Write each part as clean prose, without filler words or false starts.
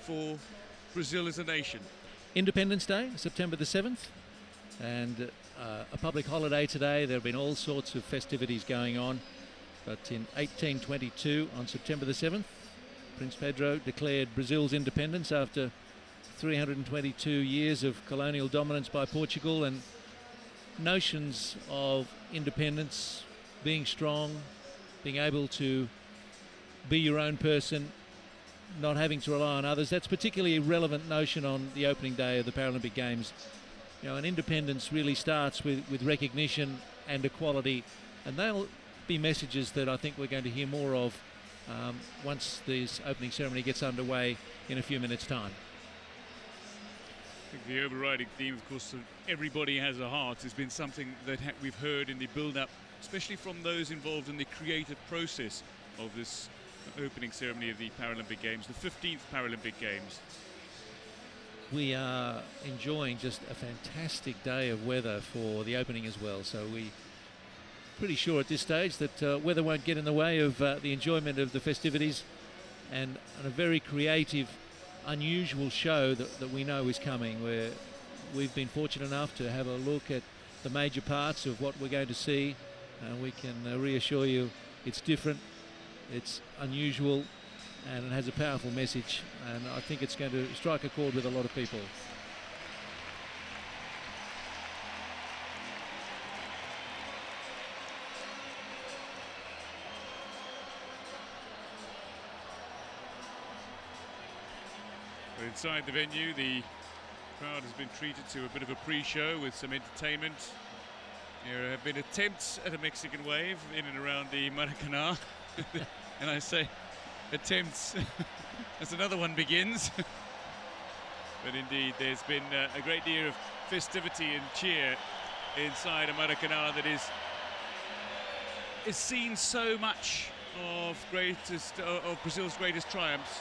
for Brazil as a nation? Independence Day, September the 7th, and a public holiday today. There have been all sorts of festivities going on, but in 1822, on September the 7th, Prince Pedro declared Brazil's independence after 322 years of colonial dominance by Portugal, and notions of independence, being strong, being able to be your own person, not having to rely on others. That's particularly a relevant notion on the opening day of the Paralympic Games. You know, and independence really starts with recognition and equality, and they'll be messages that I think we're going to hear more of once this opening ceremony gets underway in a few minutes' time. I think the overriding theme, of course, of everybody has a heart, has been something that we've heard in the build-up, especially from those involved in the creative process of this opening ceremony of the Paralympic Games, the 15th Paralympic Games. We are enjoying just a fantastic day of weather for the opening as well, so we're pretty sure at this stage that weather won't get in the way of the enjoyment of the festivities, and a very creative, unusual show that we know is coming, where we've been fortunate enough to have a look at the major parts of what we're going to see, and we can reassure you it's different, it's unusual, and it has a powerful message, and I think it's going to strike a chord with a lot of people. Inside the venue, the crowd has been treated to a bit of a pre-show with some entertainment. There have been attempts at a Mexican wave in and around the Maracanã. And I say attempts as another one begins. But indeed, there's been a great deal of festivity and cheer inside a Maracanã that is seen so much of Brazil's greatest triumphs,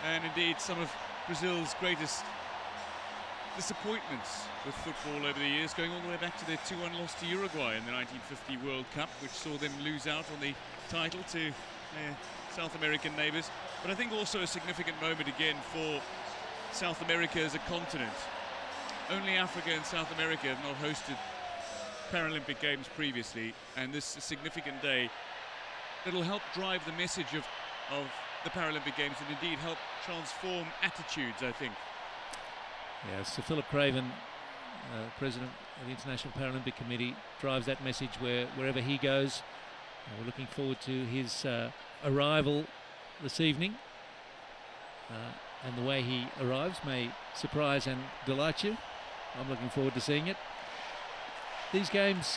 and indeed some of Brazil's greatest disappointments with football over the years, going all the way back to their 2-1 loss to Uruguay in the 1950 World Cup, which saw them lose out on the title to their South American neighbours. But I think also a significant moment again for South America as a continent. Only Africa and South America have not hosted Paralympic Games previously, and this is a significant day that'll help drive the message of the Paralympic Games, and indeed help transform attitudes, I think. Yeah, Sir Philip Craven, President of the International Paralympic Committee, drives that message wherever he goes. We're looking forward to his arrival this evening, and the way he arrives may surprise and delight you. I'm looking forward to seeing it. These games,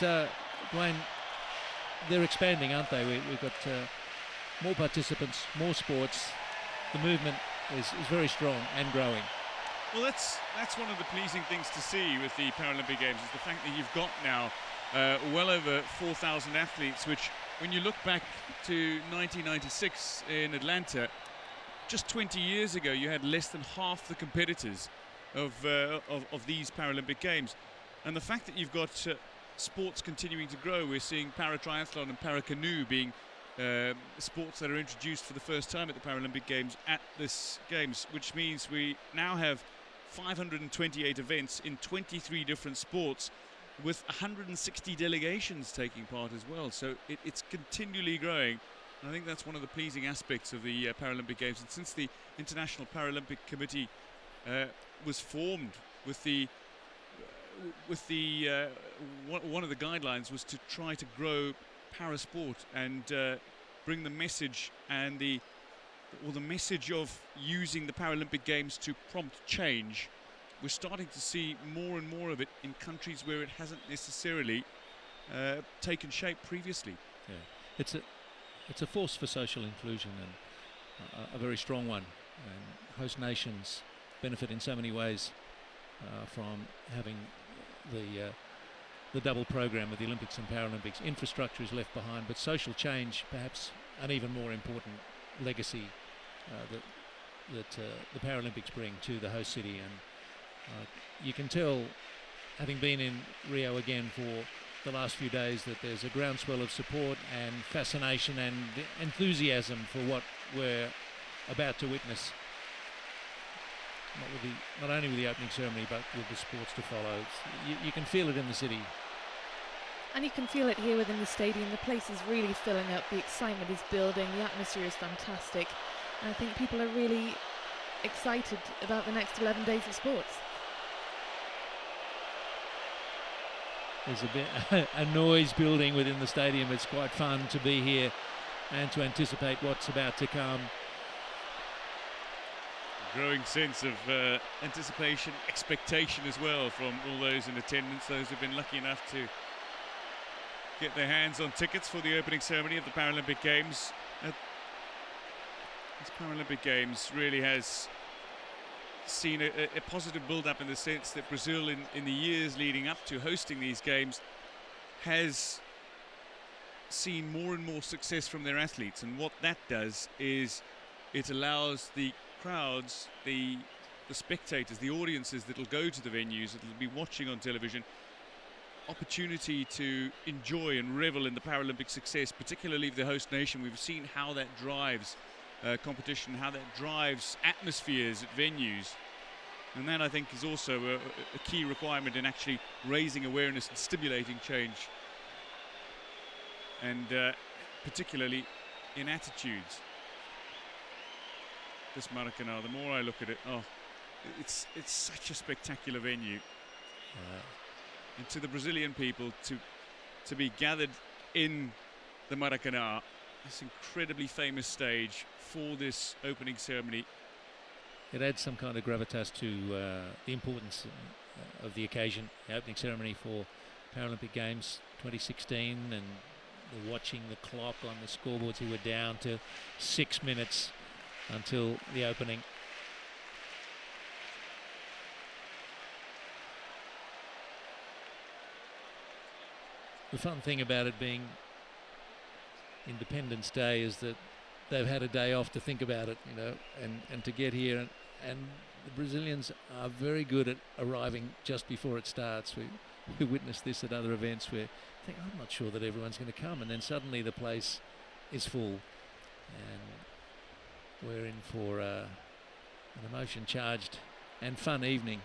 Dwayne, they're expanding, aren't they? We've got more participants, more sports. The movement is very strong and growing. Well, that's one of the pleasing things to see with the Paralympic Games, is the fact that you've got now well over 4,000 athletes, which, when you look back to 1996 in Atlanta, just 20 years ago, you had less than half the competitors of these Paralympic Games. And the fact that you've got sports continuing to grow, we're seeing para-triathlon and para-canoe being sports that are introduced for the first time at the Paralympic Games at this Games, which means we now have 528 events in 23 different sports, with 160 delegations taking part as well. So it's continually growing. And I think that's one of the pleasing aspects of the Paralympic Games. And since the International Paralympic Committee was formed, one of the guidelines was to try to grow parasport and bring the message and the message of using the Paralympic Games to prompt change. We're starting to see more and more of it in countries where it hasn't necessarily taken shape previously. Yeah. It's a force for social inclusion, and a very strong one. And host nations benefit in so many ways from having the double program of the Olympics and Paralympics. Infrastructure is left behind, but social change, perhaps an even more important legacy that the Paralympics bring to the host city. And you can tell, having been in Rio again for the last few days, that there's a groundswell of support and fascination and enthusiasm for what we're about to witness. not only with the opening ceremony, but with the sports to follow. You can feel it in the city. And you can feel it here within the stadium. The place is really filling up. The excitement is building. The atmosphere is fantastic. And I think people are really excited about the next 11 days of sports. There's a bit a noise building within the stadium. It's quite fun to be here and to anticipate what's about to come. Growing sense of anticipation, expectation as well from all those in attendance, those who've been lucky enough to get their hands on tickets for the opening ceremony of the Paralympic Games. This Paralympic Games really has seen a positive build-up in the sense that Brazil, in the years leading up to hosting these games, has seen more and more success from their athletes. And what that does is it allows the crowds, the spectators, the audiences that will go to the venues, that will be watching on television, opportunity to enjoy and revel in the Paralympic success, particularly the host nation. We've seen how that drives competition, how that drives atmospheres at venues, and that, I think, is also a key requirement in actually raising awareness and stimulating change, and particularly in attitudes. This Maracanã, the more I look at it, it's such a spectacular venue. And to the Brazilian people to be gathered in the Maracanã, this incredibly famous stage for this opening ceremony. It adds some kind of gravitas to the importance of the occasion, the opening ceremony for Paralympic Games 2016, and watching the clock on the scoreboards. We were down to 6 minutes until the opening. The fun thing about it being Independence Day is that they've had a day off to think about it, and to get here. And the Brazilians are very good at arriving just before it starts. We witnessed this at other events where you think, I'm not sure that everyone's going to come, and then suddenly the place is full. And we're in for an emotion-charged and fun evening.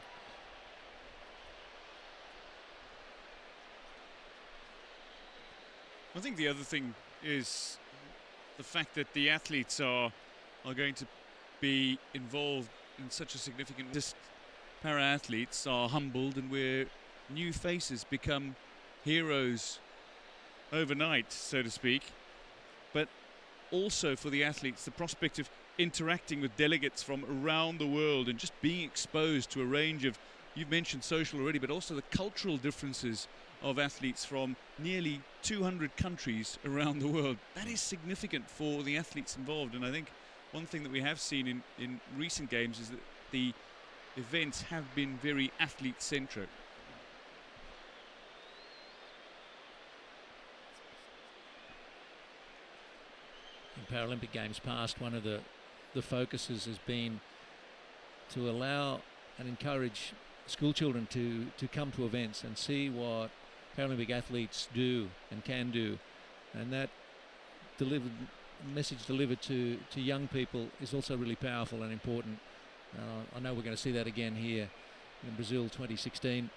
I think the other thing is the fact that the athletes are going to be involved in such a significant... Just para-athletes are humbled, and where new faces become heroes overnight, so to speak. But also for the athletes, the prospect of interacting with delegates from around the world and just being exposed to a range of, you've mentioned social already, but also the cultural differences of athletes from nearly 200 countries around the world. That is significant for the athletes involved, and I think one thing that we have seen in recent games is that the events have been very athlete-centric. In Paralympic Games past, one of the focuses has been to allow and encourage school children to come to events and see what Paralympic athletes do and can do, and that message delivered to young people is also really powerful and important. I know we're going to see that again here in Brazil 2016.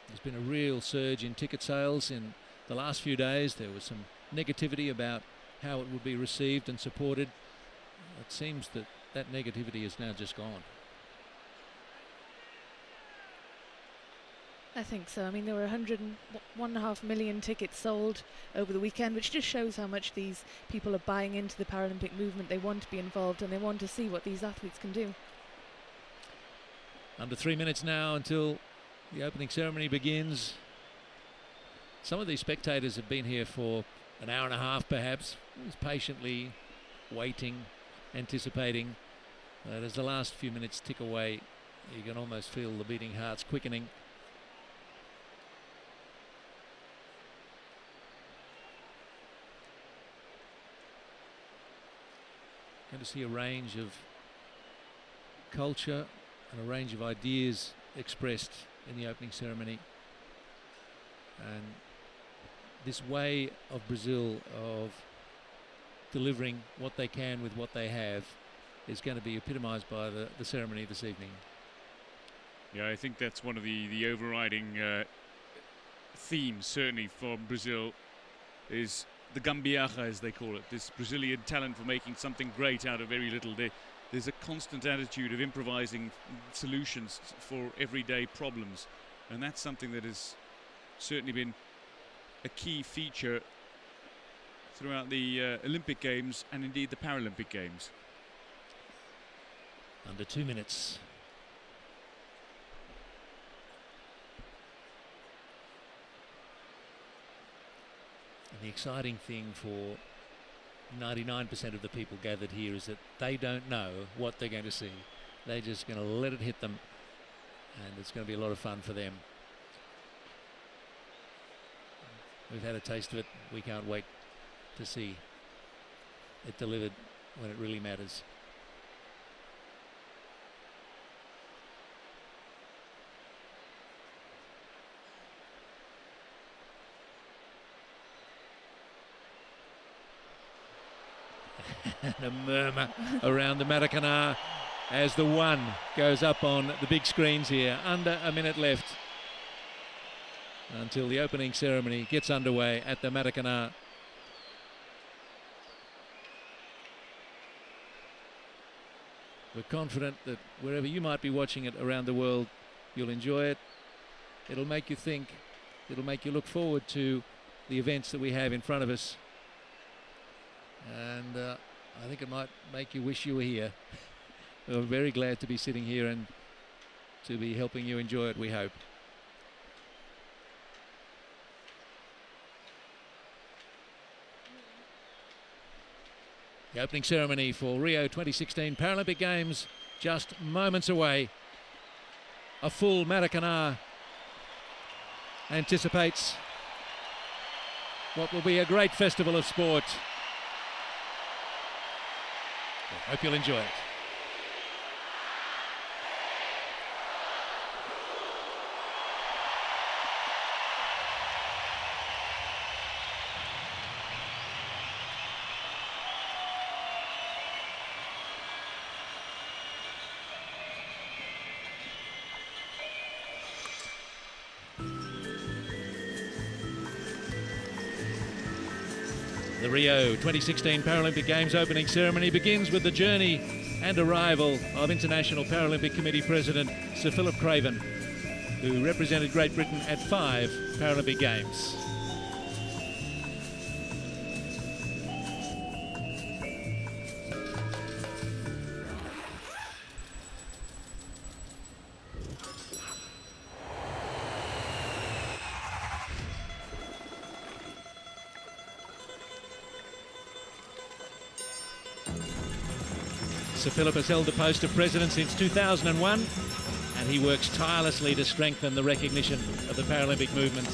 There's been a real surge in ticket sales in the last few days. There was some negativity about how it would be received and supported. It seems that that negativity is now just gone. I think so. I mean, there were 1.5 million tickets sold over the weekend, which just shows how much these people are buying into the Paralympic movement. They want to be involved and they want to see what these athletes can do. Under 3 minutes now until the opening ceremony begins. Some of these spectators have been here for an hour and a half perhaps, just patiently waiting, anticipating. As the last few minutes tick away, you can almost feel the beating hearts quickening. Going to see a range of culture and a range of ideas expressed in the opening ceremony. And this way of Brazil of delivering what they can with what they have is going to be epitomised by the ceremony this evening. Yeah, I think that's one of the overriding themes, certainly for Brazil, is the gambiarra, as they call it, this Brazilian talent for making something great out of very little. There's a constant attitude of improvising solutions for everyday problems, and that's something that has certainly been a key feature throughout the Olympic Games and indeed the Paralympic Games. Under 2 minutes. And the exciting thing for 99% of the people gathered here is that they don't know what they're going to see. They're just going to let it hit them, and it's going to be a lot of fun for them. We've had a taste of it. We can't wait to see it delivered when it really matters. And a murmur around the Maracanã as the one goes up on the big screens here. Under a minute left until the opening ceremony gets underway at the Maracanã. We're confident that wherever you might be watching it around the world, you'll enjoy it. It'll make you think. It'll make you look forward to the events that we have in front of us. And I think it might make you wish you were here. We're very glad to be sitting here and to be helping you enjoy it, we hope. The opening ceremony for Rio 2016 Paralympic Games just moments away. A full Maracanã anticipates what will be a great festival of sport. I hope you'll enjoy it. The Rio 2016 Paralympic Games opening ceremony begins with the journey and arrival of International Paralympic Committee President Sir Philip Craven, who represented Great Britain at 5 Paralympic Games. Sir Philip has held the post of President since 2001, and he works tirelessly to strengthen the recognition of the Paralympic movement.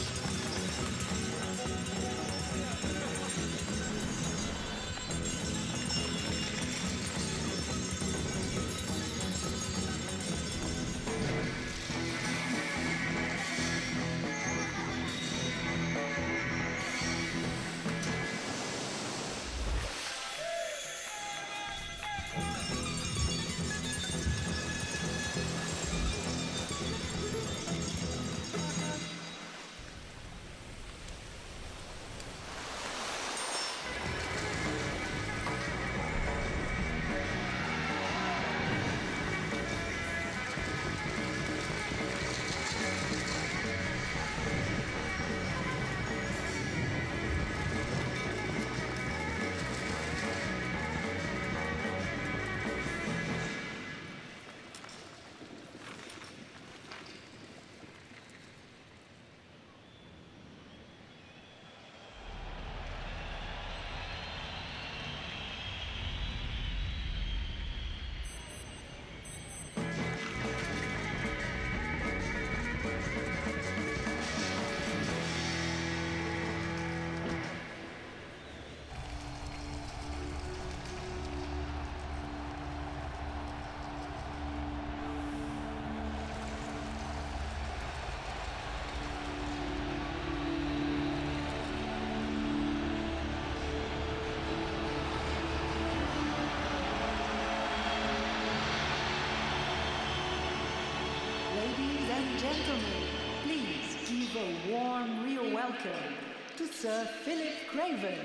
and gentlemen, please give a warm, real welcome to Sir Philip Craven,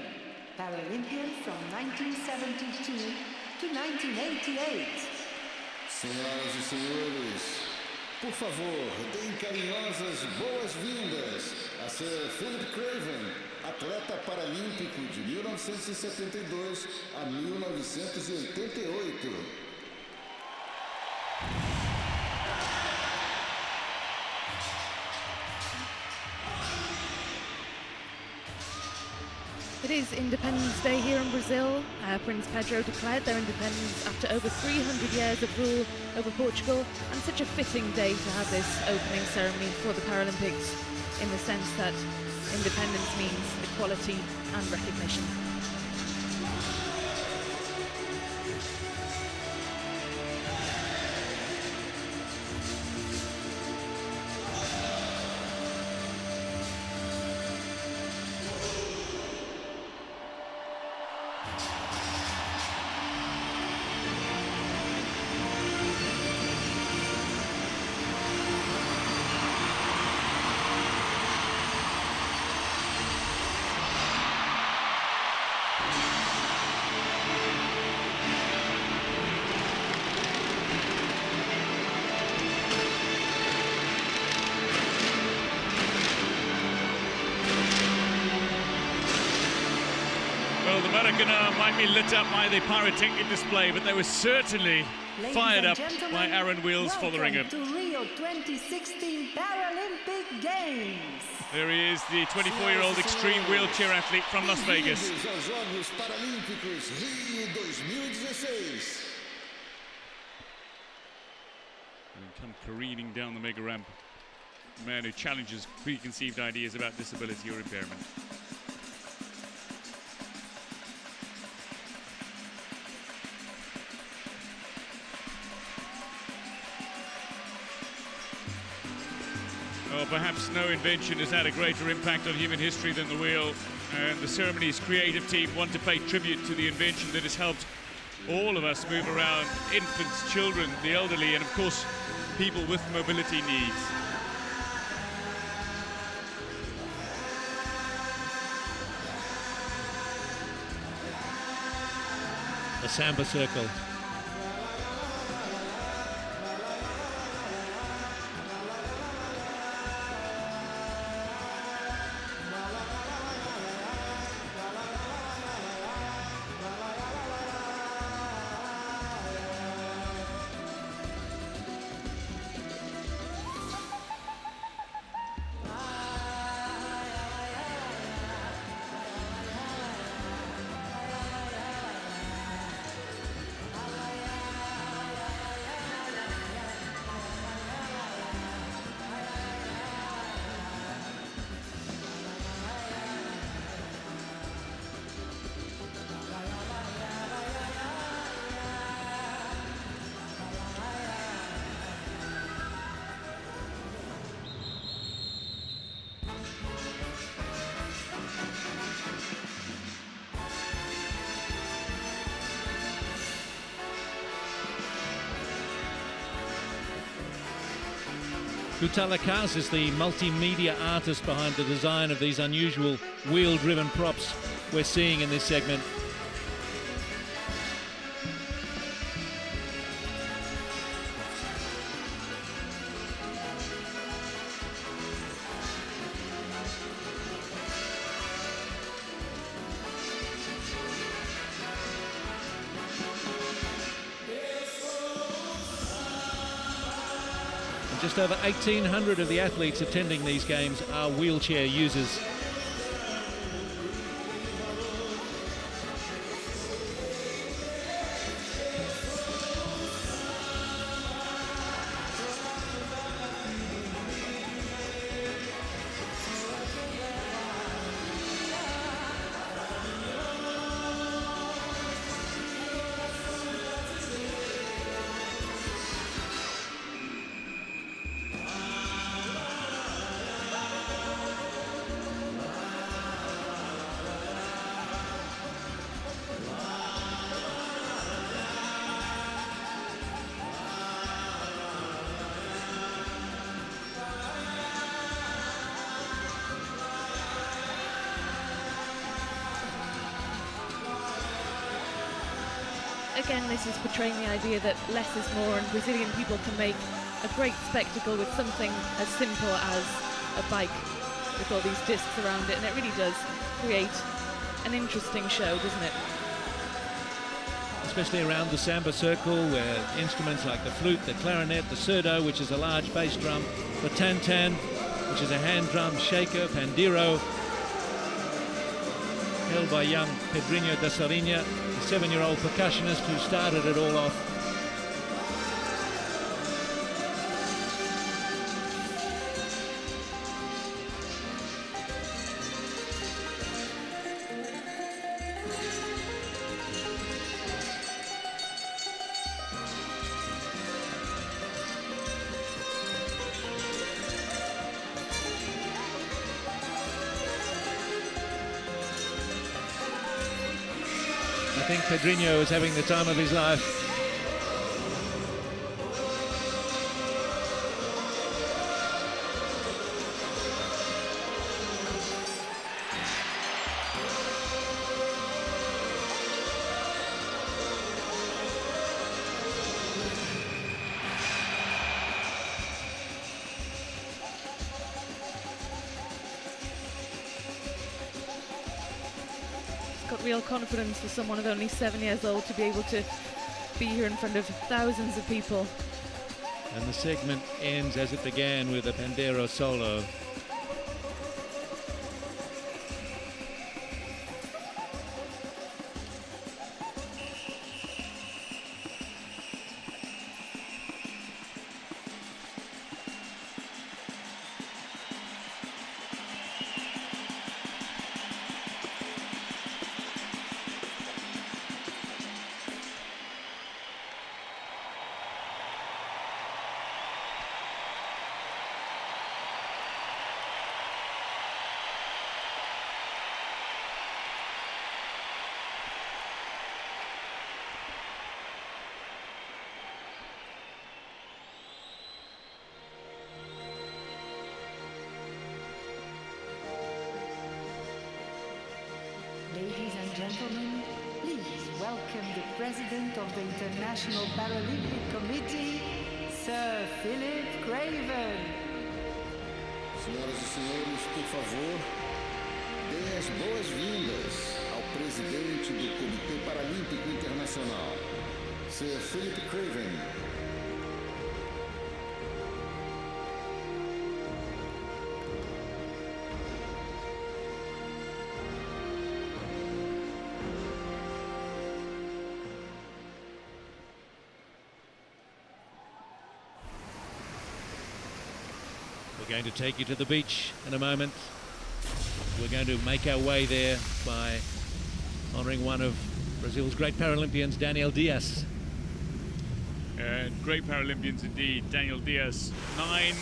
Paralympian from 1972 to 1988. Senhoras e senhores, por favor, deem carinhosas boas-vindas a Sir Philip Craven, atleta paralímpico de 1972 a 1988. It is Independence Day here in Brazil. Prince Pedro declared their independence after over 300 years of rule over Portugal, and such a fitting day to have this opening ceremony for the Paralympics, in the sense that independence means equality and recognition. Well, the Maracanã might be lit up by the pyrotechnic display, but they were certainly fired up by Aaron Wheels Fotheringham. To Rio 2016 Paralympic Games. There he is, the 24-year-old extreme wheelchair athlete from Las Vegas. Bem-vindos aos Jogos Paralímpicos Rio 2016. And come careening down the mega ramp, a man who challenges preconceived ideas about disability or impairment. Well, perhaps no invention has had a greater impact on human history than the wheel, and the ceremony's creative team want to pay tribute to the invention that has helped all of us move around, infants, children, the elderly, and of course people with mobility needs. The Samba Circle. Kutalakaz is the multimedia artist behind the design of these unusual wheel-driven props we're seeing in this segment. Just over 1,800 of the athletes attending these games are wheelchair users. again, this is portraying the idea that less is more, and Brazilian people can make a great spectacle with something as simple as a bike with all these discs around it, and it really does create an interesting show, doesn't it? Especially around the samba circle, where instruments like the flute, the clarinet, the surdo, which is a large bass drum, the tantan, which is a hand drum, shaker, pandiro, held by young Pedrinho da Sarinha, the 7-year-old percussionist who started it all off. I think Pedrinho is having the time of his life. Got real confidence for someone of only 7 years old to be able to be here in front of thousands of people. And the segment ends as it began, with a pandero solo. Ladies and gentlemen, please welcome the President of the International Paralympic Committee, Sir Philip Craven. Senhoras e senhores, por favor, deem as boas-vindas ao presidente do Comitê Paralímpico Internacional, Sir Philip Craven. We're going to take you to the beach in a moment. We're going to make our way there by honouring one of Brazil's great Paralympians, Daniel Dias. Great Paralympians indeed, Daniel Dias. 9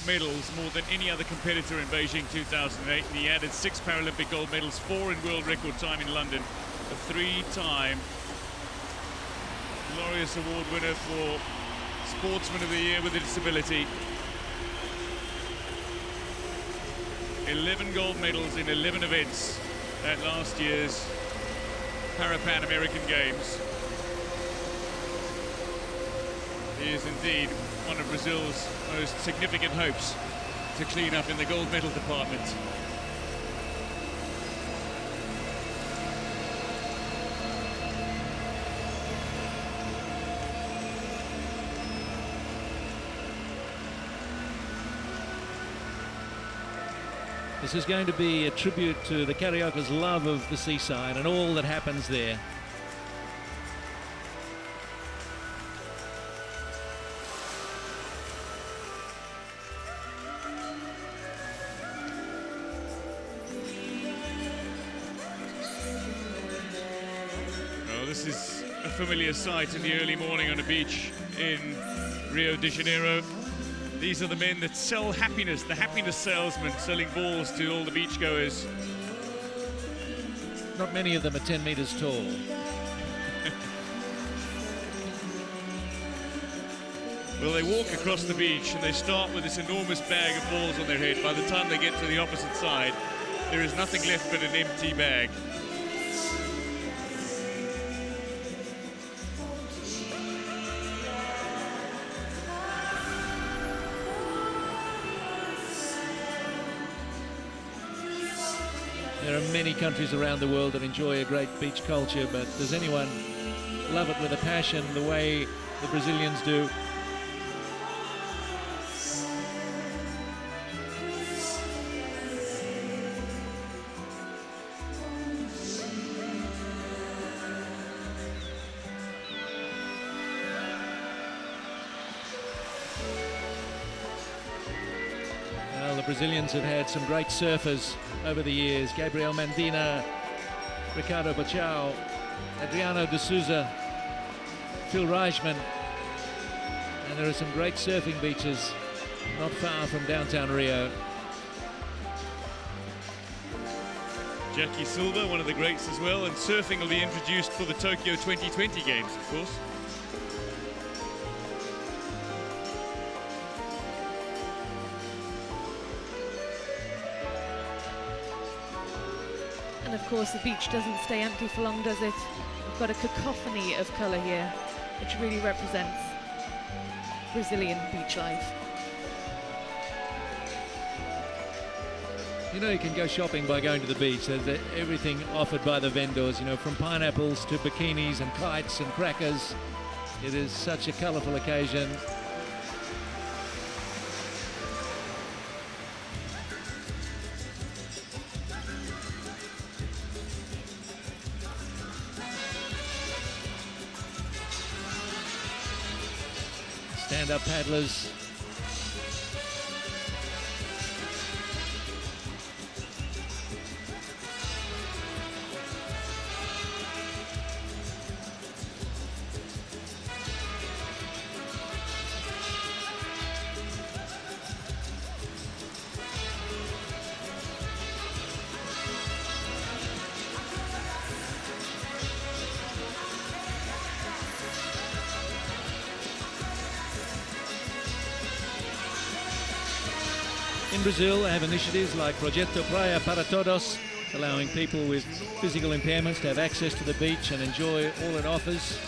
medals, more than any other competitor in Beijing 2008, and he added 6 Paralympic gold medals, 4 in world record time in London, a 3-time glorious award winner for Sportsman of the Year with a Disability. 11 gold medals in 11 events at last year's Pan American Games. He is indeed one of Brazil's most significant hopes to clean up in the gold medal department. This is going to be a tribute to the Carioca's love of the seaside and all that happens there. Well, this is a familiar sight in the early morning on a beach in Rio de Janeiro. These are the men that sell happiness, the happiness salesmen selling balls to all the beachgoers. Not many of them are 10 metres tall. Well, they walk across the beach and they start with this enormous bag of balls on their head. By the time they get to the opposite side, there is nothing left but an empty bag. are many countries around the world that enjoy a great beach culture, but does anyone love it with a passion the way the Brazilians do? Well, the Brazilians have had some great surfers over the years. Gabriel Mandina, Ricardo Bachao, Adriano de Souza, Phil Reichman, and there are some great surfing beaches not far from downtown Rio. Jackie Silva, one of the greats as well, and surfing will be introduced for the Tokyo 2020 Games, of course. And of course the beach doesn't stay empty for long, does it? We've got a cacophony of colour here, which really represents Brazilian beach life. You know, you can go shopping by going to the beach. There's everything offered by the vendors, you know, from pineapples to bikinis and kites and crackers. It is such a colourful occasion. Stand-up paddlers. In Brazil, they have initiatives like Projeto Praia para Todos, allowing people with physical impairments to have access to the beach and enjoy all it offers.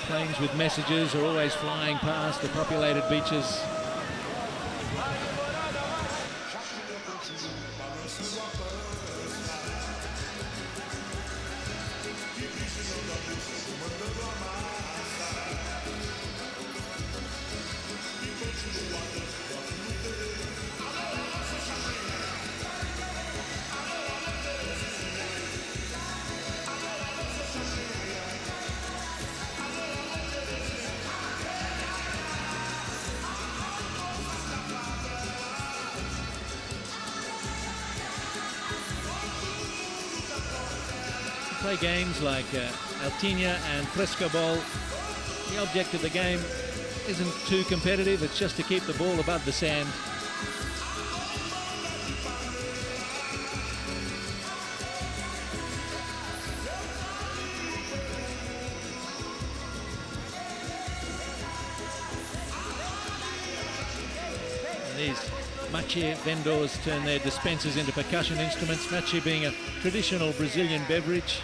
Planes with messages are always flying past the populated beaches. Play games like Altinha and Fresco Ball. The object of the game isn't too competitive, it's just to keep the ball above the sand. And these machi vendors turn their dispensers into percussion instruments, machi being a traditional Brazilian beverage.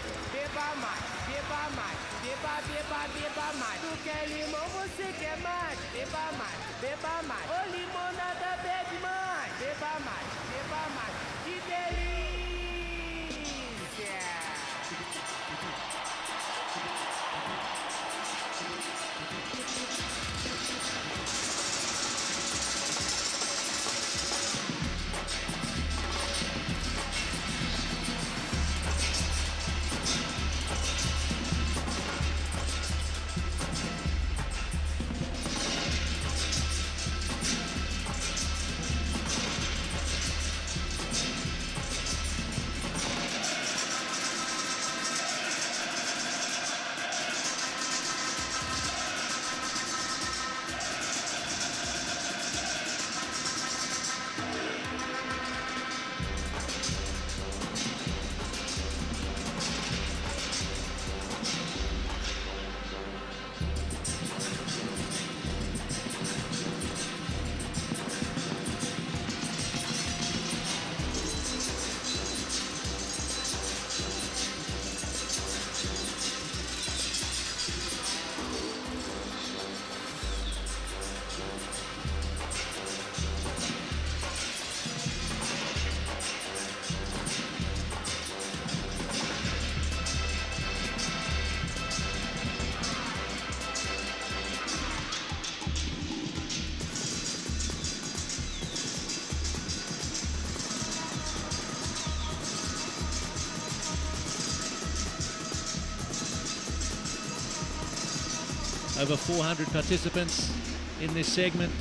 Over 400 participants in this segment.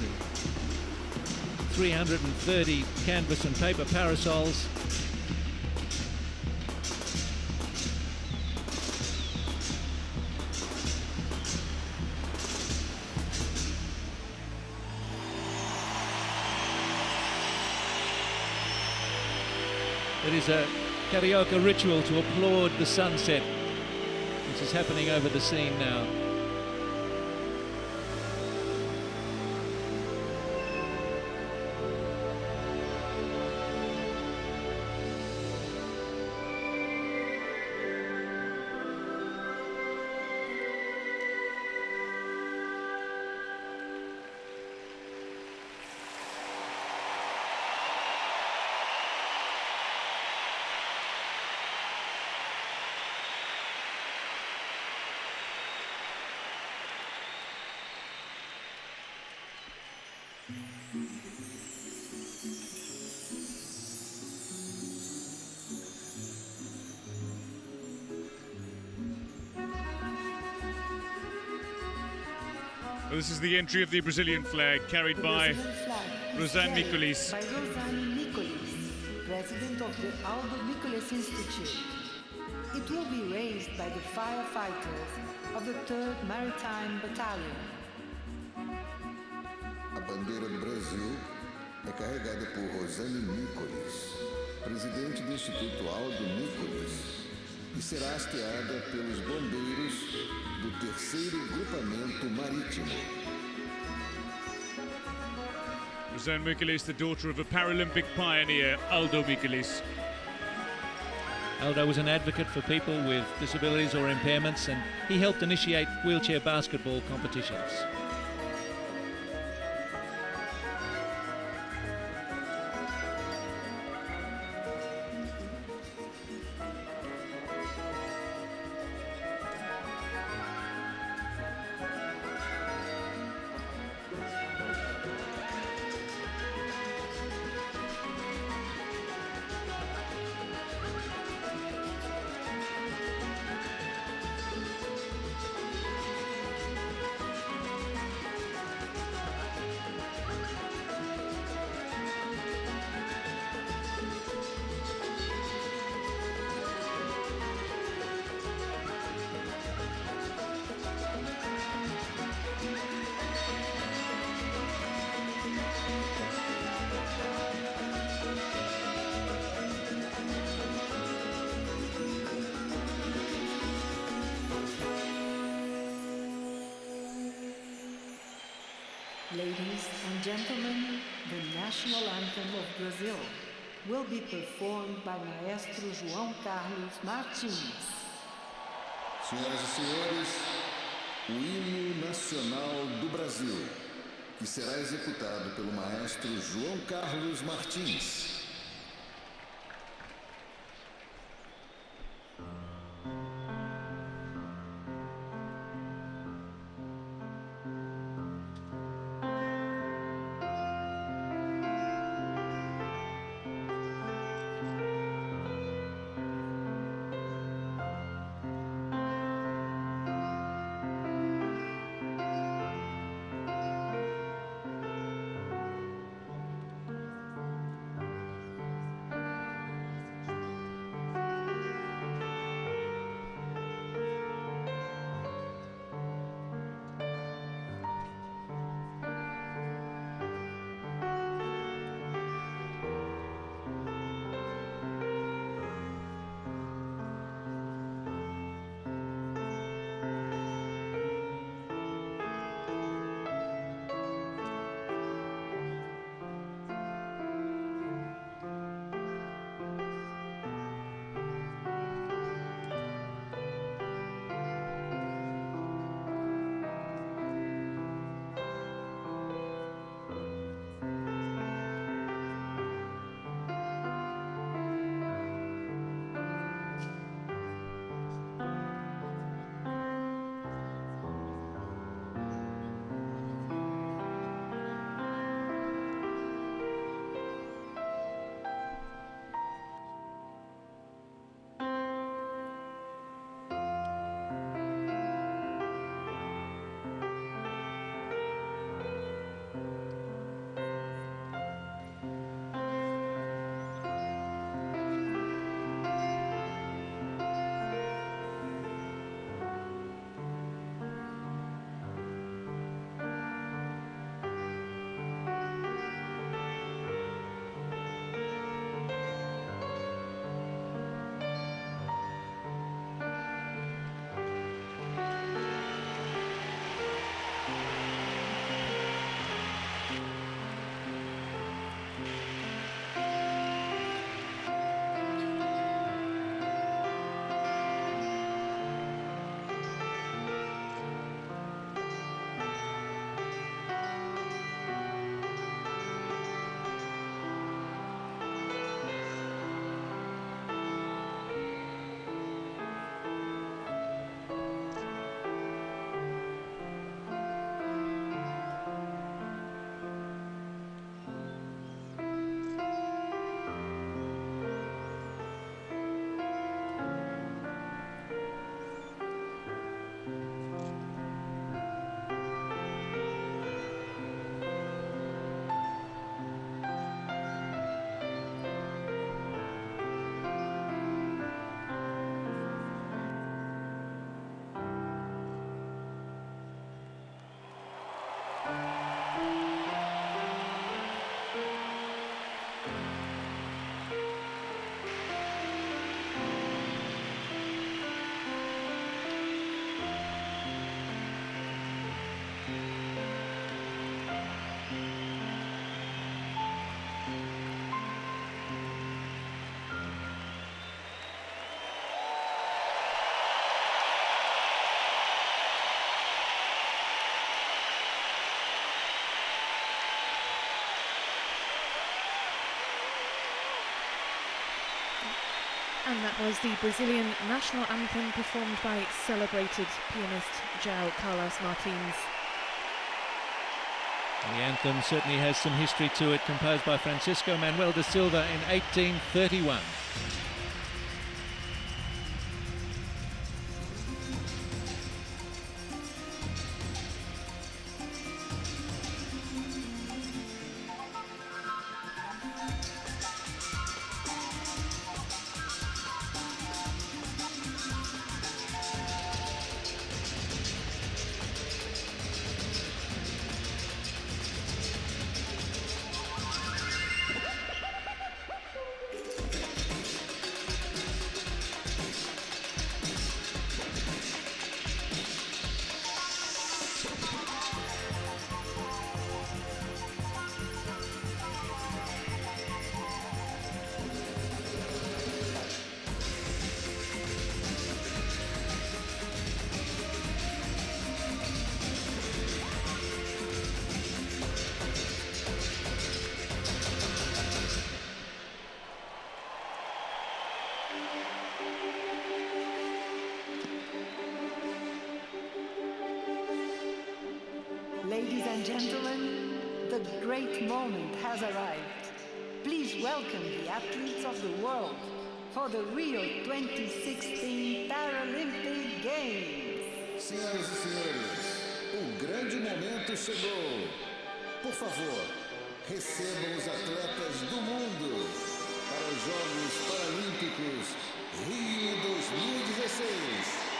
330 canvas and paper parasols. It is a karaoke ritual to applaud the sunset, which is happening over the scene now. Well, this is the entry of the Brazilian flag carried by Rosane Micolis. By Rosane Micolis, president of the Aldo Micolis Institute. It will be raised by the firefighters of the 3rd Maritime Battalion. A bandeira do Brasil é carregada por Rosane Micolis, presidente do Instituto Aldo Micolis, e será hasteada pelos bombeiros do 3º Grupamento Marítimo. Rosane Micolis, the daughter of a Paralympic pioneer, Aldo Micolis. Aldo was an advocate for people with disabilities or impairments, and he helped initiate wheelchair basketball competitions. Ladies and gentlemen, the national anthem of Brazil will be performed by Maestro João Carlos Martins. Senhoras e senhores, o hino nacional do Brasil, que será executado pelo maestro João Carlos Martins. And that was the Brazilian national anthem performed by celebrated pianist João Carlos Martins. The anthem certainly has some history to it, composed by Francisco Manuel da Silva in 1831. Ladies and gentlemen, the great moment has arrived. Please welcome the athletes of the world for the Rio 2016 Paralympic Games. Senhoras e senhores, o grande momento chegou. Por favor, recebam os atletas do mundo para os Jogos Paralímpicos Rio 2016.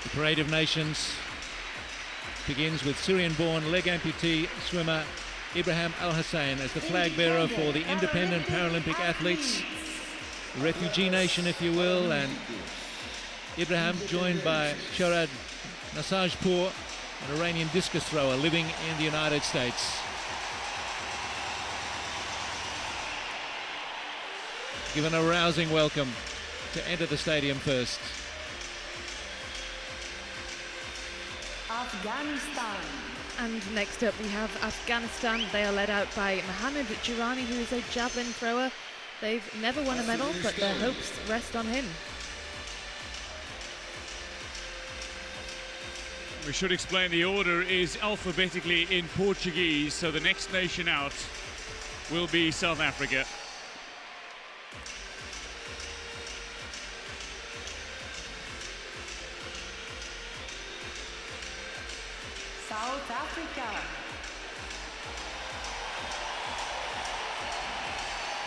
The Parade of Nations begins with Syrian-born leg amputee swimmer Ibrahim Al-Hussein as the flag bearer for the independent Paralympic athletes, the refugee nation if you will, and Ibrahim joined by Sharad Nasajpour, an Iranian discus thrower living in the United States. Given a rousing welcome to enter the stadium first. Afghanistan. And next up we have Afghanistan. They are led out by Mohammed Jirani, who is a javelin thrower. They've never won a medal, but their hopes rest on him. We should explain the order is alphabetically in Portuguese, so the next nation out will be South Africa. South Africa.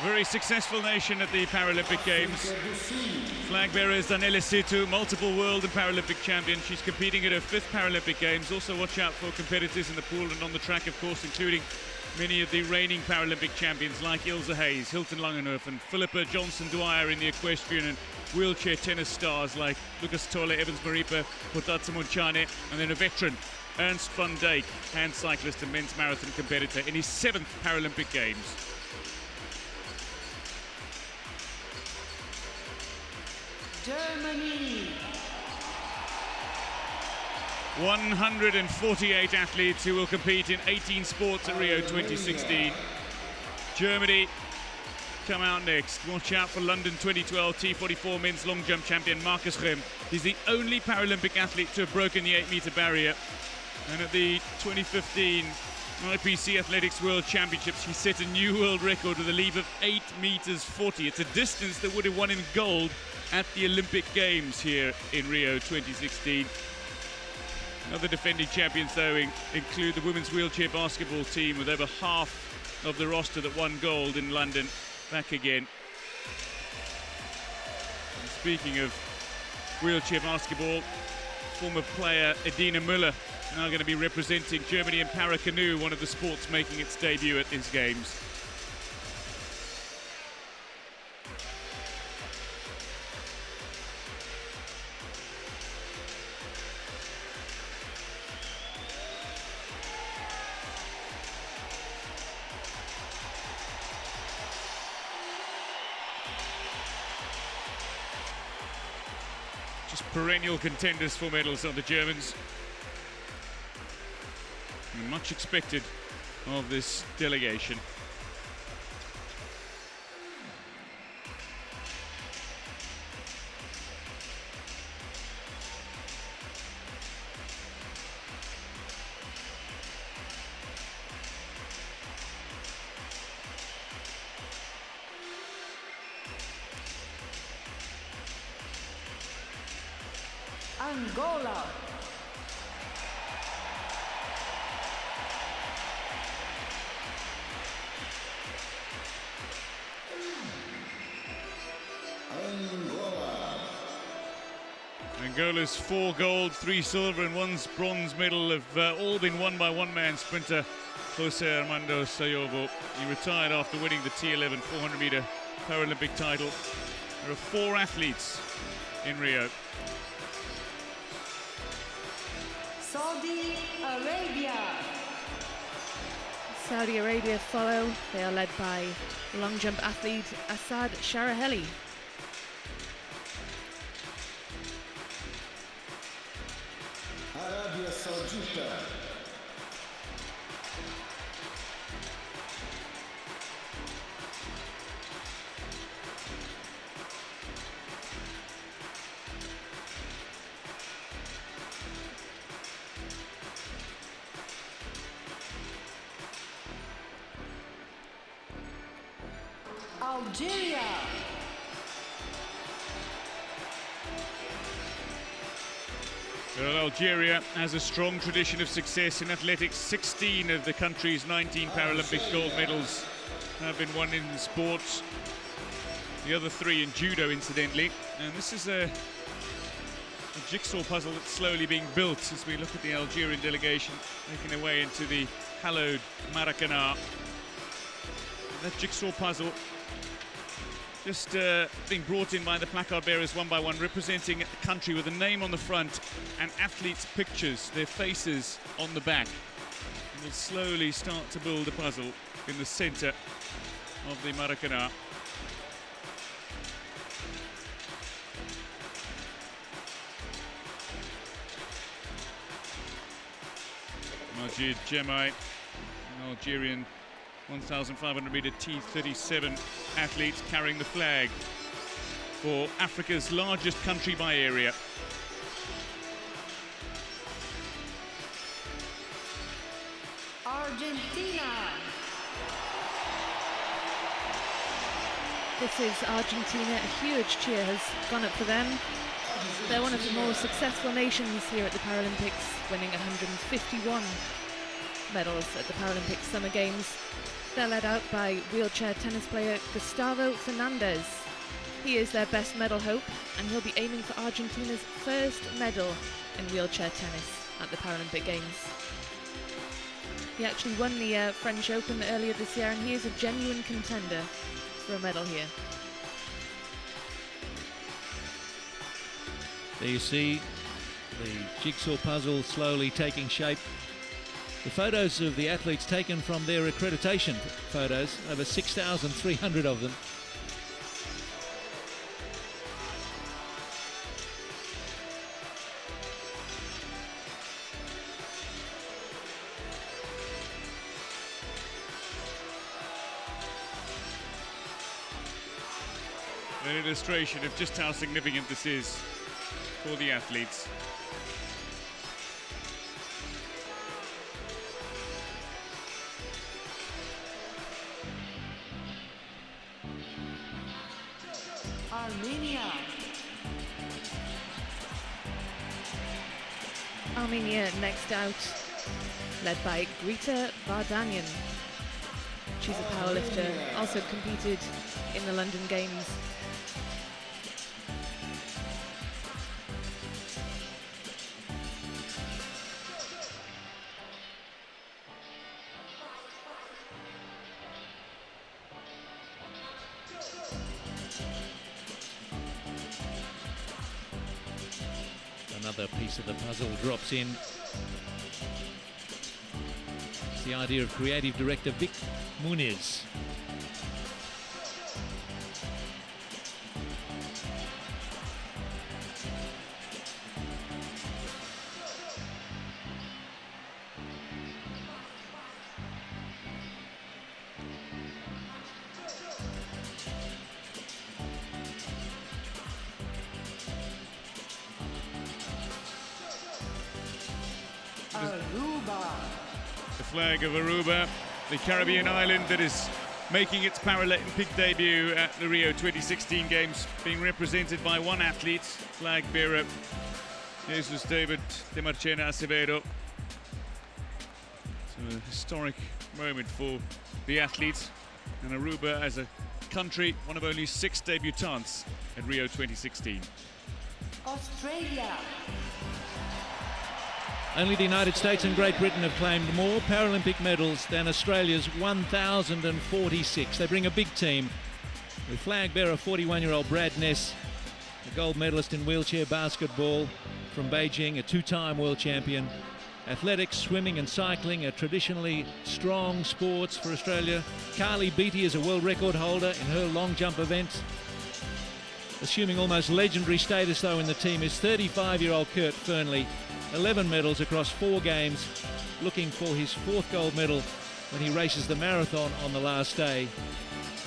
Very successful nation at the Paralympic Games. Flag bearer is Daniela Situ, multiple world and Paralympic champion. She's competing at her 5th Paralympic Games. Also watch out for competitors in the pool and on the track, of course, including many of the reigning Paralympic champions like Ilse Hayes, Hilton Langenhoff and Philippa Johnson-Dwyer in the equestrian and wheelchair tennis stars like Lucas Tolle, Evans Maripa, Potatsa Monchane, and then a veteran, Ernst van Dijk, hand cyclist and men's marathon competitor in his 7th Paralympic Games. Germany. 148 athletes who will compete in 18 sports at Rio 2016. Germany come out next. Watch out for London 2012 T44 men's long jump champion Marcus Rem. He's the only Paralympic athlete to have broken the 8-meter barrier. And at the 2015 IPC Athletics World Championships, he set a new world record with a leap of 8 meters 40. It's a distance that would have won him gold at the Olympic Games here in Rio 2016. Other defending champions, though, include the women's wheelchair basketball team, with over half of the roster that won gold in London back again. And speaking of wheelchair basketball, former player Edina Müller now going to be representing Germany in para-canoe, one of the sports making its debut at these games. perennial contenders for medals are the Germans. And much expected of this delegation. Angola. Angola's 4 gold, 3 silver and 1 bronze medal have all been won by one-man sprinter Jose Armando Sayovo. He retired after winning the T11 400-meter Paralympic title. There are 4 athletes in Rio. Saudi Arabia. Saudi Arabia follow. They are led by long jump athlete Assad Sharaheli. Arábia Saudita. Algeria. Well, Algeria has a strong tradition of success in athletics. 16 of the country's 19 Paralympic gold medals have been won in sports. The other 3 in judo, incidentally. And this is a jigsaw puzzle that's slowly being built as we look at the Algerian delegation making their way into the hallowed Maracanã. That jigsaw puzzle just being brought in by the placard bearers one by one, representing a country with a name on the front and athletes' pictures, their faces on the back. And we'll slowly start to build a puzzle in the center of the Maracanã. Majid Jemai, an Algerian 1,500 meter T37 athletes carrying the flag for Africa's largest country by area. Argentina. This is Argentina. A huge cheer has gone up for them. They're one of the more successful nations here at the Paralympics, winning 151 medals at the Paralympic Summer Games. They're led out by wheelchair tennis player Gustavo Fernandez. He is their best medal hope, and he'll be aiming for Argentina's first medal in wheelchair tennis at the Paralympic Games. He actually won the French Open earlier this year, and he is a genuine contender for a medal here. There you see the jigsaw puzzle slowly taking shape. The photos of the athletes taken from their accreditation photos, over 6,300 of them. An illustration of just how significant this is for the athletes. Armenia. Armenia next out, led by Grita Vardanyan. She's a powerlifter, also competed in the London Games. Another piece of the puzzle drops in. It's the idea of creative director Vic Muniz. Aruba. The flag of Aruba, the Caribbean island that is making its Paralympic debut at the Rio 2016 Games, being represented by one athlete, flag bearer Jesus David de Marchena Acevedo. It's a historic moment for the athletes, and Aruba as a country, one of only 6 debutants at Rio 2016. Australia. Only the United States and Great Britain have claimed more Paralympic medals than Australia's 1,046. They bring a big team with flag bearer 41-year-old Brad Ness, a gold medalist in wheelchair basketball from Beijing, a 2-time world champion. Athletics, swimming and cycling are traditionally strong sports for Australia. Carly Beattie is a world record holder in her long jump event. Assuming almost legendary status though in the team is 35-year-old Kurt Fearnley. 11 medals across 4 games, looking for his 4th gold medal when he races the marathon on the last day,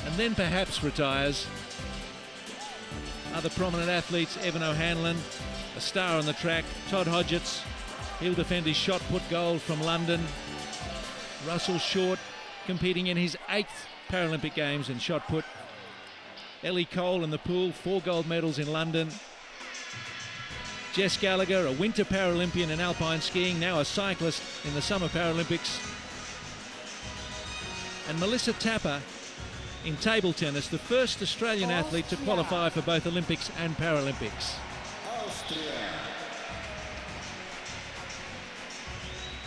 and then perhaps retires. Other prominent athletes: Evan O'Hanlon, a star on the track; Todd Hodgetts, he'll defend his shot put gold from London; Russell Short, competing in his 8th Paralympic Games in shot put; Ellie Cole in the pool, 4 gold medals in London; Jess Gallagher, a winter Paralympian in alpine skiing, now a cyclist in the Summer Paralympics; and Melissa Tapper in table tennis, the first Australian athlete to qualify for both Olympics and Paralympics.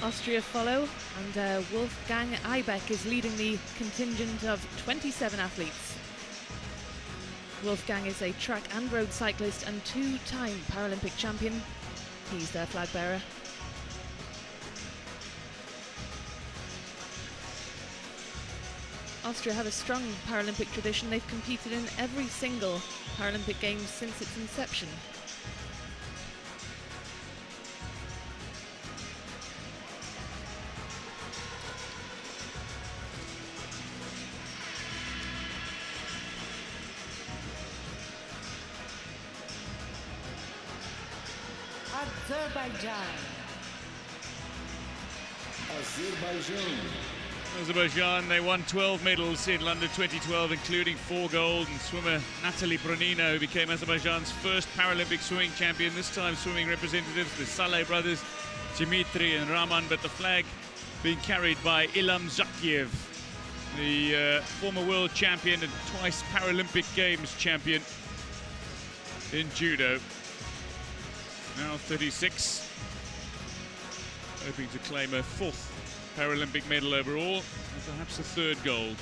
Austria follow, and Wolfgang Eibeck is leading the contingent of 27 athletes. Wolfgang is a track and road cyclist and 2-time Paralympic champion. He's their flag bearer. Austria have a strong Paralympic tradition. They've competed in every single Paralympic Games since its inception. Azerbaijan, they won 12 medals in London 2012, including 4 gold, and swimmer Natalie Bronina, who became Azerbaijan's first Paralympic swimming champion, this time swimming representatives, the Saleh brothers, Dimitri and Raman, but the flag being carried by Ilham Zakiev, the former world champion and twice Paralympic Games champion in judo. Now 36, hoping to claim a 4th Paralympic medal overall, and perhaps a 3rd gold.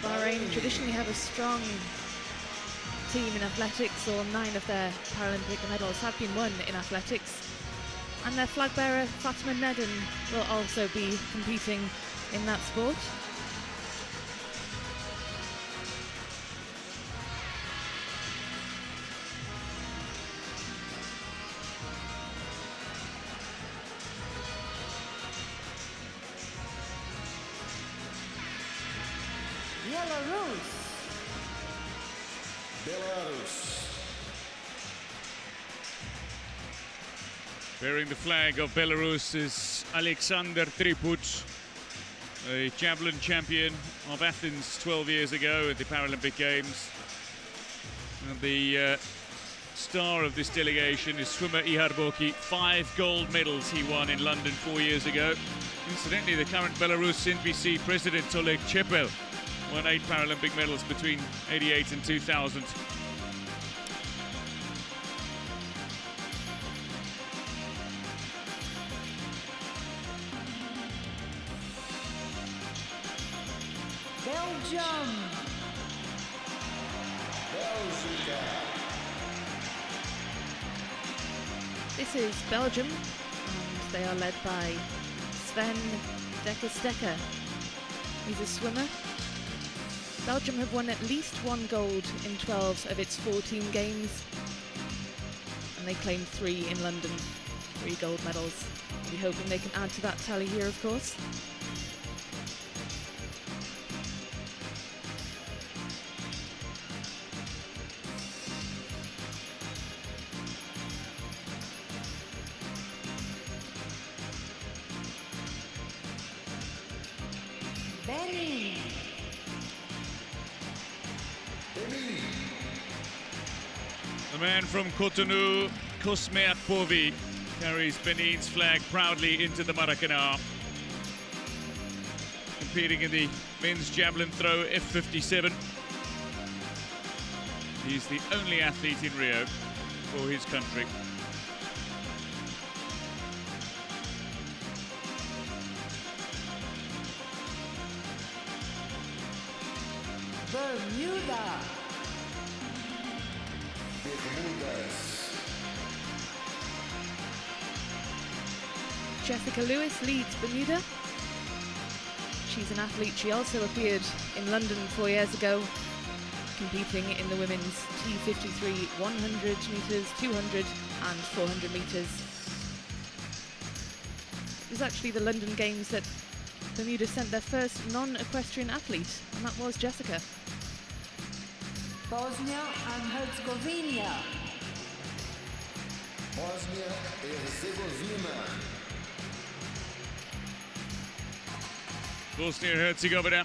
Bahrain traditionally have a strong team in athletics, or 9 of their Paralympic medals have been won in athletics. And their flag bearer, Fatima Nedin, will also be competing in that sport. Bearing the flag of Belarus is Alexander Triput, a javelin champion of Athens 12 years ago at the Paralympic Games. And the star of this delegation is swimmer Ihar Boki. 5 gold medals he won in London 4 years ago. Incidentally, the current Belarus NBC president Oleg Chepel won 8 Paralympic medals between '88 and 2000. Belgium. This is Belgium, and they are led by Sven Dekker-Stekker. He's a swimmer. Belgium have won at least 1 gold in 12 of its 14 games, and they claimed 3 in London, 3 gold medals. We're hoping they can add to that tally here, of course. The man from Cotonou, Cosme Akpovi, carries Benin's flag proudly into the Maracanã. Competing in the men's javelin throw F57. He's the only athlete in Rio for his country. Bermuda. Jessica Lewis leads Bermuda. She's an athlete. She also appeared in London 4 years ago, competing in the women's T53 100 metres, 200 and 400 metres. It was actually the London Games that Bermuda sent their first non-equestrian athlete, and that was Jessica. Bosnia and Herzegovina. Bósnia e Herzegovina. Bosnia and Herzegovina.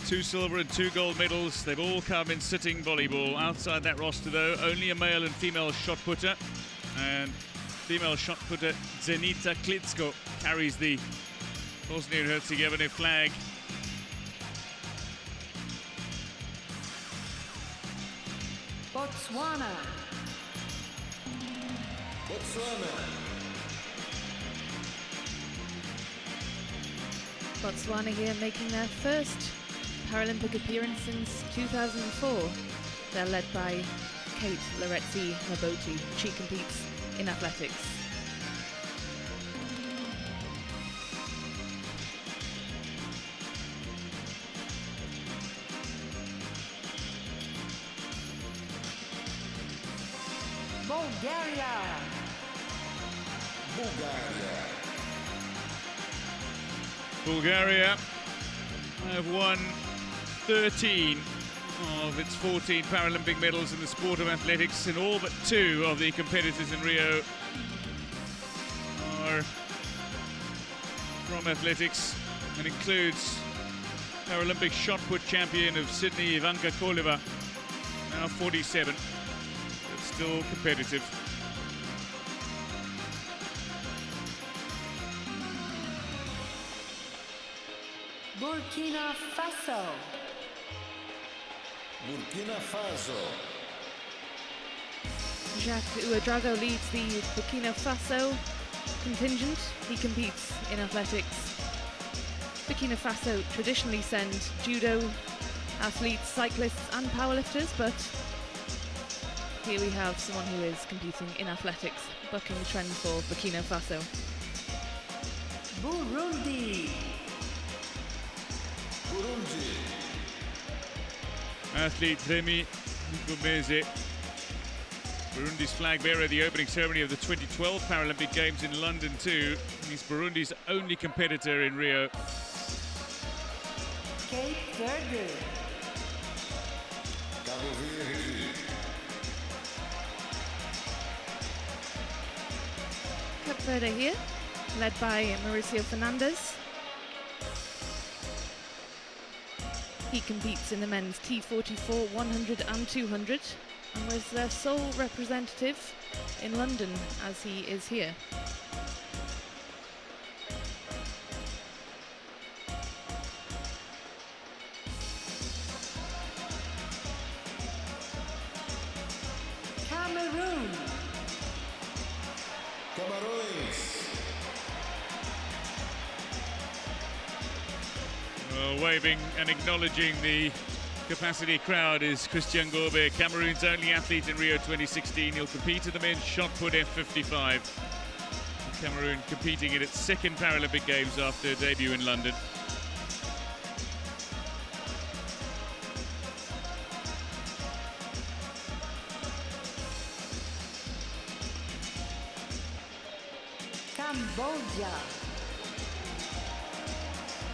2 silver and 2 gold medals. They've all come in sitting volleyball. Outside that roster, though, only a male and female shot putter. And female shot putter Zenita Klitschko carries the Bosnia and Herzegovina flag. Botswana. Botswana here making their first Paralympic appearance since 2004. They're led by Kate Loretzi Maboti. She competes in athletics. Bulgaria. Bulgaria have won 13 of its 14 Paralympic medals in the sport of athletics, and all but 2 of the competitors in Rio are from athletics, and includes Paralympic shot put champion of Sydney, Ivanka Koleva, now 47, but still competitive. Burkina Faso. Jacques Ouedraogo leads the Burkina Faso contingent. He competes in athletics. Burkina Faso traditionally send judo athletes, cyclists and powerlifters, but here we have someone who is competing in athletics, bucking the trend for Burkina Faso. Burundi. Athlete Remy Ngumeze, Burundi's flag bearer at the opening ceremony of the 2012 Paralympic Games in London too. He's Burundi's only competitor in Rio. Cape Verde. Cape Verde here, led by Mauricio Fernandez. He competes in the men's T44 100 and 200 and was their sole representative in London as he is here. Cameroon. Waving and acknowledging the capacity crowd is Christian Gobe, Cameroon's only athlete in Rio 2016. He'll compete in the men's shot put F55. Cameroon competing in its 2nd Paralympic Games after debut in London. Cambodia.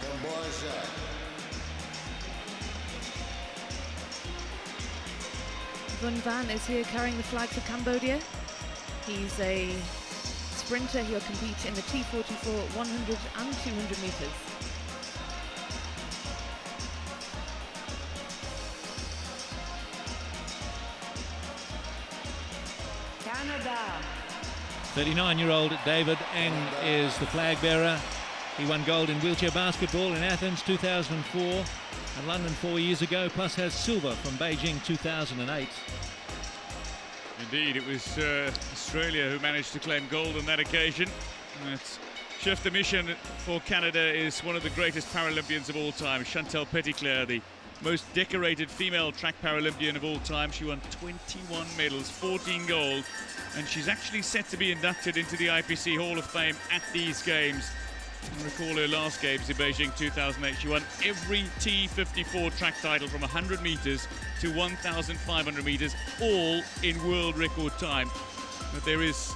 Camboja. Vun Van is here carrying the flag for Cambodia. He's a sprinter. He'll compete in the T44 100 and 200 metres. Canada. 39-year-old David Eng is the flag bearer. He won gold in wheelchair basketball in Athens 2004 and London 4 years ago, plus has silver from Beijing 2008. Indeed, it was Australia who managed to claim gold on that occasion. That's chef de mission for Canada is one of the greatest Paralympians of all time, Chantal Petitclerc, the most decorated female track Paralympian of all time. She won 21 medals, 14 gold, and she's actually set to be inducted into the IPC Hall of Fame at these Games. I recall her last Games in Beijing 2008. She won every T54 track title from 100 metres to 1,500 metres, all in world record time. But there is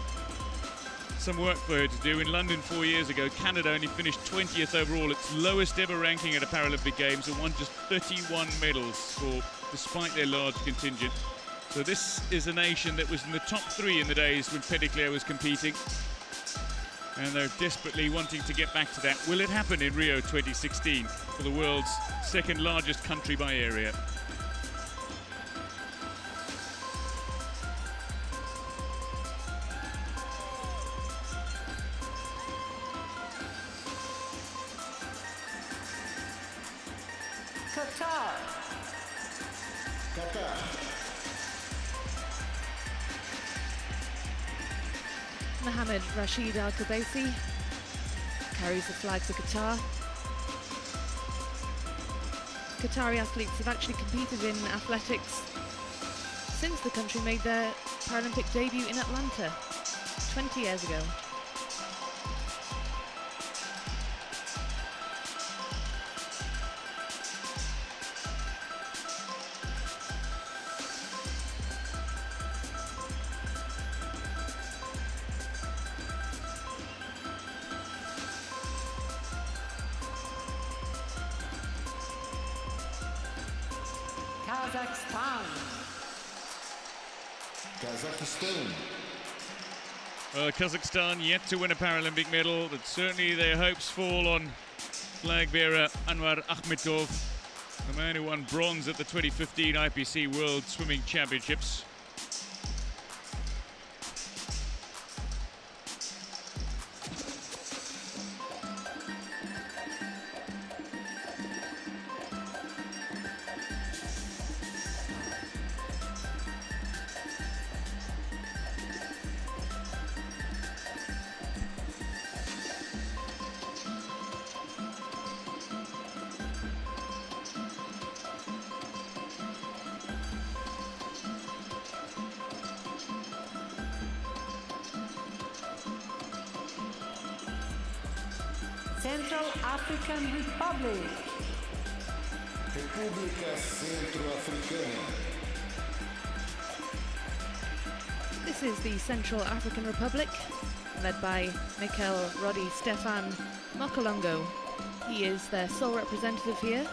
some work for her to do. In London 4 years ago, Canada only finished 20th overall, its lowest ever ranking at a Paralympic Games, and won just 31 medals despite their large contingent. So this is a nation that was in the top 3 in the days when Petitclerc was competing, and they're desperately wanting to get back to that. Will it happen in Rio 2016 for the world's second largest country by area? Qatar. Qatar. Mohammed Rashid Al Kubaisi carries the flag for Qatar. Qatari athletes have actually competed in athletics since the country made their Paralympic debut in Atlanta 20 years ago. Kazakhstan. Kazakhstan. Well, Kazakhstan yet to win a Paralympic medal, but certainly their hopes fall on flag bearer Anwar Akhmetov, the man who won bronze at the 2015 IPC World Swimming Championships. Central African Republic. República Centro-Africana. This is the Central African Republic, led by Mikel Roddy Stefan Mokolongo. He is their sole representative here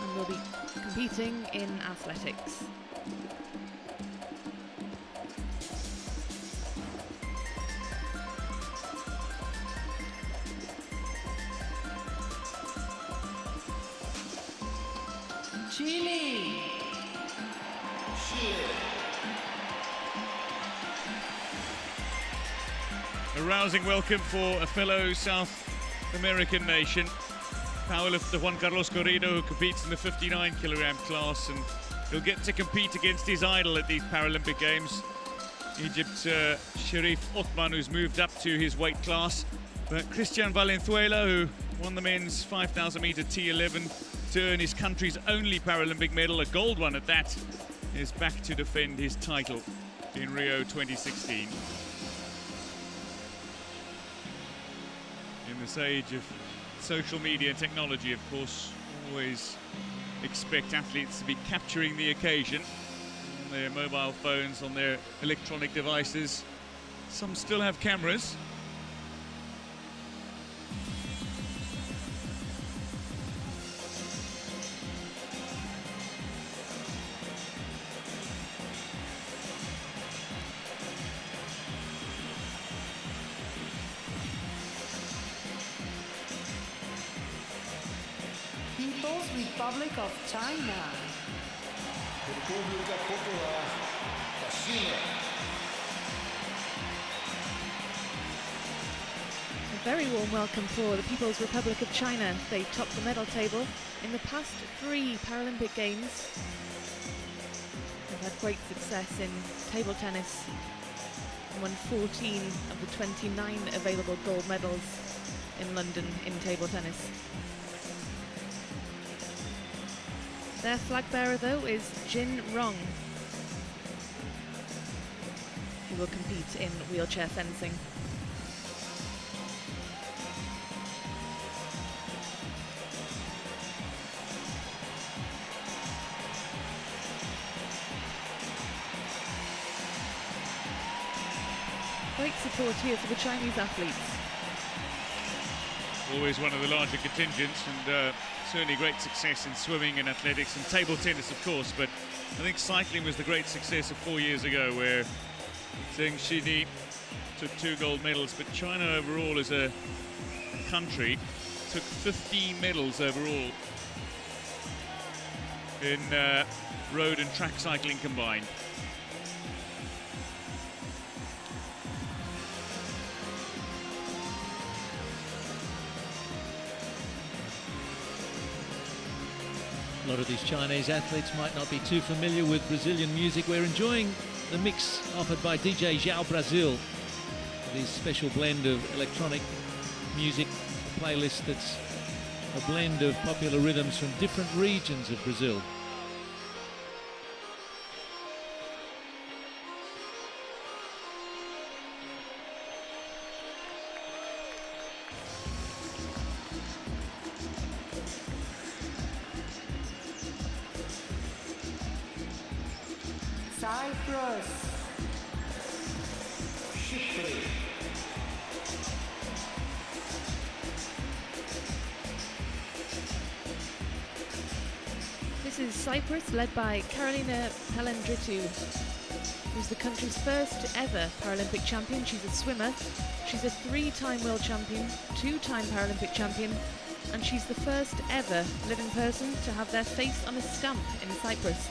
and will be competing in athletics. Chile. A rousing welcome for a fellow South American nation. Powerlifter Juan Carlos Corrido, who competes in the 59 kilogram class, and he'll get to compete against his idol at these Paralympic Games. Egypt's Sharif Othman, who's moved up to his weight class. But Christian Valenzuela, who won the men's 5,000 meter T11 to earn his country's only Paralympic medal, a gold one at that, is back to defend his title in Rio 2016. In this age of social media and technology, of course, always expect athletes to be capturing the occasion on their mobile phones, on their electronic devices. Some still have cameras, Republic of China. República Popular da China. A very warm welcome for the People's Republic of China. They topped the medal table in the past 3 Paralympic Games. They've had great success in table tennis and won 14 of the 29 available gold medals in London in table tennis. Their flag bearer, though, is Jin Rong, who will compete in wheelchair fencing. Great support here for the Chinese athletes. Always one of the larger contingents, and certainly great success in swimming and athletics and table tennis, of course, but I think cycling was the great success of 4 years ago, where Zheng Xini took 2 gold medals, but China overall as a country took 15 medals overall in road and track cycling combined. A lot of these Chinese athletes might not be too familiar with Brazilian music. We're enjoying the mix offered by DJ João Brazil, this special blend of electronic music, a playlist that's a blend of popular rhythms from different regions of Brazil. Cyprus. Chipre. This is Cyprus, led by Carolina Pelendritou, who's the country's first ever Paralympic champion. She's a swimmer. She's a 3-time world champion, 2-time Paralympic champion, and she's the first ever living person to have their face on a stamp in Cyprus.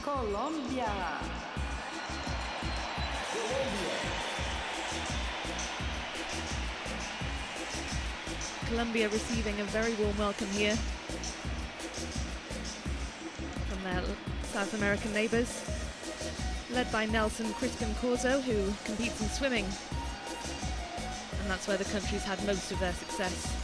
Colombia. Colombia receiving a very warm welcome here from their South American neighbours, led by Nelson Crispin Corzo, who competes in swimming, and that's where the country's had most of their success.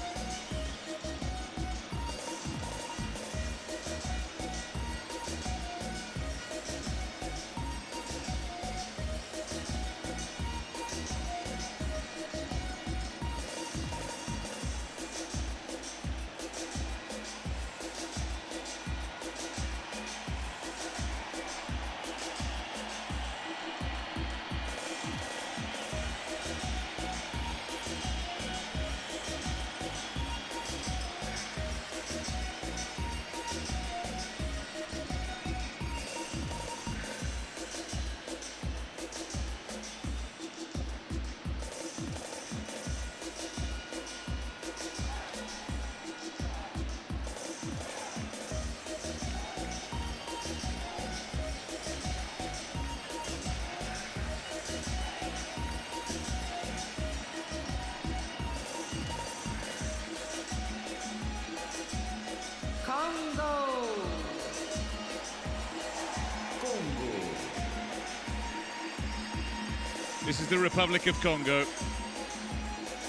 This is the Republic of Congo.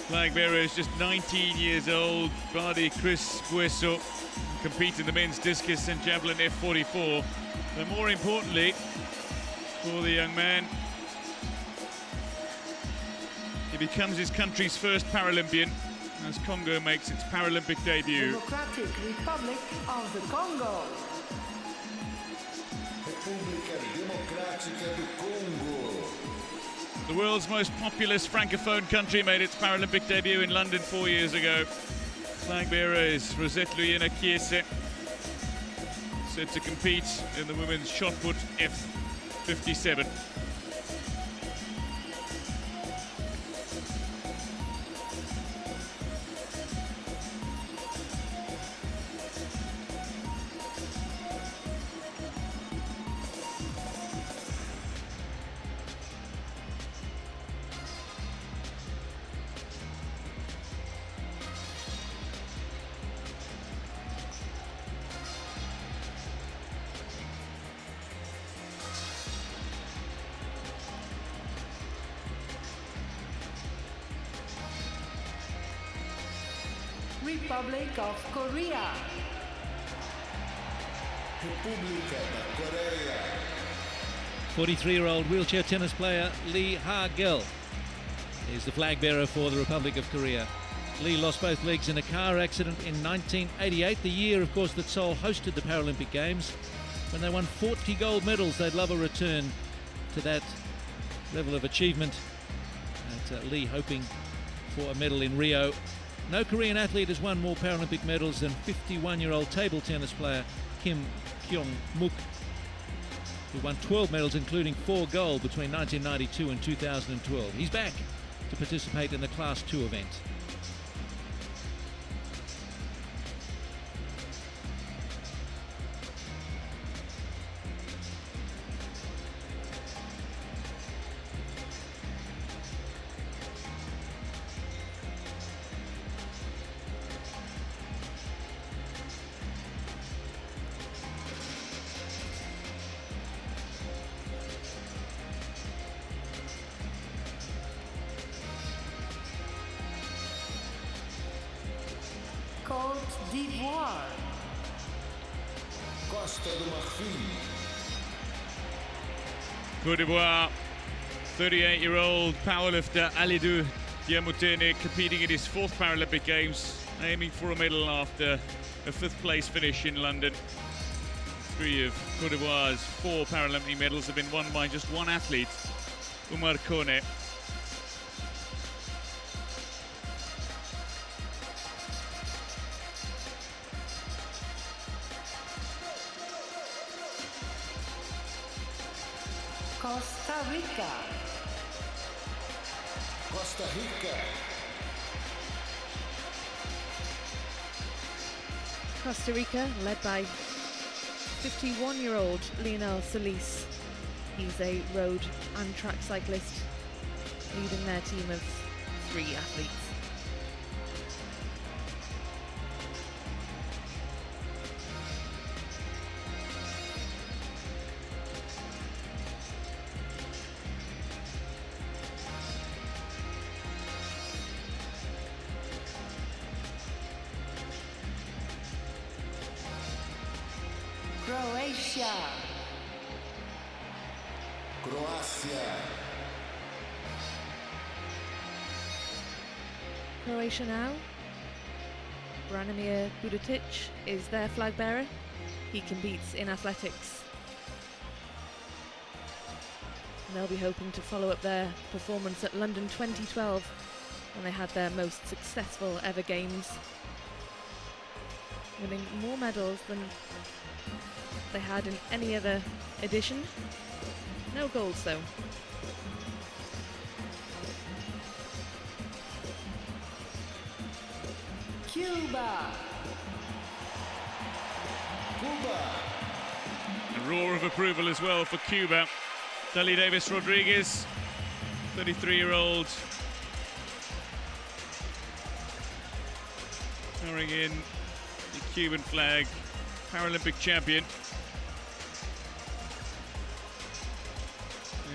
Flag bearer is just 19 years old, Badi Chris Bueso, compete in the men's discus and javelin F44. But more importantly, for the young man, he becomes his country's first Paralympian as Congo makes its Paralympic debut. Democratic Republic of the Congo. República Democrática do Congo. The world's most populous francophone country made its Paralympic debut in London 4 years ago. Flag bearer is Rosette Luyena Kiese, set to compete in the women's shot put F57. Republic of Korea. República da Coreia. 43-year-old wheelchair tennis player Lee Ha-gil is the flag bearer for the Republic of Korea. Lee lost both legs in a car accident in 1988, the year, of course, that Seoul hosted the Paralympic Games. When they won 40 gold medals, they'd love a return to that level of achievement. And Lee hoping for a medal in Rio. No Korean athlete has won more Paralympic medals than 51-year-old table tennis player Kim Kyung-mook, who won 12 medals, including 4 gold between 1992 and 2012. He's back to participate in the Class 2 event. Côte d'Ivoire. Costa do Marfim. Côte d'Ivoire, 38-year-old powerlifter Alidou Diamutene competing in his 4th Paralympic Games, aiming for a medal after a 5th place finish in London. 3 of Côte d'Ivoire's 4 Paralympic medals have been won by just one athlete, Umar Kone. Costa Rica. Costa Rica. Costa Rica, led by 51-year-old Lionel Solis. He's a road and track cyclist, leading their team of 3 athletes. Croatia. Croácia. Croatia now. Branimir Budatic is their flag bearer. He competes in athletics. And they'll be hoping to follow up their performance at London 2012 when they had their most successful ever games, winning more medals than they had in any other edition. No golds though. Cuba. Cuba. A roar of approval as well for Cuba. Dali Davis Rodriguez, 33-year-old, carrying in the Cuban flag, Paralympic champion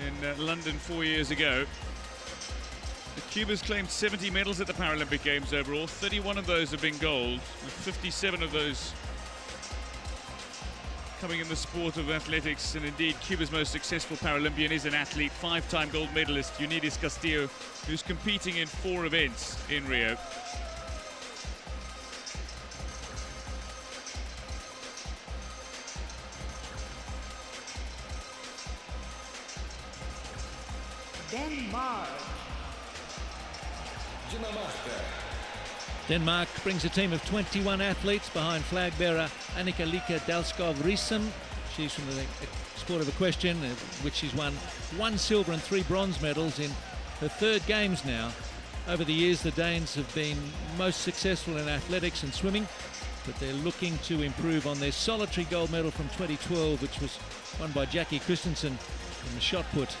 in London 4 years ago. Cuba's claimed 70 medals at the Paralympic Games overall. 31 of those have been gold, with 57 of those coming in the sport of athletics. And indeed, Cuba's most successful Paralympian is an athlete, 5-time gold medalist Unides Castillo, who's competing in 4 events in Rio. Denmark. Dinamarca. Denmark brings a team of 21 athletes behind flag bearer Annika Lika Dalskov-Riesen. She's from the sport of equestrian, which she's won 1 silver and 3 bronze medals in her 3rd games now. Over the years, the Danes have been most successful in athletics and swimming, but they're looking to improve on their solitary gold medal from 2012, which was won by Jackie Christensen in the shot put.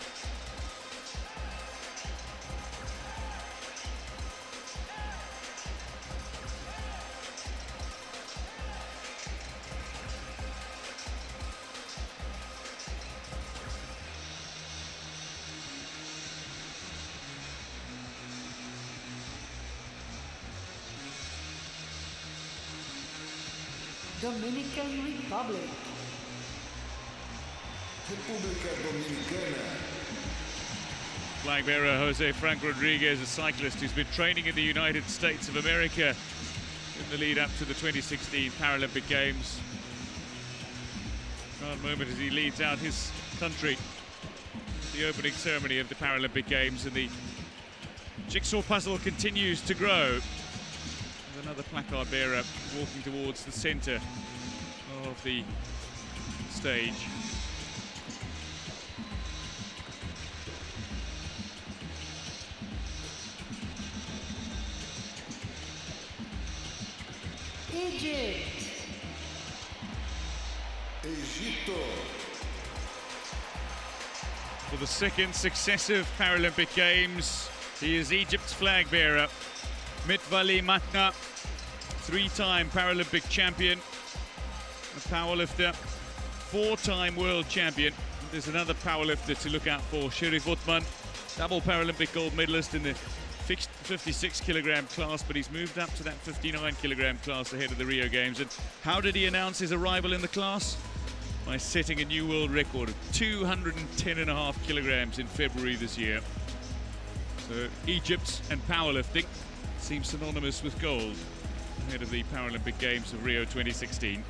Dominican Republic. República Dominicana. Flag bearer Jose Frank Rodriguez, a cyclist who's been training in the United States of America in the lead up to the 2016 Paralympic Games. Proud moment as he leads out his country at the opening ceremony of the Paralympic Games, and the jigsaw puzzle continues to grow. With another placard bearer walking towards the centre of the stage. Egypt. Egito. For the 2nd successive Paralympic Games, he is Egypt's flag bearer. Mitwali Matna, 3-time Paralympic champion, a powerlifter, 4-time world champion. There's another powerlifter to look out for, Sherif Othman, double Paralympic gold medalist in the fixed 56 kilogram class, but he's moved up to that 59 kilogram class ahead of the Rio Games. And how did he announce his arrival in the class? By setting a new world record of 210.5 kilograms in February this year. So Egypt and powerlifting seems synonymous with gold ahead of the Paralympic Games of Rio 2016.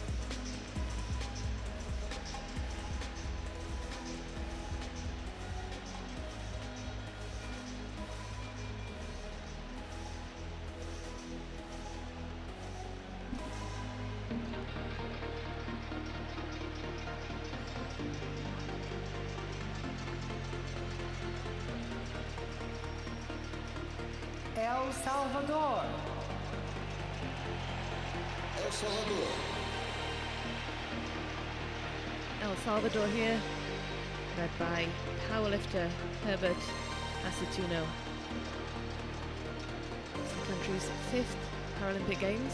El Salvador. El Salvador. El Salvador here, led by powerlifter Herbert Aceituno. It's the country's 5th Paralympic Games.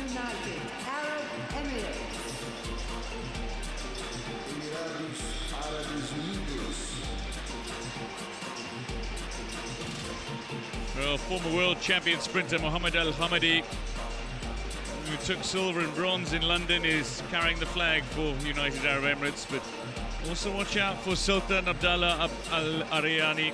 United Arab Emirates. Emirados Árabes Unidos. Well, former world champion sprinter Mohamed Al Hamadi, who took silver and bronze in London, is carrying the flag for United Arab Emirates. But also watch out for Sultan Abdallah Al Ariani,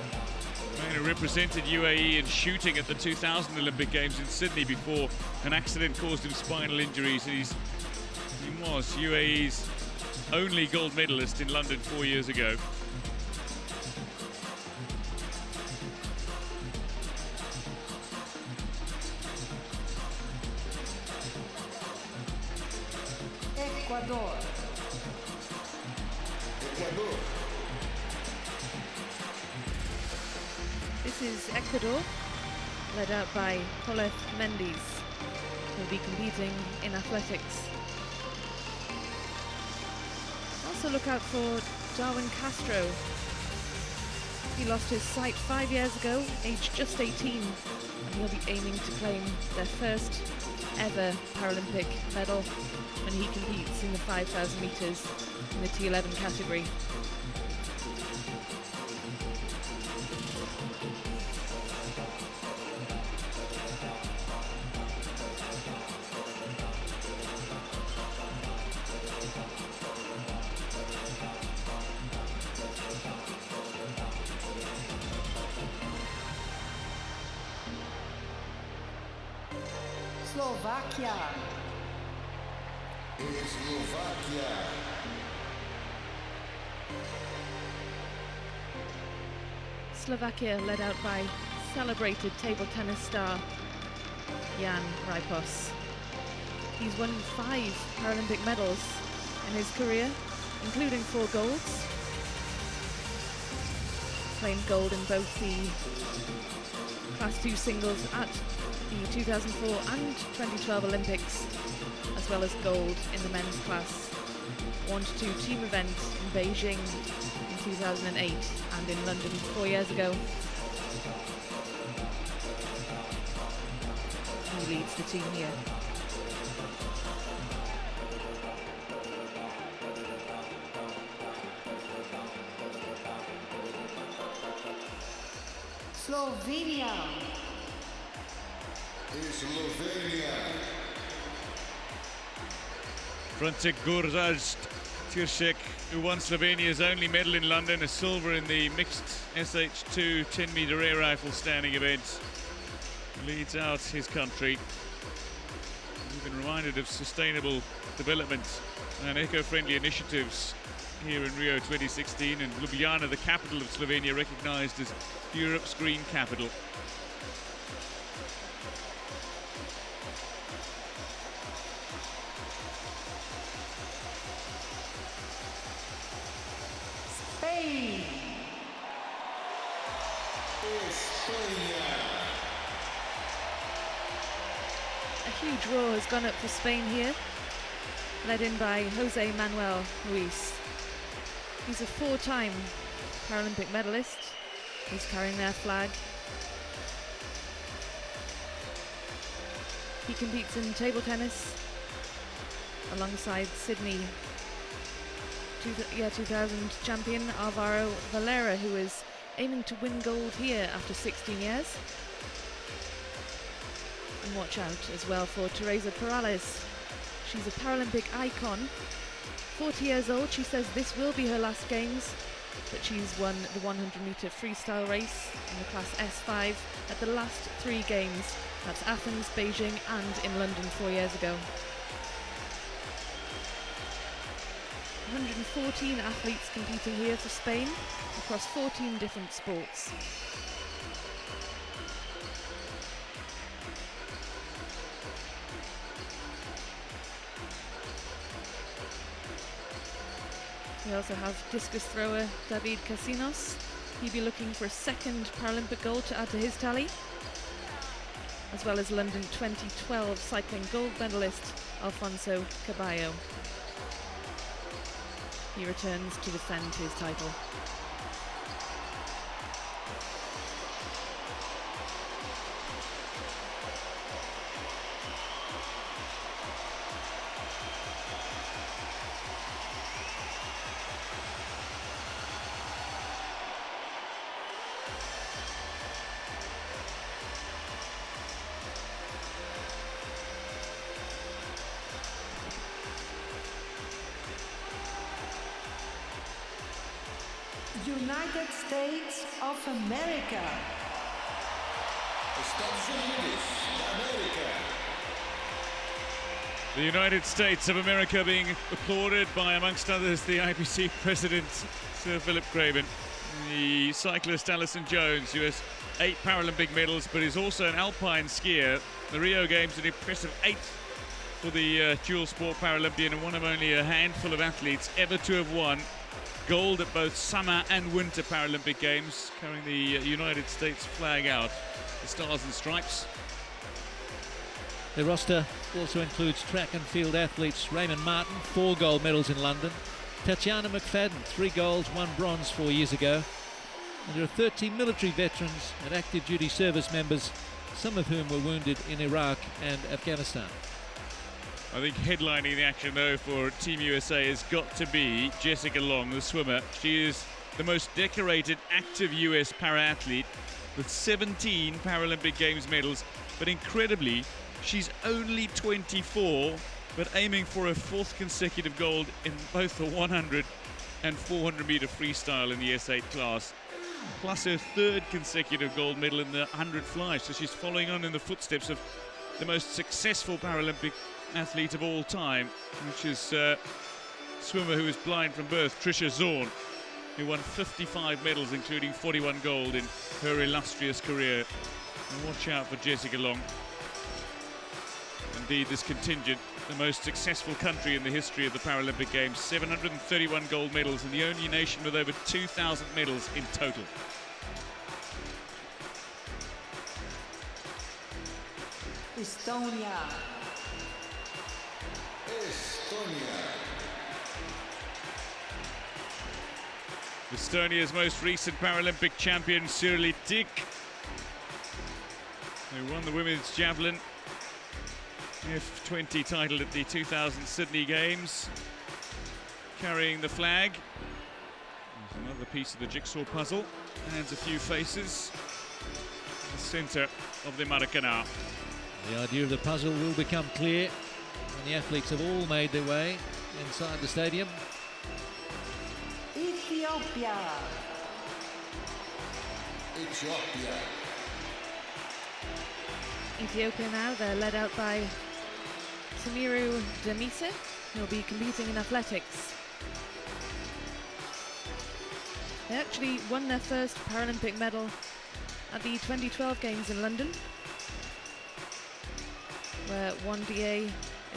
who represented UAE in shooting at the 2000 Olympic Games in Sydney before an accident caused him spinal injuries. And he was UAE's only gold medalist in London 4 years ago. Ecuador. Equador. This is Ecuador, led out by Coleth Mendes, who'll be competing in athletics. Also look out for Darwin Castro. He lost his sight 5 years ago, aged just 18, and he'll be aiming to claim their first ever Paralympic medal when he competes in the 5,000 meters in the T11 category. Slovakia. Eslováquia. Slovakia led out by celebrated table tennis star Jan Rypos. He's won 5 Paralympic medals in his career, including 4 golds. Claimed gold in both the Class 2 singles at the 2004 and 2012 Olympics, as well as gold in the men's class 1-2 team event in Beijing in 2008 and in London 4 years ago. He leads the team here. Slovenia. Eslovenia. František Gorazd Tiršek, who won Slovenia's only medal in London, a silver in the mixed SH2 10-meter air rifle standing event, leads out his country. We've been reminded of sustainable development and eco-friendly initiatives here in Rio 2016, and Ljubljana, the capital of Slovenia, recognized as Europe's green capital. Spain. Espanha. A huge roar has gone up for Spain here, led in by Jose Manuel Ruiz. He's a 4-time Paralympic medalist. He's carrying their flag. He competes in table tennis alongside Sydney 2000 champion Alvaro Valera, who is aiming to win gold here after 16 years. And watch out as well for Teresa Perales. She's a Paralympic icon. 40 years old, she says this will be her last games, but she's won the 100-meter freestyle race in the class S5 at the last 3 games. That's Athens, Beijing and in London 4 years ago. 114 athletes competing here for Spain across 14 different sports. We also have discus thrower David Casinos. He'll be looking for a 2nd Paralympic gold to add to his tally, as well as London 2012 cycling gold medalist Alfonso Caballo. He returns to defend his title. United States of America. Estados Unidos da América. The United States of America being applauded by, amongst others, the IPC president, Sir Philip Craven. The cyclist Alison Jones, who has 8 Paralympic medals, but is also an alpine skier. The Rio Games, an impressive 8th for the dual sport Paralympian, and one of only a handful of athletes ever to have won gold at both summer and winter Paralympic Games, carrying the United States flag out, the Stars and Stripes. The roster also includes track and field athletes Raymond Martin, 4 gold medals in London, Tatiana McFadden, 3 golds, 1 bronze 4 years ago, and there are 13 military veterans and active duty service members, some of whom were wounded in Iraq and Afghanistan. I think headlining the action, though, for Team USA has got to be Jessica Long, the swimmer. She is the most decorated active US para-athlete with 17 Paralympic Games medals, but incredibly, she's only 24, but aiming for a 4th consecutive gold in both the 100 and 400 meter freestyle in the S8 class, plus her 3rd consecutive gold medal in the 100 fly. So she's following on in the footsteps of the most successful Paralympic athlete of all time, which is swimmer who is blind from birth, Trisha Zorn, who won 55 medals, including 41 gold in her illustrious career. And watch out for Jessica Long. Indeed, this contingent, the most successful country in the history of the Paralympic Games, 731 gold medals, and the only nation with over 2,000 medals in total. Estonia. Estonia's most recent Paralympic champion, Sirli Tik, who won the women's javelin F20 title at the 2000 Sydney Games, carrying the flag. There's another piece of the jigsaw puzzle, adds a few faces. The centre of the Maracanã. The idea of the puzzle will become clear when the athletes have all made their way inside the stadium. Ethiopia. Ethiopia now, they're led out by Samiru Demise, who'll be competing in athletics. They actually won their first Paralympic medal at the 2012 Games in London, where Wandie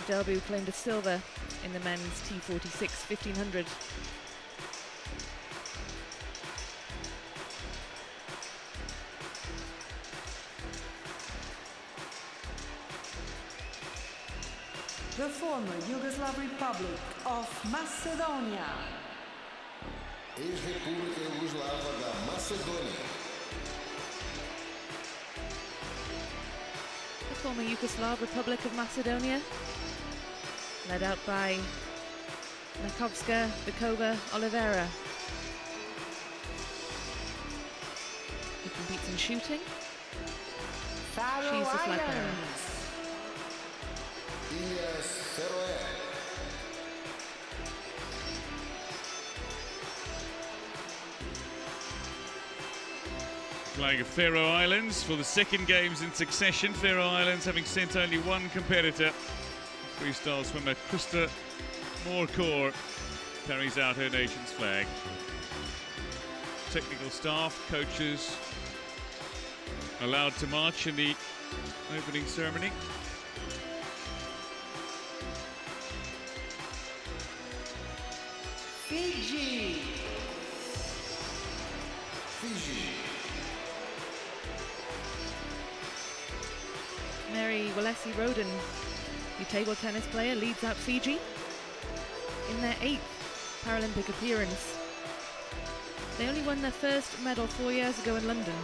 Delbu claimed a silver in the men's T46 1500. The former Yugoslav Republic of Macedonia. Ex-República Iugoslava da Macedônia. The former Yugoslav Republic of Macedonia, led out by Makovska Bikova Oliveira, who competes in shooting. Faroe She's the flag bearer. Islands. Ilhas Feroé. Flag of Faroe Islands for the second Games in succession. Faroe Islands having sent only one competitor. Freestyle swimmer Krista Morkor carries out her nation's flag. Technical staff, coaches allowed to march in the opening ceremony. Fiji. Mary Walesi Roden, the table tennis player, leads out Fiji in their 8th Paralympic appearance. They only won their first medal 4 years ago in London.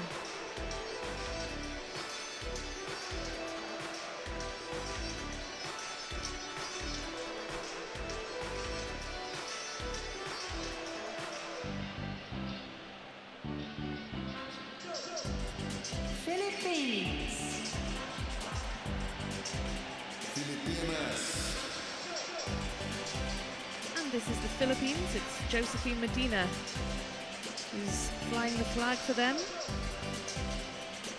Philippines. And this is the Philippines. It's Josephine Medina who's flying the flag for them.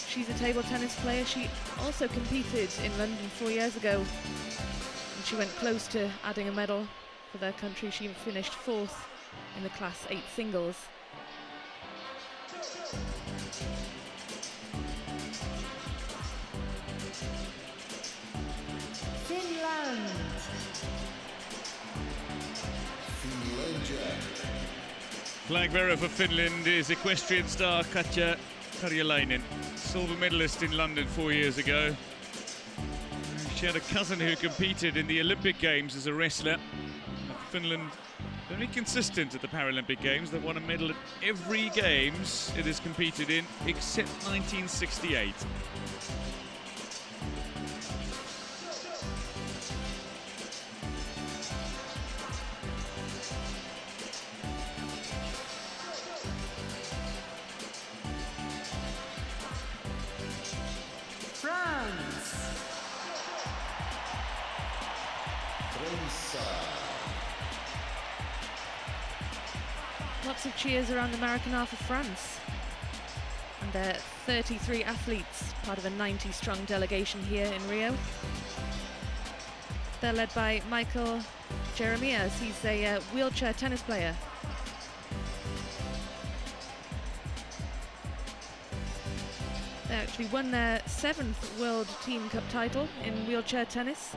She's a table tennis player. She also competed in London 4 years ago, and she went close to adding a medal for their country. She finished 4th in the Class 8 singles. Finland. Flag bearer for Finland is equestrian star Katja Karjalainen, silver medalist in London 4 years ago. She had a cousin who competed in the Olympic Games as a wrestler. Finland very consistent at the Paralympic Games. They've won a medal at every Games it has competed in except 1968. Lots of cheers around the Maracanã for France. And There are 33 athletes, part of a 90-strong delegation here in Rio. They're led by Michael Jeremias. He's a wheelchair tennis player. They actually won their 7th World Team Cup title in wheelchair tennis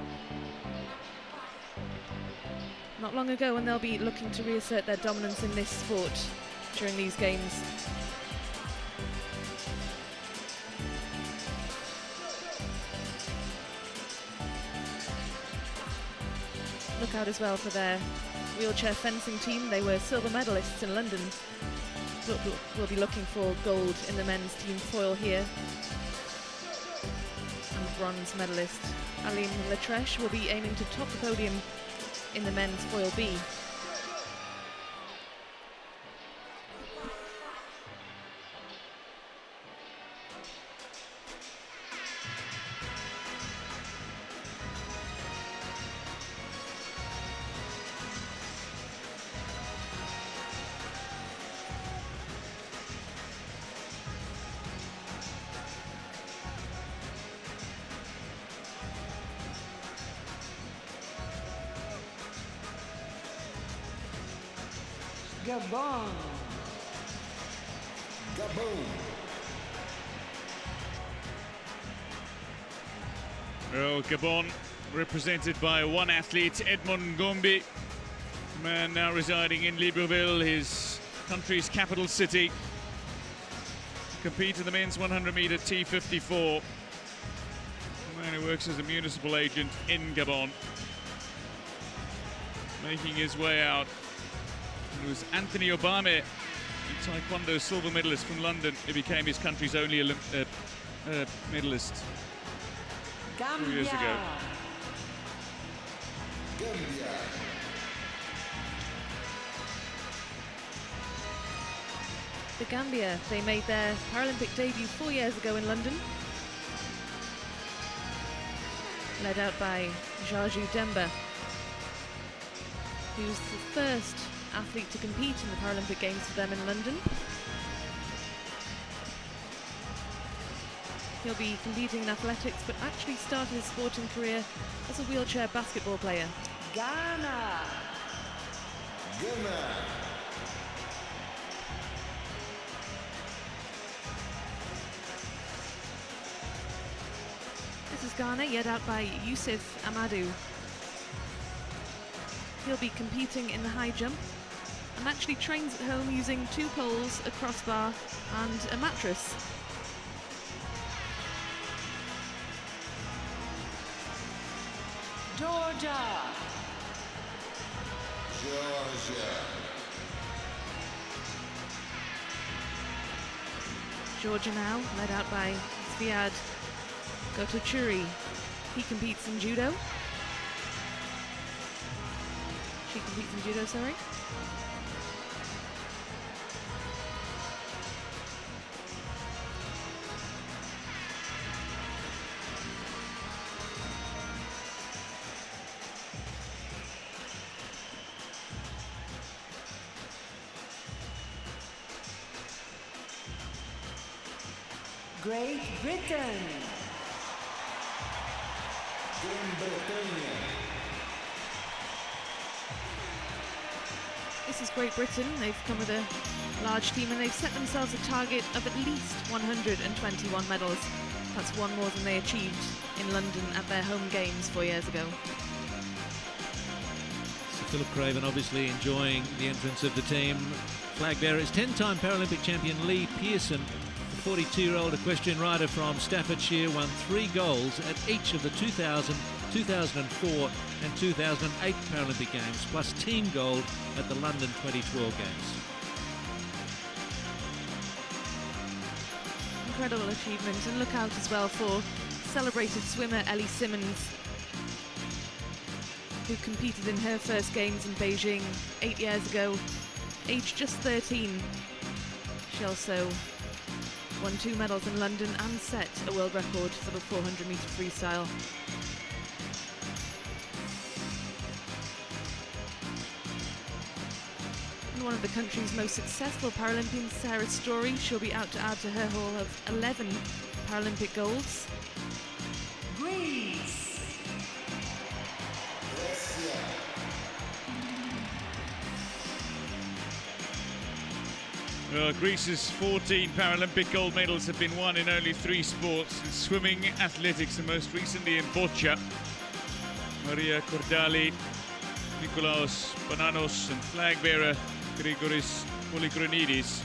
not long ago, and they'll be looking to reassert their dominance in this sport during these games. Look out as well for their wheelchair fencing team. They were silver medalists in London. We'll be looking for gold in the men's team foil here. And bronze medalist Alim Latresh will be aiming to top the podium in the men's foil B. Gabon. Gabão. Well, Gabon represented by one athlete, Edmond Gombe, a man now residing in Libreville, his country's capital city. Compete in the men's 100-meter T54. A man who works as a municipal agent in Gabon, making his way out. It was Anthony Obame, the Taekwondo silver medalist from London, who became his country's only medalist 2 years ago. Gâmbia. The Gambia, they made their Paralympic debut 4 years ago in London. Led out by Jaju Demba, who's the first athlete to compete in the Paralympic Games for them in London. He'll be competing in athletics, but actually started his sporting career as a wheelchair basketball player. Ghana. Gana. This is Ghana, led out by Yusuf Amadou. He'll be competing in the high jump and actually trains at home using 2 poles, a crossbar and a mattress. Georgia. Georgia. Georgia now, led out by Zviad Gotochuri. He competes in judo. She competes in judo, sorry. Great Britain. Grã-Bretanha. This is Great Britain. They've come with a large team and they've set themselves a target of at least 121 medals. That's one more than they achieved in London at their home games 4 years ago. So Philip Craven obviously enjoying the entrance of the team. Flag bearer is 10-time Paralympic champion Lee Pearson. The 42-year-old equestrian rider from Staffordshire won 3 golds at each of the 2000, 2004 and 2008 Paralympic Games, plus team gold at the London 2012 Games. Incredible achievement, and look out as well for celebrated swimmer Ellie Simmons, who competed in her first games in Beijing 8 years ago, aged just 13. She also won 2 medals in London and set a world record for the 400-meter freestyle. And one of the country's most successful Paralympians, Sarah Story. She'll be out to add to her haul of 11 Paralympic golds. Greece. Well, Greece's 14 Paralympic gold medals have been won in only 3 sports: in swimming, athletics, and most recently in boccia. Maria Kordali, Nikolaos Pananos, and flag bearer Grigoris Polychronidis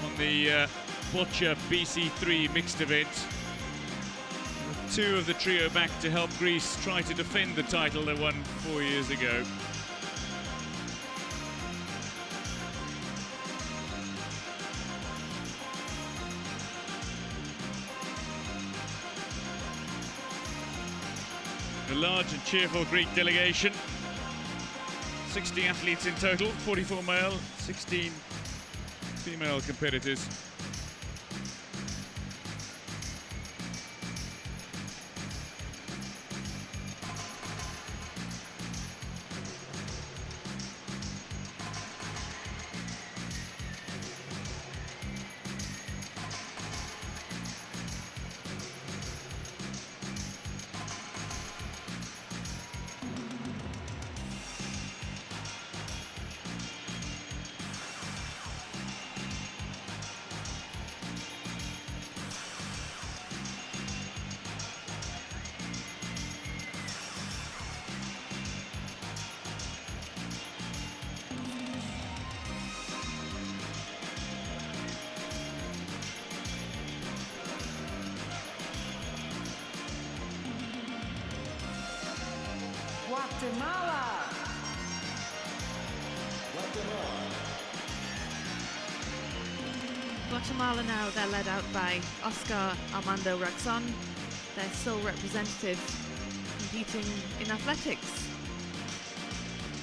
on the boccia BC3 mixed event. 2 of the trio back to help Greece try to defend the title they won 4 years ago. A large and cheerful Greek delegation. 60 athletes in total, 44 male, 16 female competitors. Guatemala. Guatemala now, they're led out by Oscar Armando Raxon, their sole representative competing in athletics.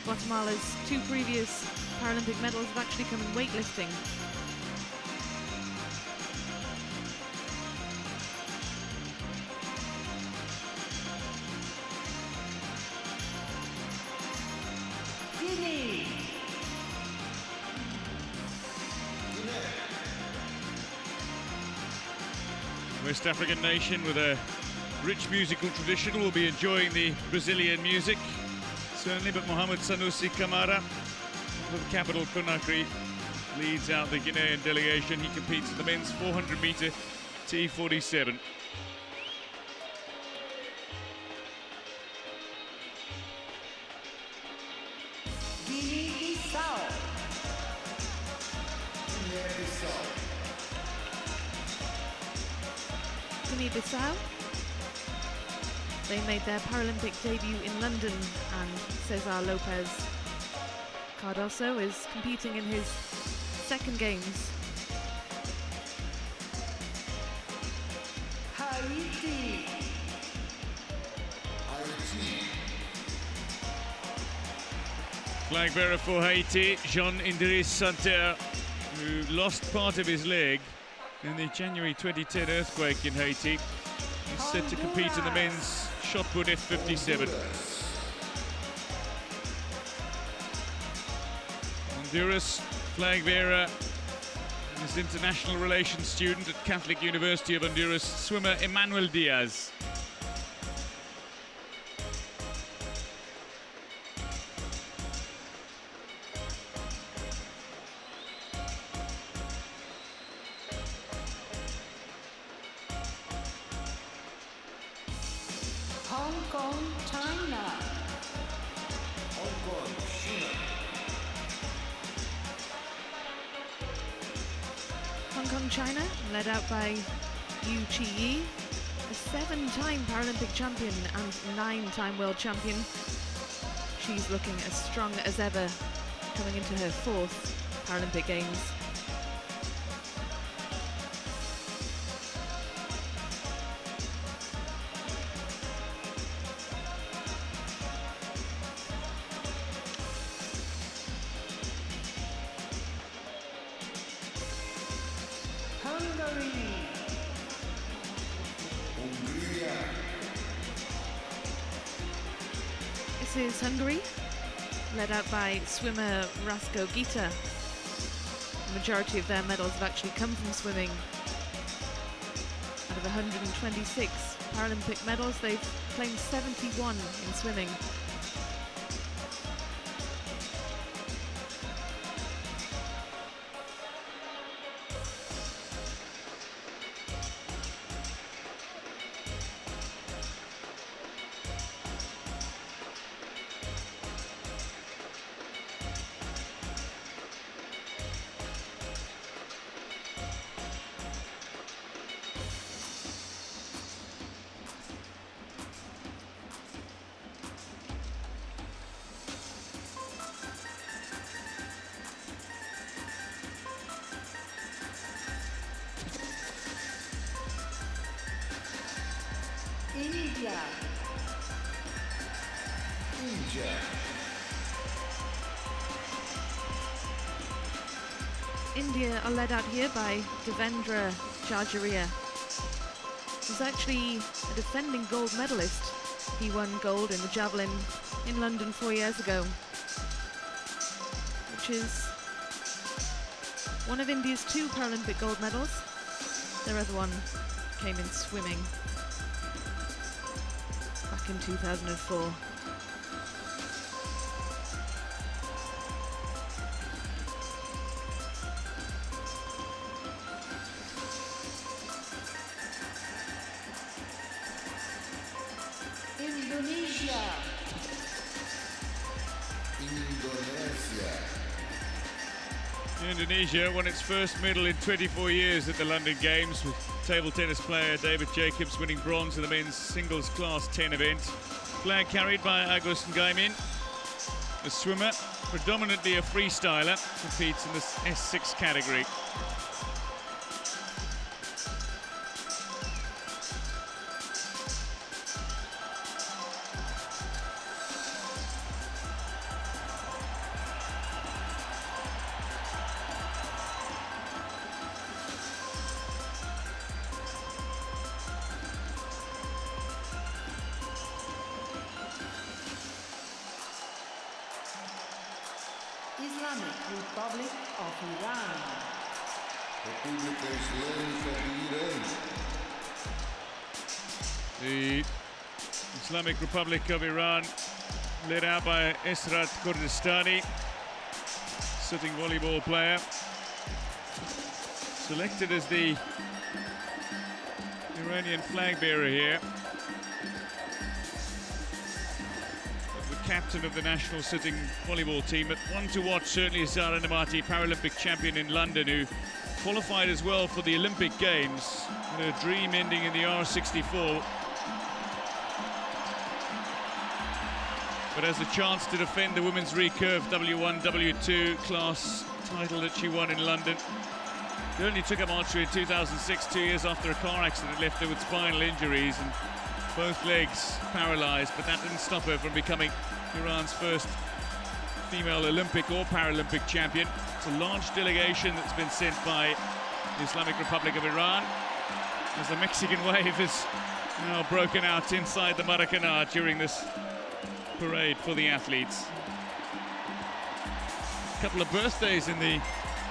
Guatemala's 2 previous Paralympic medals have actually come in weightlifting. Guinea. West African nation with a rich musical tradition will be enjoying the Brazilian music, certainly, but Mohamed Sanusi Camara of the capital Conakry leads out the Guinean delegation. He competes in the men's 400-meter T47. Guinea-Bissau. Guinea-Bissau. They made their Paralympic debut in London, and Cesar Lopez Cardoso is competing in his 2nd games. Haiti. Flag bearer for Haiti, Jean-Idriss Santerre, who lost part of his leg in the January 2010 earthquake in Haiti. He's set to compete in the men's shot put F57. Honduras flag bearer, is international relations student at Catholic University of Honduras, swimmer Emmanuel Diaz. Hong Kong, China. Hong Kong, China, led out by Yu Chi-yi, a 7-time Paralympic champion and 9-time world champion. She's looking as strong as ever, coming into her 4th Paralympic Games. Hungary. This is Hungary, led out by swimmer Rasko Gita. The majority of their medals have actually come from swimming. Out of 126 Paralympic medals, they've claimed 71 in swimming. India. India are led out here by Devendra Jarjaria. He's actually a defending gold medalist. He won gold in the javelin in London 4 years ago, which is one of India's 2 Paralympic gold medals. Their other one came in swimming back in 2004. Indonesia won its first medal in 24 years at the London Games, with table tennis player David Jacobs winning bronze in the men's singles class 10 event. Flag carried by Agus Ngaimin. The swimmer, predominantly a freestyler, competes in the S6 category. Islamic Republic of Iran. República Islâmica do Irã. The Islamic Republic of Iran, led out by Esrat Kurdistani, sitting volleyball player, selected as the Iranian flag bearer here. Captain of the national sitting volleyball team, but one to watch certainly is Zara Namati, Paralympic champion in London, who qualified as well for the Olympic Games, and her dream ending in the R64. But has a chance to defend the women's recurve W1, W2 class title that she won in London. She only took up archery in 2006, 2 years after a car accident left her with spinal injuries and both legs paralysed, but that didn't stop her from becoming Iran's first female Olympic or Paralympic champion. It's a large delegation that's been sent by the Islamic Republic of Iran, as the Mexican wave has now broken out inside the Maracanã during this parade for the athletes. A couple of birthdays in the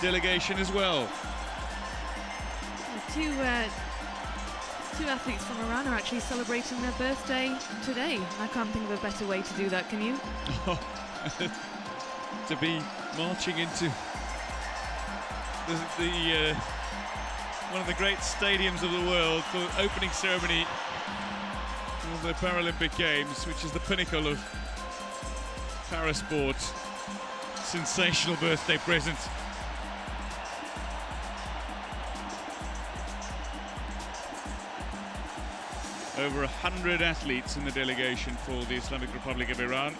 delegation as well. Two athletes from Iran are actually celebrating their birthday today. I can't think of a better way to do that, can you? To be marching into the one of the great stadiums of the world for opening ceremony of the Paralympic Games, which is the pinnacle of parasport. Sensational birthday present. Over 100 athletes in the delegation for the Islamic Republic of Iran.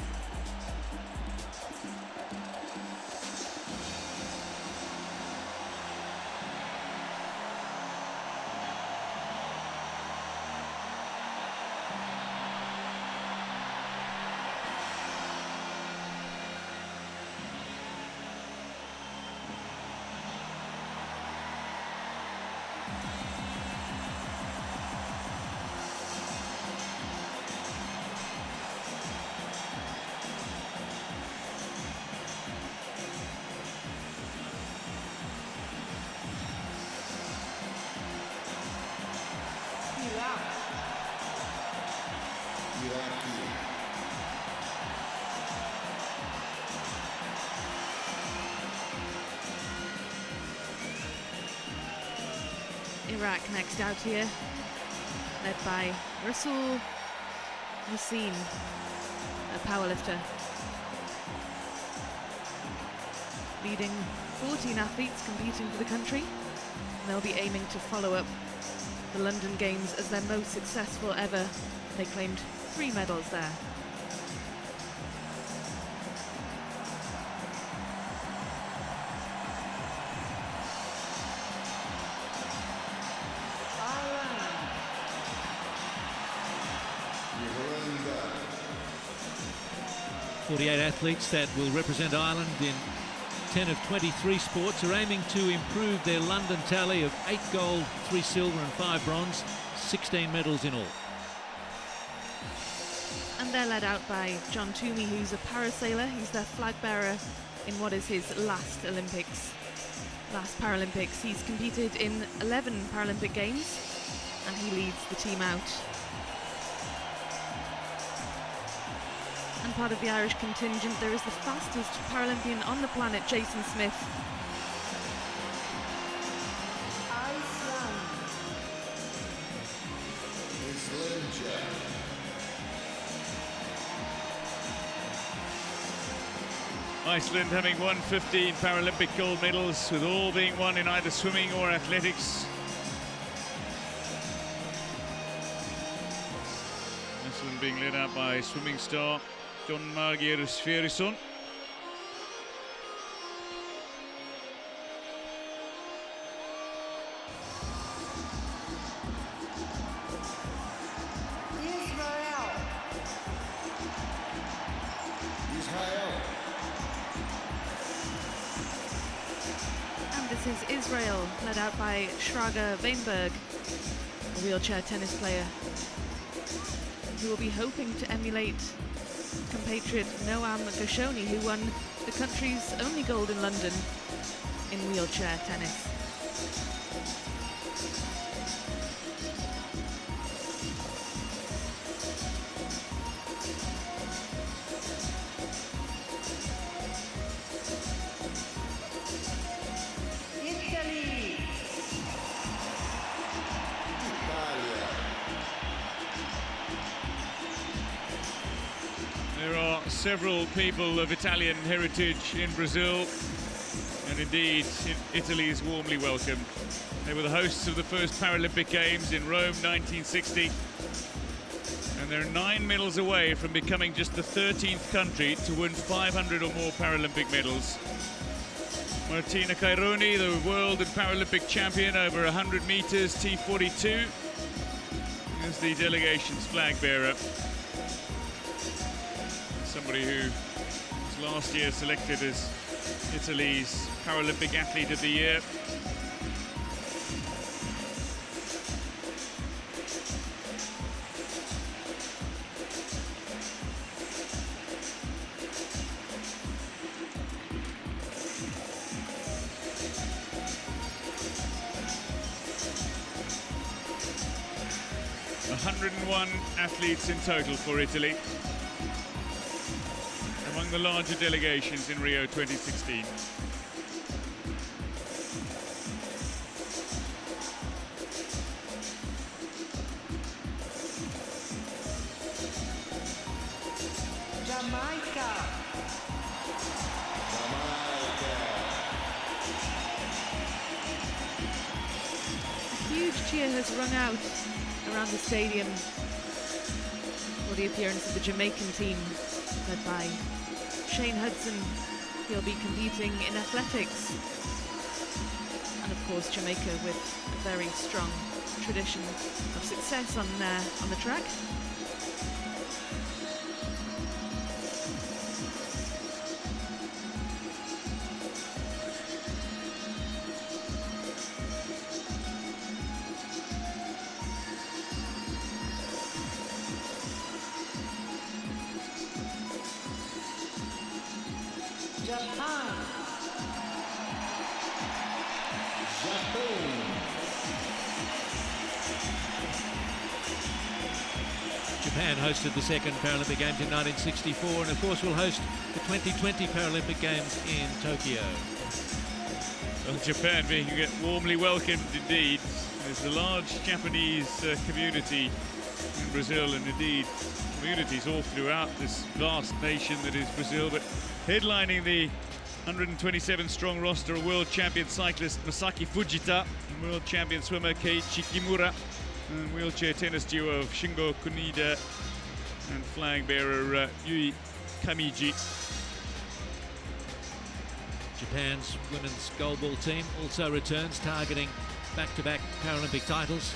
Iraq next out here, led by Rasul Yassine, a powerlifter. Leading 14 athletes competing for the country. And they'll be aiming to follow up the London Games as their most successful ever. They claimed 3 medals there. Irlanda. 48 athletes that will represent Ireland in 10 of 23 sports are aiming to improve their London tally of 8 gold, 3 silver and 5 bronze, 16 medals in all. And they're led out by John Toomey, who's a parasailer. He's their flag bearer in what is his last Paralympics. He's competed in 11 Paralympic Games and he leads the team out. And part of the Irish contingent, there is the fastest Paralympian on the planet, Jason Smith. Iceland having won 15 Paralympic gold medals, with all being won in either swimming or athletics. Iceland being led out by swimming star John Margeir Sverrisson. This is Israel, led out by Shraga Weinberg, a wheelchair tennis player, who will be hoping to emulate compatriot Noam Gershoni, who won the country's only gold in London in wheelchair tennis. There are several people of Italian heritage in Brazil, and indeed Italy is warmly welcomed. They were the hosts of the first Paralympic Games in Rome 1960, and they're 9 medals away from becoming just the 13th country to win 500 or more Paralympic medals. Martina Caironi, the world and Paralympic champion over 100 meters T42, is the delegation's flag bearer. Somebody who was last year selected as Italy's Paralympic Athlete of the Year. ...101 athletes in total for Italy, among the larger delegations in Rio 2016. Jamaica. A huge cheer has rung out around the stadium for the appearance of the Jamaican team, led by Shane Hudson. He'll be competing in athletics. And of course Jamaica with a very strong tradition of success on the track. Japan. Japan hosted the second Paralympic Games in 1964 and of course will host the 2020 Paralympic Games in Tokyo. Well, Japan being warmly welcomed indeed. There's a large Japanese community in Brazil, and indeed communities all throughout this vast nation that is Brazil. But headlining the 127-strong roster, world champion cyclist Masaki Fujita, world champion swimmer Keiichi Kimura, and wheelchair tennis duo of Shingo Kunida and flag bearer Yui Kamiji. Japan's women's goalball team also returns, targeting back-to-back Paralympic titles.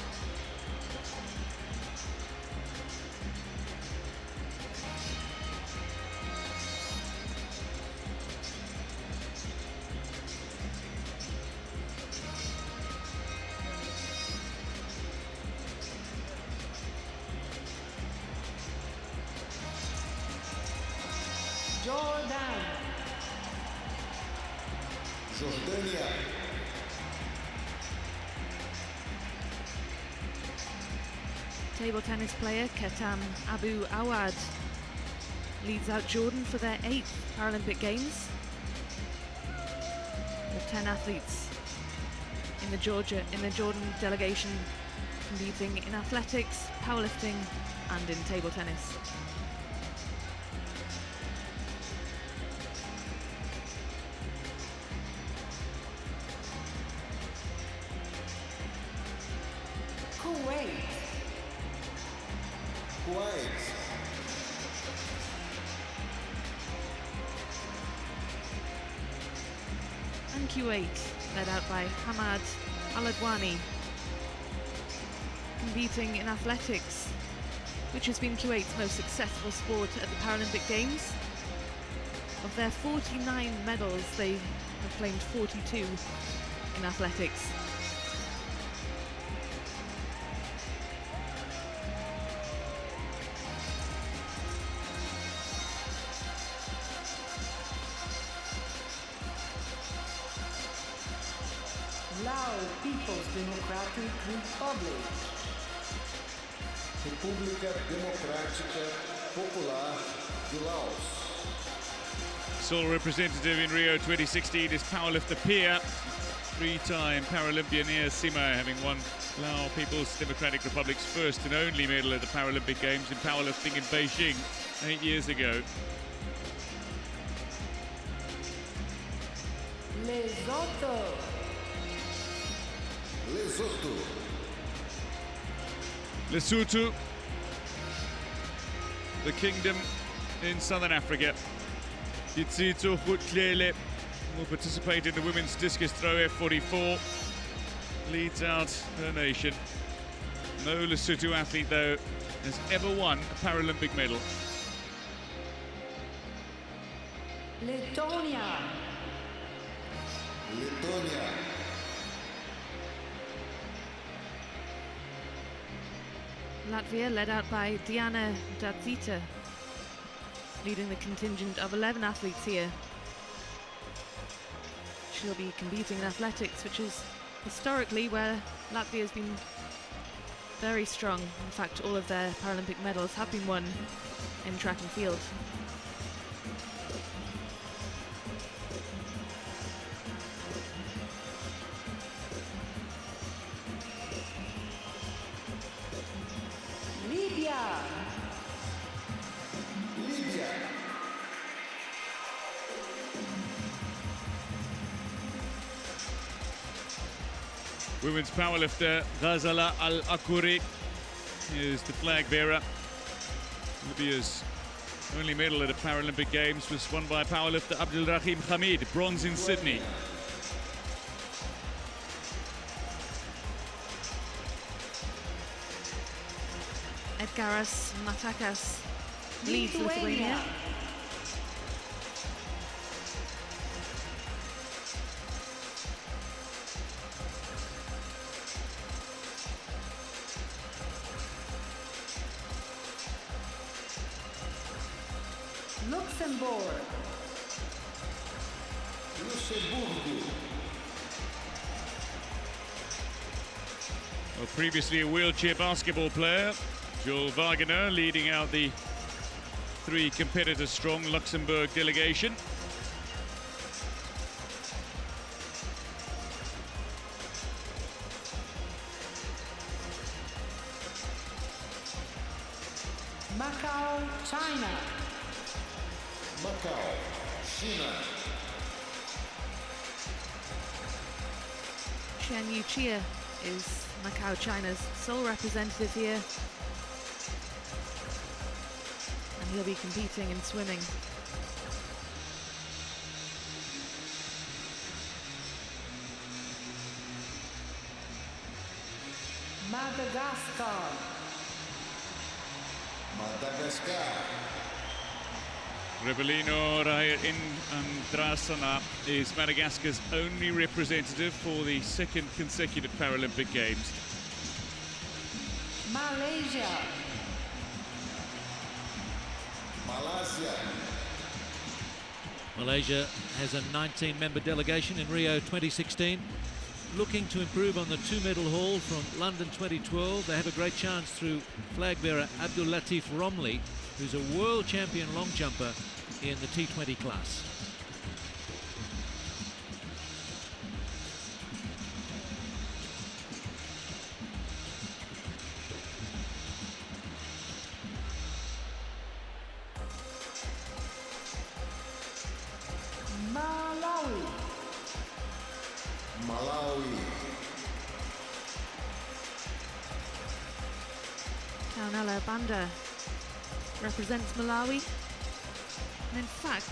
Jordânia. Table tennis player Ketam Abu Awad leads out Jordan for their 8th Paralympic Games, with 10 athletes in the Jordan delegation competing in athletics, powerlifting and in table tennis. And Kuwait, led out by Hamad Aladwani, competing in athletics, which has been Kuwait's most successful sport at the Paralympic Games. Of their 49 medals, they have claimed 42 in athletics. Lao People's Democratic Republic. República Democrática Popular de Laos. Sole representative in Rio 2016 is powerlifter Pia, 3-time Paralympian Nia Sima, having won Lao People's Democratic Republic's first and only medal at the Paralympic Games in powerlifting in Beijing 8 years ago. Lesotho. Lesotho. Lesotho, the kingdom in southern Africa. Ditsito Hutlele will participate in the women's discus throw F44, leads out her nation. No Lesotho athlete, though, has ever won a Paralympic medal. Letonia. Letônia. Latvia, led out by Diana Dadzita, leading the contingent of 11 athletes here. She'll be competing in athletics, which is historically where Latvia has been very strong. In fact, all of their Paralympic medals have been won in track and field. Libya. Líbia. Women's powerlifter Ghazala Al-Akouri is the flag bearer. Libya's only medal at the Paralympic Games was won by powerlifter Abdulrahim Hamid, bronze in Sydney. Edgaras Matakas leads Lithuania. Luxembourg. Luxemburgo. Well, previously a wheelchair basketball player, Jules Wagner, leading out the 3 competitor-strong Luxembourg delegation. China. Macau, China. Chen Yuchia is Macau, China's sole representative here. And he'll be competing in swimming. Madagascar. Madagascar. Rebellino Indrasana is Madagascar's only representative for the second consecutive Paralympic Games. Malaysia. Malaysia. Malaysia has a 19-member delegation in Rio 2016. Looking to improve on the two-medal haul from London 2012. They have a great chance through flag bearer Abdul Latif Romli, who's a world champion long jumper in the T20 class. Malawi. Malawi. Kaunela Banda represents Malawi. And in fact,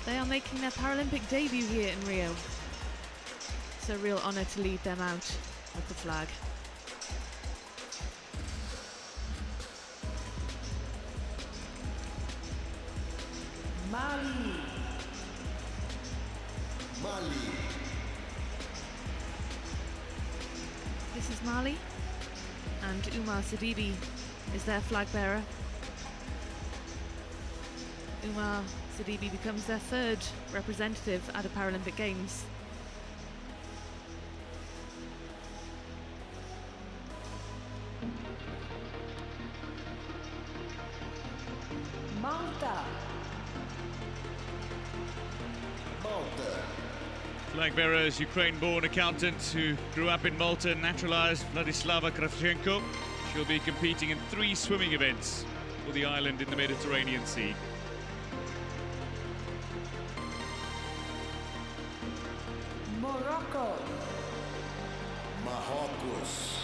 they are making their Paralympic debut here in Rio. It's a real honour to lead them out with the flag. Mali. Mali. This is Mali, and Umar Sidibe is their flag bearer. Umar Sidibe becomes their third representative at a Paralympic Games. Malta. Malta. Flag bearer is Ukraine-born accountant who grew up in Malta and naturalized Vladislava Kravchenko. She'll be competing in 3 swimming events for the island in the Mediterranean Sea. Morocco. Marrocos.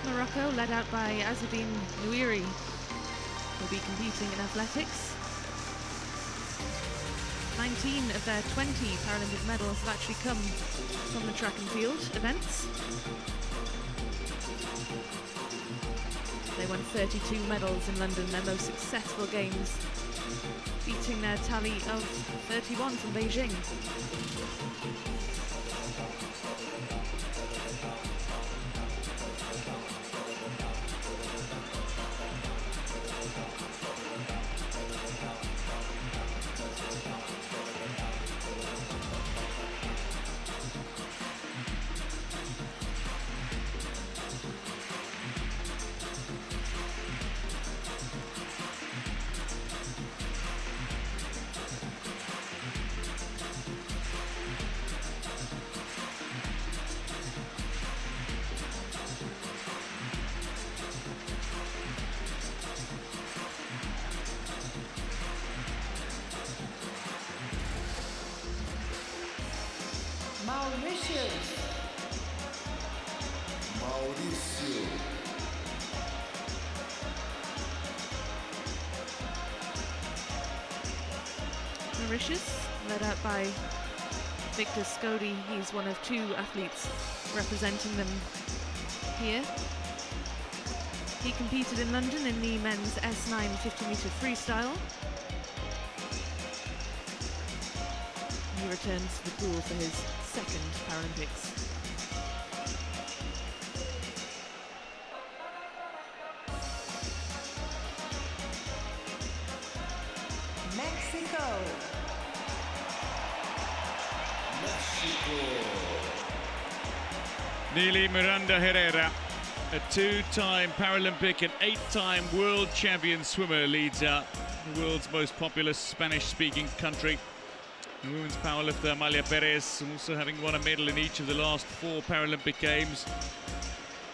Morocco, led out by Azzedine Nouiri, will be competing in athletics. 19 of their 20 Paralympic medals have actually come from the track and field events. They won 32 medals in London, their most successful games, beating their tally of 31 from Beijing. Mauritius. Maurício. Mauritius, led out by Victor Scody. He's one of 2 athletes representing them here. He competed in London in the men's S9 50-metre freestyle. He returns to the pool for his second Paralympics. Mexico. México. Neely Miranda Herrera, a 2-time Paralympic and 8-time world champion swimmer, leads out the world's most populous Spanish-speaking country. The women's powerlifter Amalia Perez, also having won a medal in each of the last 4 Paralympic Games.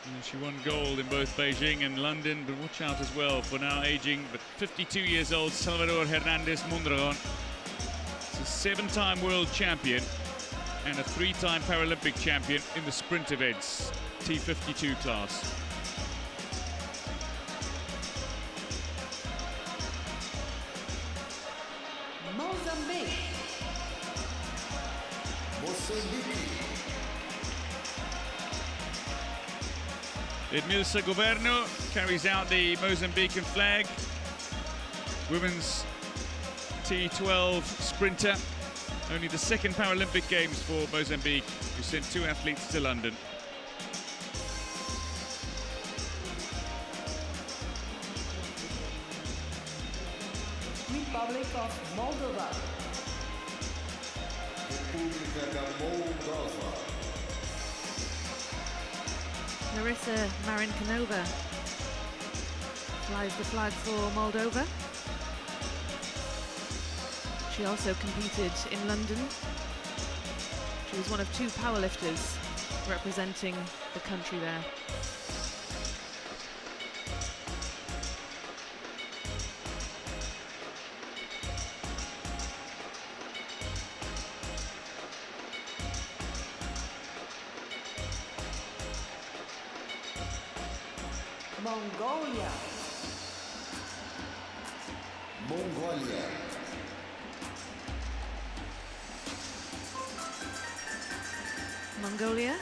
And she won gold in both Beijing and London, but watch out as well for now aging, but 52 years old, Salvador Hernandez Mondragon. He's a 7-time world champion and a 3-time Paralympic champion in the sprint events, T52 class. Edmilson Governo carries out the Mozambican flag. Women's T12 sprinter. Only the 2nd Paralympic Games for Mozambique, who sent 2 athletes to London. Republic of Moldova. República da Moldova. Larissa Marinkanova flies the flag for Moldova. She also competed in London. She was one of 2 powerlifters representing the country there. Mongolia. Mongolia. Mongolia,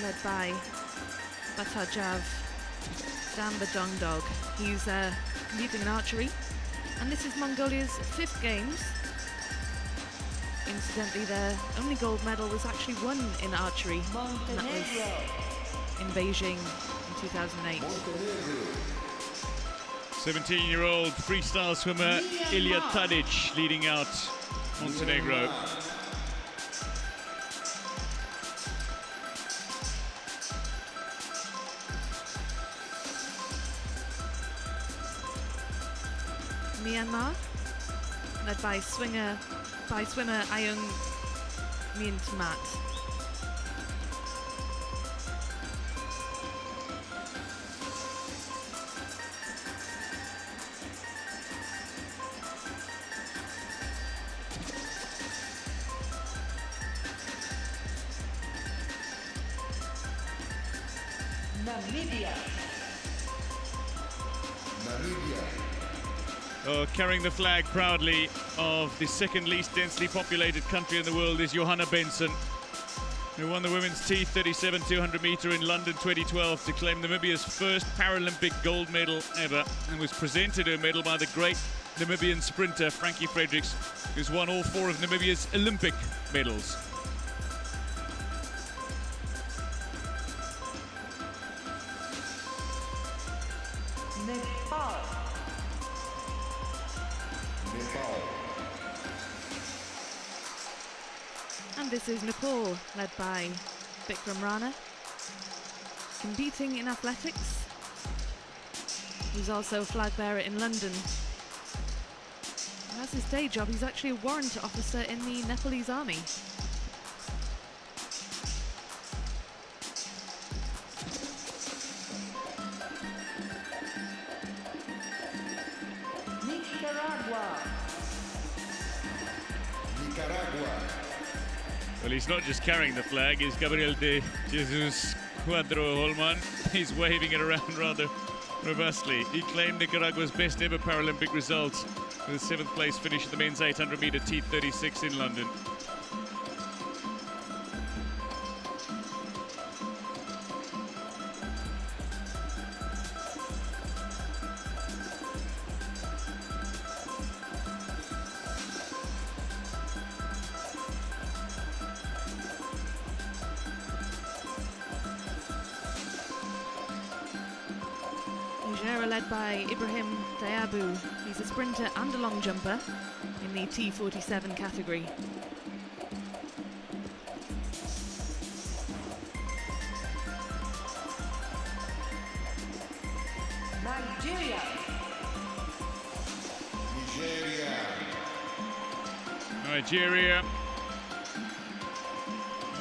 led by Batajav Dambadongdog. He's competing in archery, and this is Mongolia's 5th Games. Incidentally, their only gold medal was actually won in archery, and that was in Beijing in 2008. 17-year-old freestyle swimmer Ilya Tadic leading out Montenegro. Myanmar, led by swimmer Ayung Myintmat. Namibia. Carrying the flag proudly of the 2nd least densely populated country in the world is Johanna Benson, who won the women's T37 200 meter in London 2012 to claim Namibia's 1st Paralympic gold medal ever, and was presented her medal by the great Namibian sprinter Frankie Fredericks, who's won all 4 of Namibia's Olympic medals. Nepal. And this is Nepal, led by Bikram Rana, competing in athletics. He's also a flag bearer in London. And as his day job, he's actually a warrant officer in the Nepalese army. Well, he's not just carrying the flag, he's Gabriel de Jesus Cuadro Holman. He's waving it around rather robustly. He claimed Nicaragua's best ever Paralympic results with a 7th place finish at the men's 800 meter T36 in London. Nigeria led by Ibrahim Diabu. He's a sprinter and a long jumper in the T47 category. Nigeria. Nigeria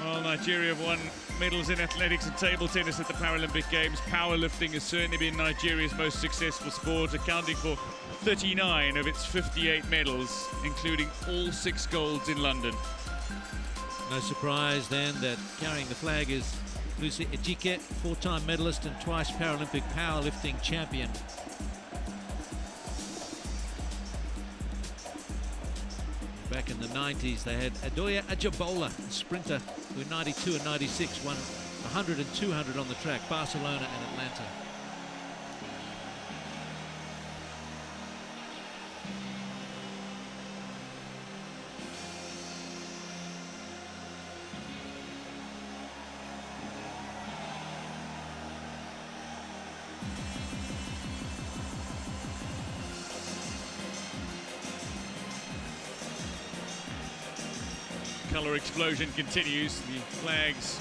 Well, Nigeria have won medals in athletics and table tennis at the Paralympic Games. Powerlifting has certainly been Nigeria's most successful sport, accounting for 39 of its 58 medals, including all 6 golds in London. No surprise then that carrying the flag is Lucy Ejike, 4-time medalist and twice Paralympic powerlifting champion. Back in the 90s, they had Adoya Ajabola, a sprinter who in 92 and 96 won 100 and 200 on the track, Barcelona and Atlanta. Colour explosion continues. The flags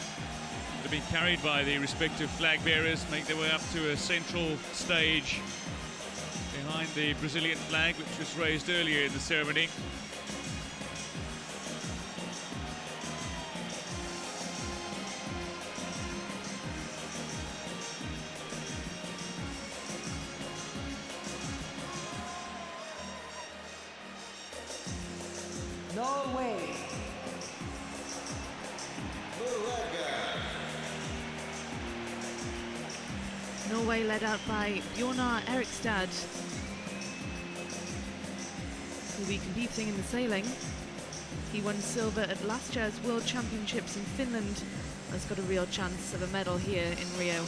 that have been carried by the respective flag bearers make their way up to a central stage behind the Brazilian flag, which was raised earlier in the ceremony. Norway. Norway led out by Bjornar Erikstad, who'll be competing in the sailing. He won silver at last year's World Championships in Finland. Has got a real chance of a medal here in Rio.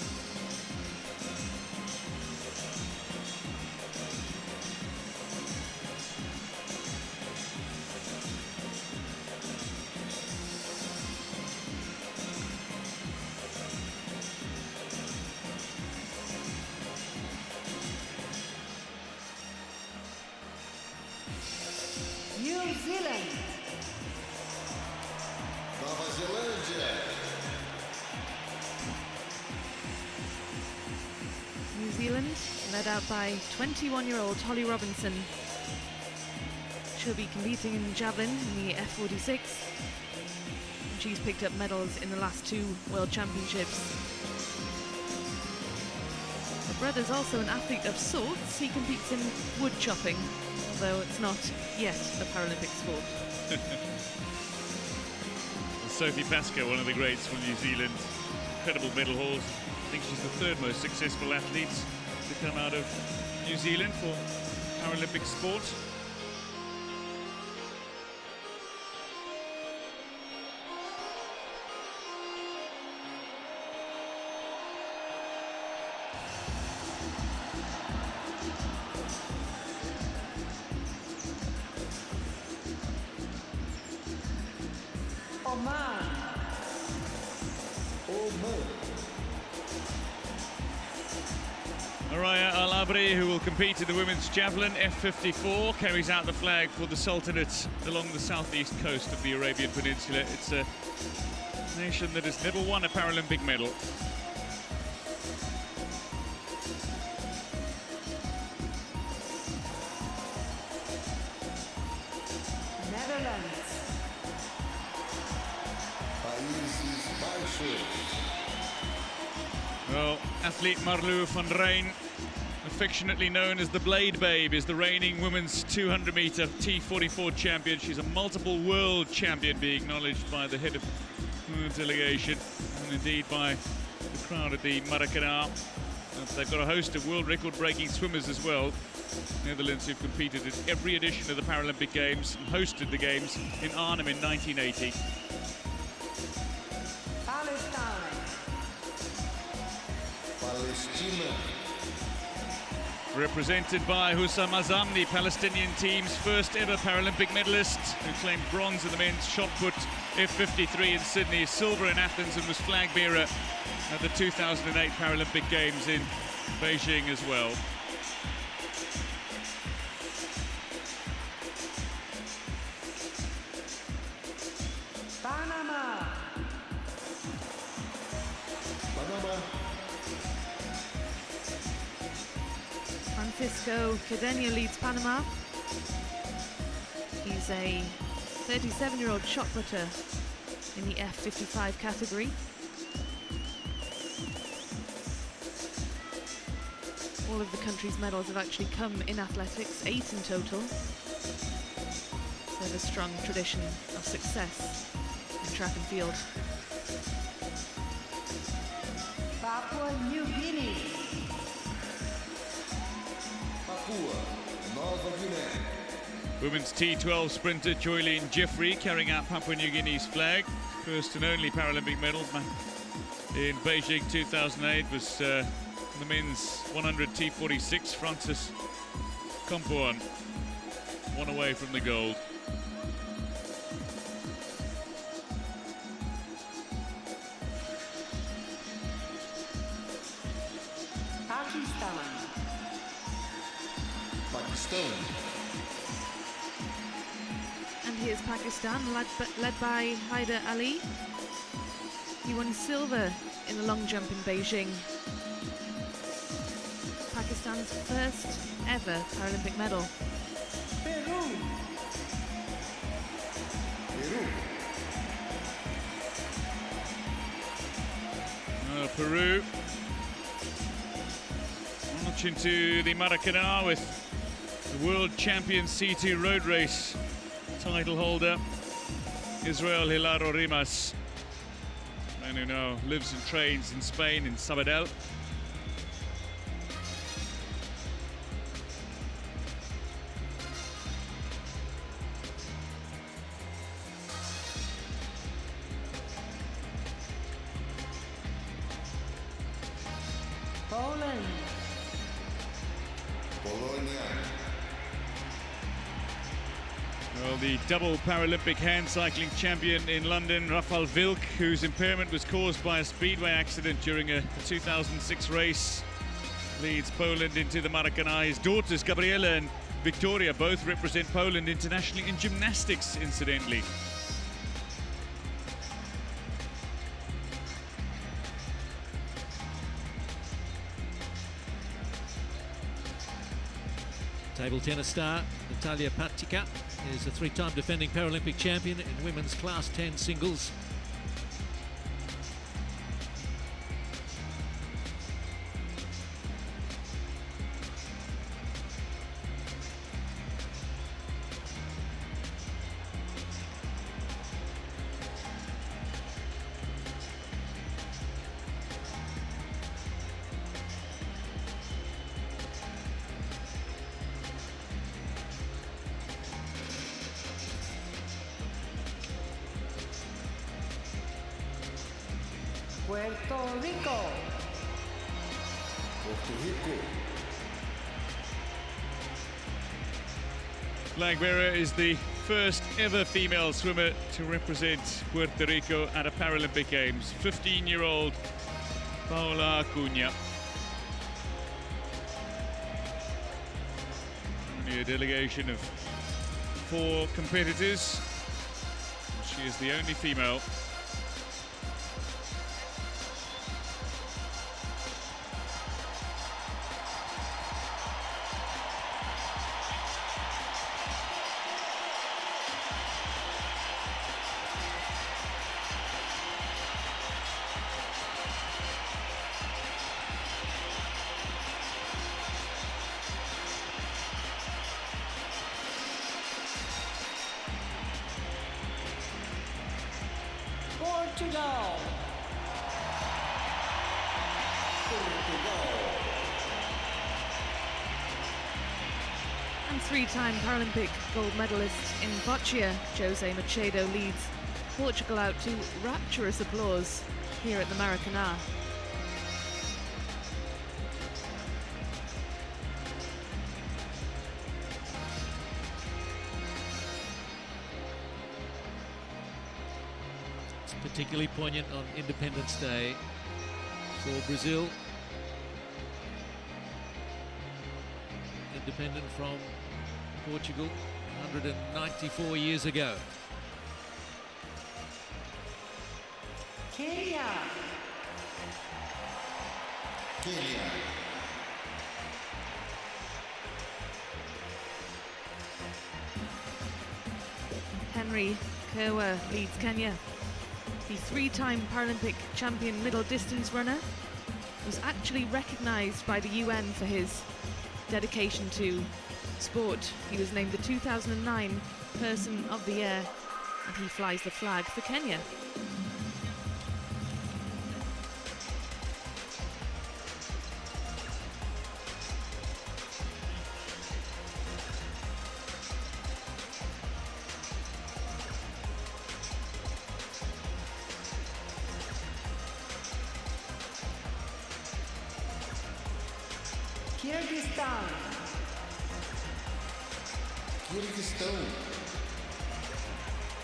New Zealand. Nova Zelândia. New Zealand led out by 21-year-old Holly Robinson. She'll be competing in javelin in the F46. She's picked up medals in the last 2 World Championships. Her brother's also an athlete of sorts. He competes in wood chopping, although it's not yet a Paralympic sport. Sophie Pascoe, one of the greats from New Zealand, incredible medal hauls. I think she's the 3rd most successful athlete to come out of New Zealand for Paralympic sport. Oman. Araya Al-Abri, who will compete in the women's javelin F54, carries out the flag for the Sultanate along the southeast coast of the Arabian Peninsula. It's a nation that has never won a Paralympic medal. Netherlands. Países Baixos. Well, athlete Marlou van Rijn, affectionately known as the Blade Babe, is the reigning women's 200-meter T44 champion. She's a multiple world champion, being acknowledged by the head of the delegation and indeed by the crowd at the Maracanã. They've got a host of world record-breaking swimmers as well. Netherlands, who've competed in every edition of the Paralympic Games and hosted the Games in Arnhem in 1980. Palestine. Palestina. Represented by Hussam Azam, the Palestinian team's first ever Paralympic medalist, who claimed bronze in the men's shot put F53 in Sydney, silver in Athens, and was flag bearer at the 2008 Paralympic Games in Beijing as well. Panama. Panama. Francisco Cadena leads Panama. He's a 37-year-old shot putter in the F55 category. All of the country's medals have actually come in athletics, 8 in total. So there's a strong tradition of success in track and field. Papua New Guinea. Papua Nova Guiné. Women's T12 sprinter Joylene Jeffrey carrying out Papua New Guinea's flag. First and only Paralympic medal back in Beijing 2008 was the men's 100 T46. Francis Kompuan, one away from the gold. Pakistan. And here's Pakistan, led by Haider Ali. He won silver in the long jump in Beijing. Pakistan's first ever Paralympic medal. Peru. Peru launch into the Maracanã with the world champion C2 road race title holder Israel Hilaro Rimas, man who now lives and trains in Spain, in Sabadell. Poland. Polonia. Well, the double Paralympic hand cycling champion in London, Rafał Wilk, whose impairment was caused by a speedway accident during a 2006 race, leads Poland into the Maracanã. His daughters, Gabriela and Victoria, both represent Poland internationally in gymnastics, incidentally. Table tennis star Natalia Patica is a 3-time defending Paralympic champion in women's class 10 singles. Puerto Rico. Puerto Rico. Flag bearer is the first ever female swimmer to represent Puerto Rico at a Paralympic Games, 15-year-old Paola Acuña. Only a delegation of 4 competitors. She is the only female. Portugal. And 3-time Paralympic gold medalist in boccia, Jose Machado, leads Portugal out to rapturous applause here at the Maracanã. It's particularly poignant on Independence Day for Brazil. Independent from Portugal 194 years ago. Kenya. Kenya. Henry Kerwa leads Kenya. the three-time Paralympic champion middle distance runner, was actually recognised by the UN for his dedication to sport. He was named the 2009 Person of the Year, and he flies the flag for Kenya.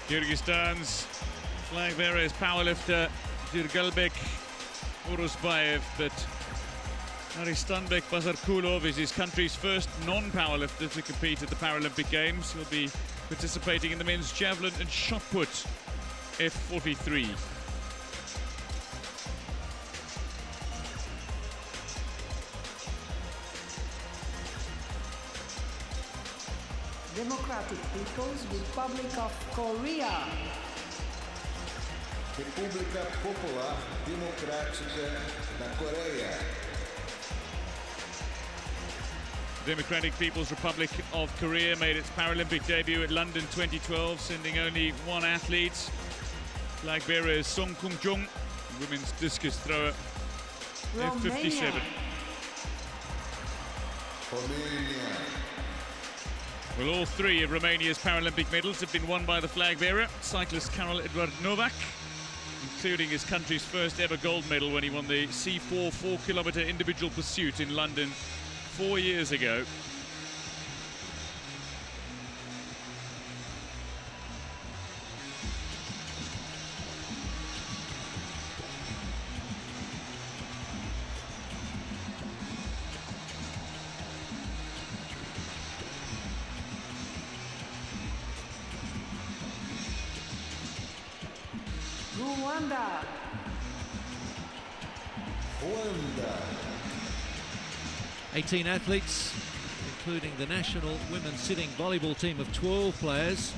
Kyrgyzstan's flag bearer is powerlifter Jurgalbek Uruzbayev, but Aristanbek Bazarkulov is his country's first non-powerlifter to compete at the Paralympic Games. He'll be participating in the men's javelin and shot put F43. Democratic People's Republic of Korea. República Popular Democrática da Coreia. Democratic People's Republic of Korea made its Paralympic debut at London 2012, sending only one athlete. Flag bearer is Song Kung-jung, women's discus thrower, F57. Romania. Well, all three of Romania's Paralympic medals have been won by the flag bearer, cyclist Karel Eduard Novak, including his country's first ever gold medal when he won the C4 4-kilometre individual pursuit in London 4 years ago. Rwanda. 18 athletes, including the national women's sitting volleyball team of 12 players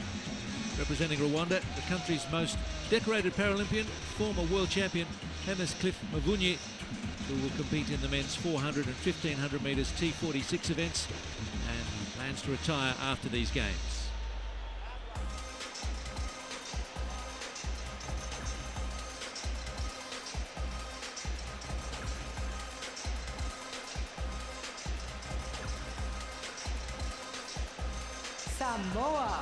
representing Rwanda. The country's most decorated Paralympian, former world champion Hemis Cliff Mavunyi, who will compete in the men's 400 and 1500 metres T46 events and plans to retire after these games. Samoa.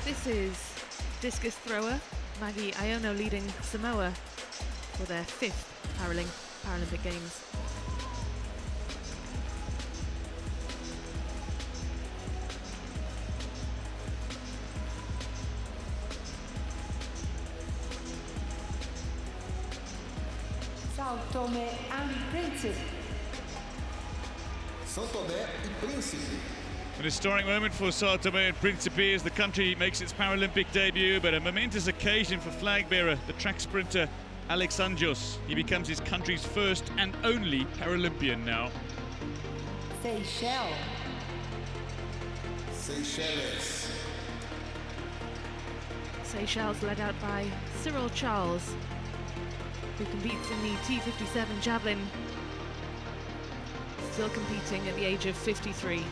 This is discus thrower Maggie Iono leading Samoa for their 5th Paralympic Games. São Tomé and Príncipe. São Tomé e Príncipe. An historic moment for São Tomé and Príncipe as the country makes its Paralympic debut, but a momentous occasion for flag bearer, the track sprinter Alex Anjos. He becomes his country's first and only Paralympian now. Seychelles. Seychelles. Seychelles led out by Cyril Charles, who competes in the T57 javelin, still competing at the age of 53.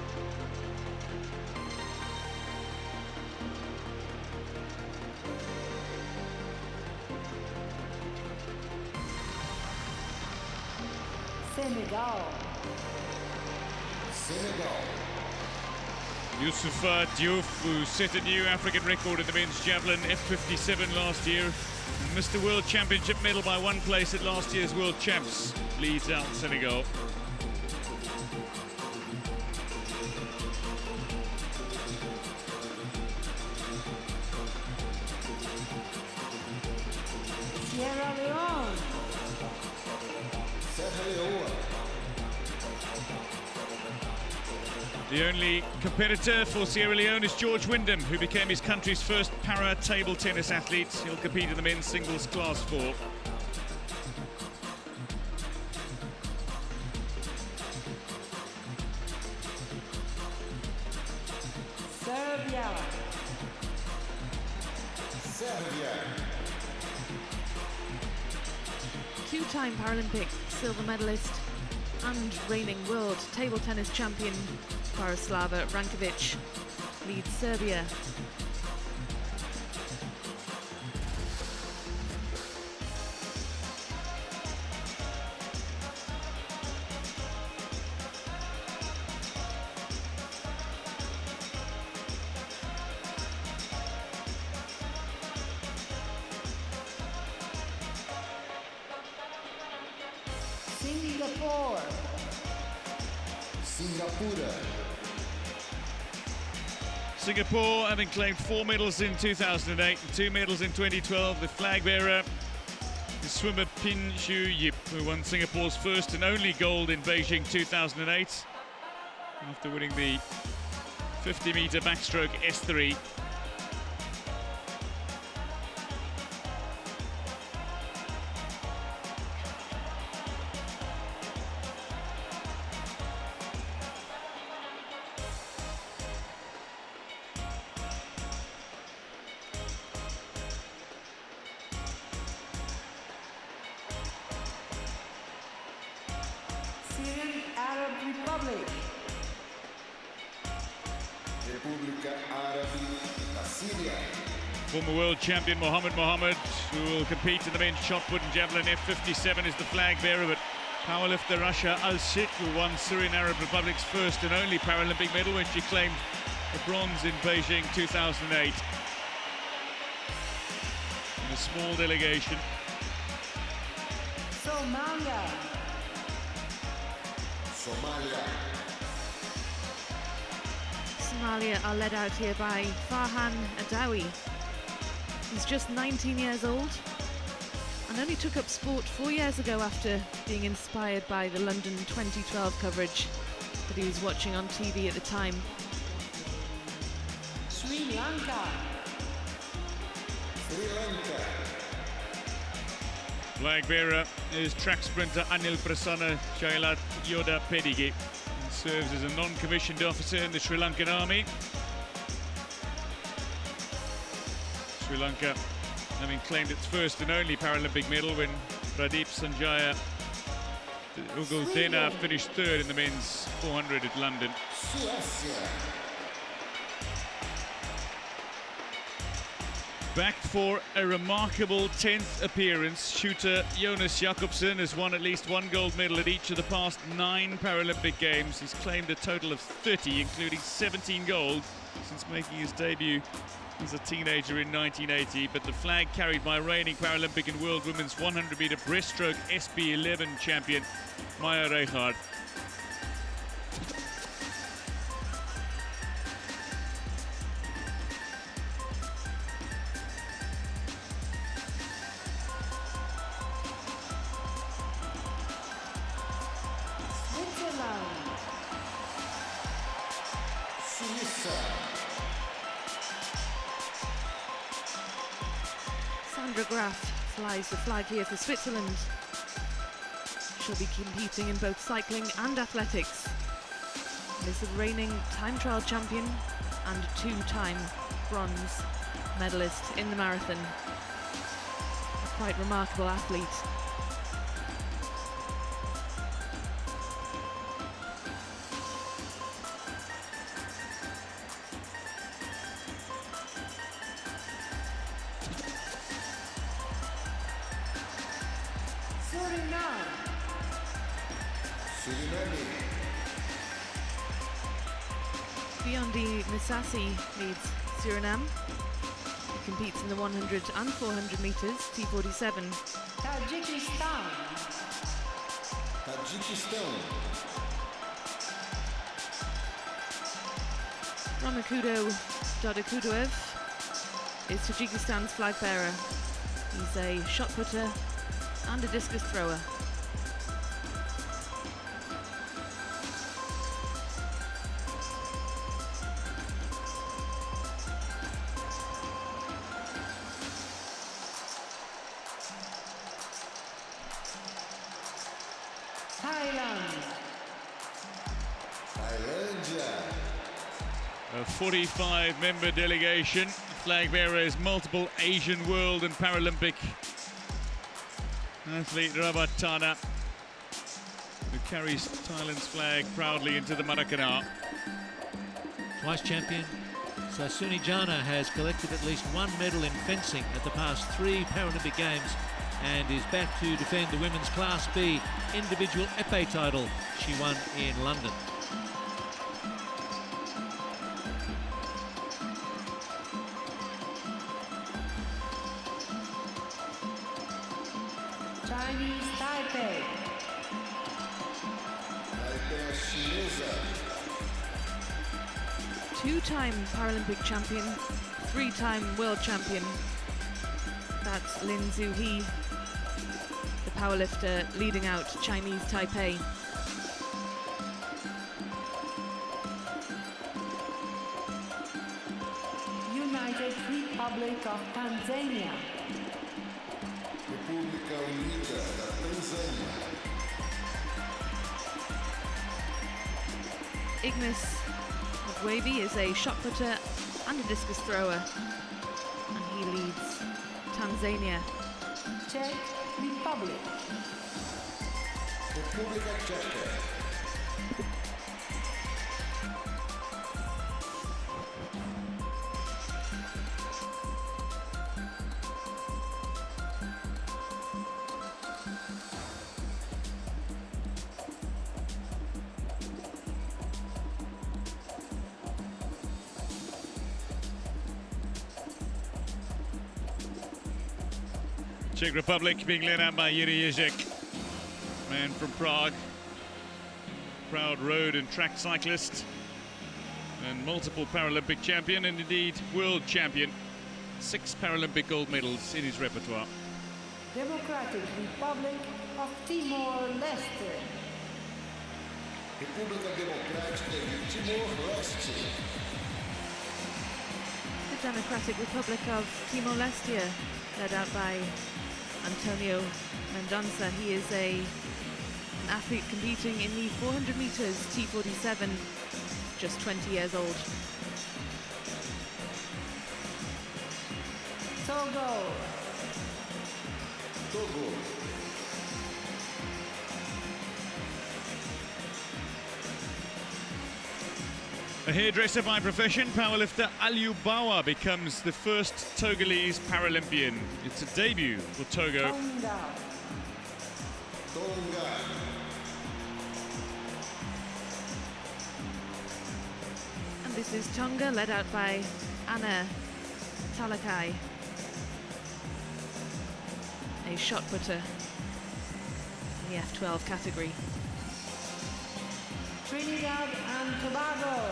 Senegal. Senegal. Youssoufa Diouf, who set a new African record in the men's javelin F57 last year, and missed the World Championship medal by one place at last year's World Champs, leads out Senegal. Sierra Leone. Serra Leoa. The only competitor for Sierra Leone is George Wyndham, who became his country's first para-table tennis athlete. He'll compete in the men's singles class 4. Serbia. Sérvia. Two-time Paralympic silver medalist and reigning world table tennis champion Borislava Rankovic leads Serbia. Singapore. Singapura. Singapore, having claimed 4 medals in 2008 and 2 medals in 2012, the flag bearer is swimmer Pin Shu Yip, who won Singapore's first and only gold in Beijing 2008 after winning the 50-meter backstroke S3. Syrian Arab Republic. República Árabe da Síria. Former world champion Mohammed Mohammed, who will compete in the men's shot put and javelin F57, is the flag bearer, but powerlifter Rasha Al-Sit, who won Syrian Arab Republic's first and only Paralympic medal when she claimed the bronze in Beijing 2008. In a small delegation. Somalia. Somália. Somalia are led out here by Farhan Adawi. He's just 19 years old and only took up sport 4 years ago after being inspired by the London 2012 coverage that he was watching on TV at the time. Sri Lanka. Sri Lanka. Flag bearer is track sprinter Anil Prasanna Shailat Yoda Pedige. He serves as a non-commissioned officer in the Sri Lankan army. Sri Lanka having claimed its first and only Paralympic medal when Pradeep Sanjaya Ugaldena finished third in the men's 400 at London. Suécia. Back for a remarkable 10th appearance, shooter Jonas Jakobsen has won at least 1 gold medal at each of the past 9 Paralympic Games. He's claimed a total of 30, including 17 gold, since making his debut as a teenager in 1980. But the flag carried by reigning Paralympic and World Women's 100-meter breaststroke SB11 champion Maya Reichardt. Switzerland. Suíça. Sandra Graf flies the flag here for Switzerland. She'll be competing in both cycling and athletics. And is the reigning time trial champion and 2-time bronze medalist in the marathon. A quite remarkable athlete. Suriname. Suriname. Biondi Misasi leads Suriname. He competes in the 100 and 400 meters, T47. Tajikistan. Tajiquistão. Ramakudo Dodikudoev is Tajikistan's flag bearer. He's a shot putter and a discus thrower. Thailand. Tailândia. A 45-member delegation. Flag bearer is multiple Asian, World and Paralympic athlete Ravatana, who carries Thailand's flag proudly into the Maracanã. Twice champion, Sasuni Jana has collected at least one medal in fencing at the past 3 Paralympic Games and is back to defend the women's Class B individual épée title she won in London. Chinese Taipei. Taipei chinesa. 2-time Paralympic champion, 3-time world champion. That's Lin Zhu-hee, the powerlifter leading out Chinese Taipei. United Republic of Tanzania. República Unida da Tanzânia. Ignis Wavy is a shot putter and a discus thrower, and he leads Tanzania. Czech Republic. República Checa. Czech Republic being led out by Yuri Ježek, man from Prague, proud road and track cyclist, and multiple Paralympic champion and indeed world champion. 6 Paralympic gold medals in his repertoire. Democratic Republic of Timor-Leste. República Democrática de Timor-Leste. The Democratic Republic of Timor-Leste, led out by Antonio Mendonça. He is an athlete competing in the 400 meters T47, just 20 years old. Togo. Togo. A hairdresser by profession, powerlifter Aliou Bawa becomes the first Togolese Paralympian. It's a debut for Togo. Tonga. Tonga. And this is Tonga, led out by Anna Talakai, a shot putter in the F12 category. Trinidad and Tobago.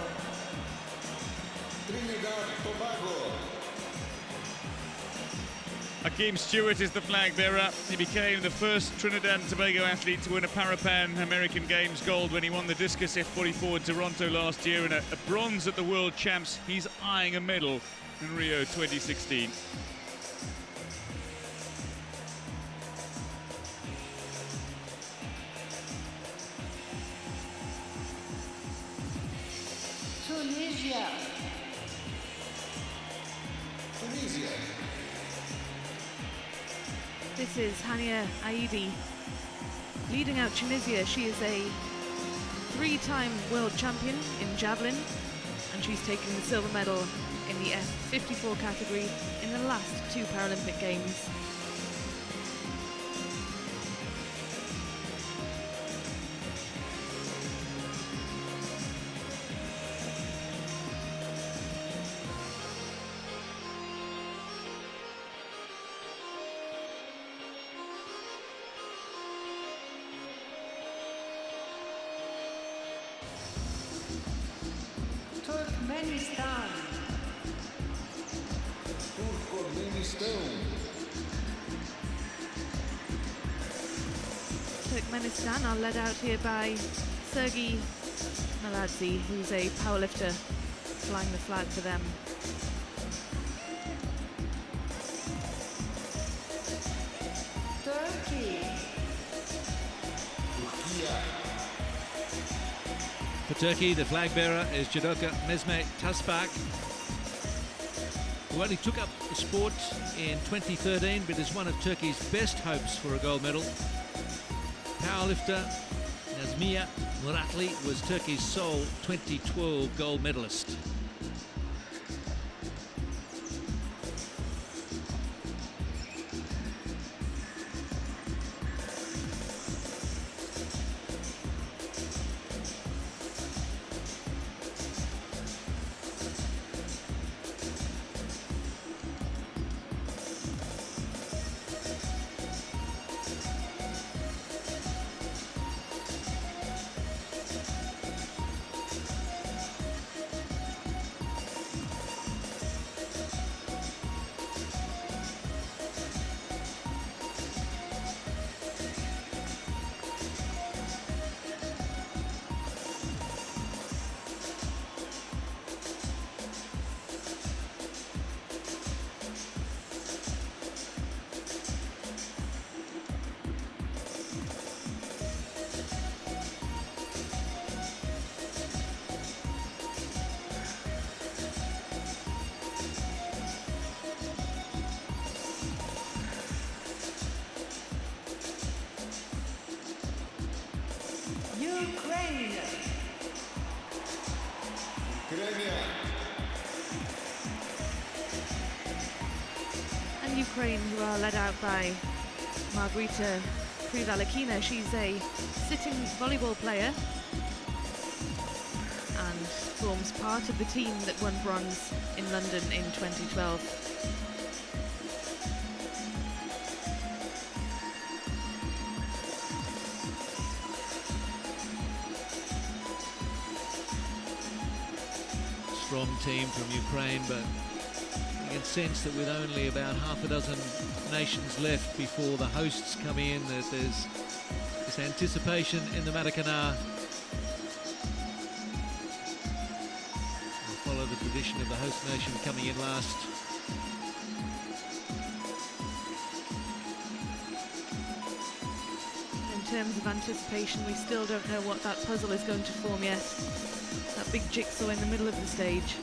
Trinidad Tobago. Hakeem Stewart is the flag bearer. He became the first Trinidad and Tobago athlete to win a Parapan American Games gold when he won the discus F44 in Toronto last year, and a bronze at the World Champs. He's eyeing a medal in Rio 2016. Tunisia. Tunisia. This is Hania Aidi, leading out Tunisia. She is a 3-time world champion in javelin, and she's taken the silver medal in the F54 category in the last 2 Paralympic Games. Turkmenistan. Turkmenistan are led out here by Sergei Maladze, who's a powerlifter, flying the flag for them. Turkey. Turquia. For Turkey, the flag bearer is judoka Mesme Tasbak, who only took up the sport in 2013 but is one of Turkey's best hopes for a gold medal. Powerlifter Nazmiye Muratli was Turkey's sole 2012 gold medalist. Ukraine. And Ukraine, who are led out by Margarita Krivalakina. She's a sitting volleyball player and forms part of the team that won bronze in London in 2012. Strong team from Ukraine, but you can sense that with only about half a dozen nations left before the hosts come in, that there's this anticipation in the Maracanã. We'll follow the tradition of the host nation coming in last. In terms of anticipation, we still don't know what that puzzle is going to form yet. That big jigsaw in the middle of the stage.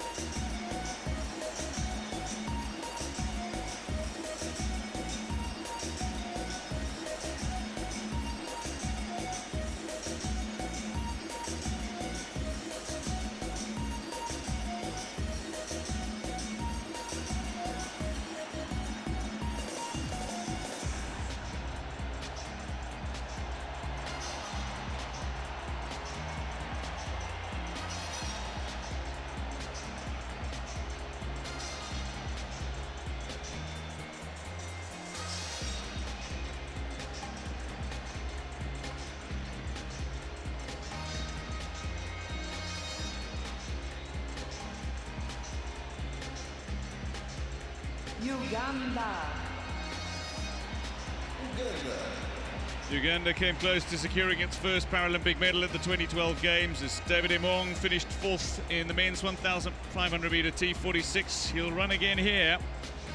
Uganda came close to securing its first Paralympic medal at the 2012 Games as David Emong finished fourth in the men's 1,500 meter T46. He'll run again here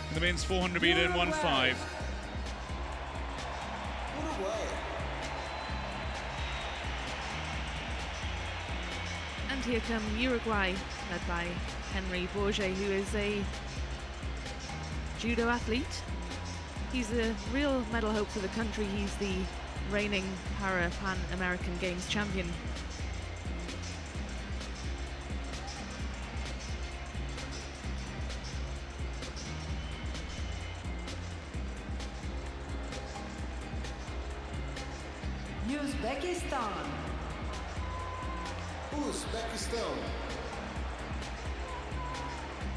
in the men's 400 meter in 1.5. And here come Uruguay, led by Henry Borge, who is a judo athlete. He's a real medal hope for the country. He's the reigning Pan-American Games champion. Uzbekistan.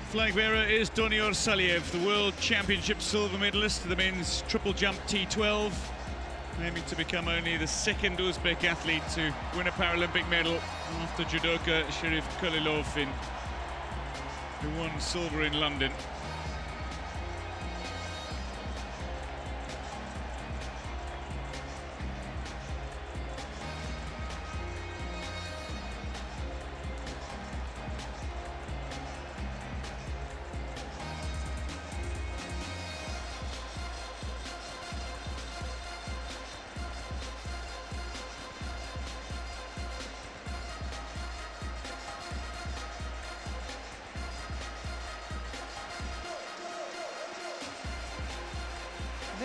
Flag bearer is Donior Saliev, the World Championship silver medalist, the men's triple jump T12, aiming to become only the second Uzbek athlete to win a Paralympic medal after judoka Sharif Khalilov, who won silver in London.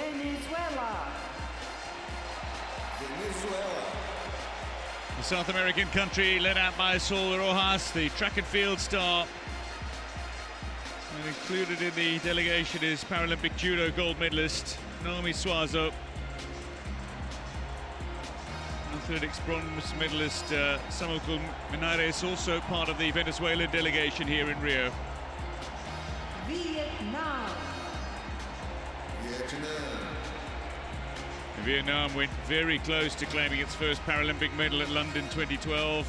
Venezuela. Venezuela. The South American country led out by Sol Rojas, the track and field star. And included in the delegation is Paralympic judo gold medalist Naomi Suazo. Athletics bronze medalist Samuel Menares, also part of the Venezuelan delegation here in Rio. Vietnam. Vietnam went very close to claiming its first Paralympic medal at London 2012,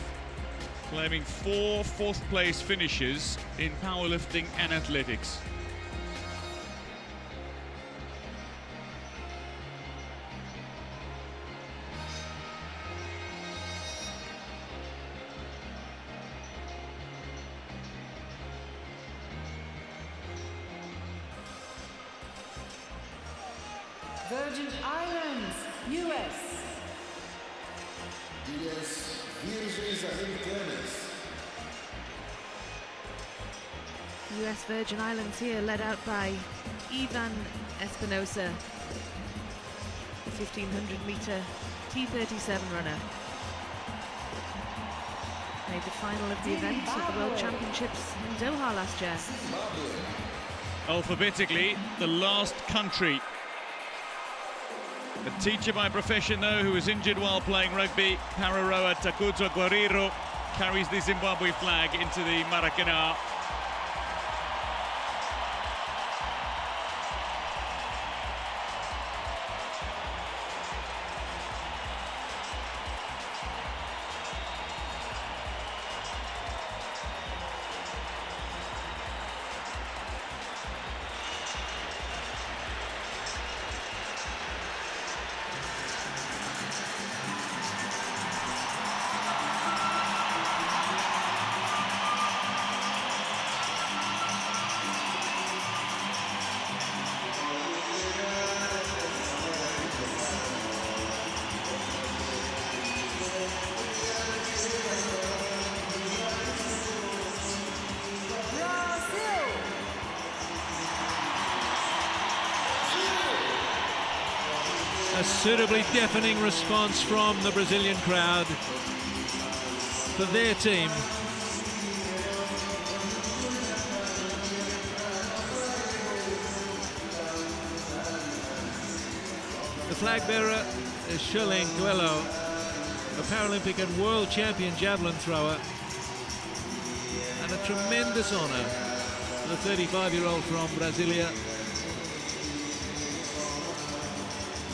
claiming 4 fourth-place finishes in powerlifting and athletics. Virgin Islands, US. Ilhas Virgens Americanas. US Virgin Islands here, led out by Ivan Espinosa, the 1500-meter T37 runner. Made the final of the event at the World Championships in Doha last year. Alphabetically, the last country. A teacher by profession, though, who was injured while playing rugby, para rower Takuzo Guerrero carries the Zimbabwe flag into the Maracanã. A suitably deafening response from the Brazilian crowd for their team. The flag bearer is Shirlene Coelho, a Paralympic and world champion javelin thrower, and a tremendous honour for the 35-year-old from Brasilia.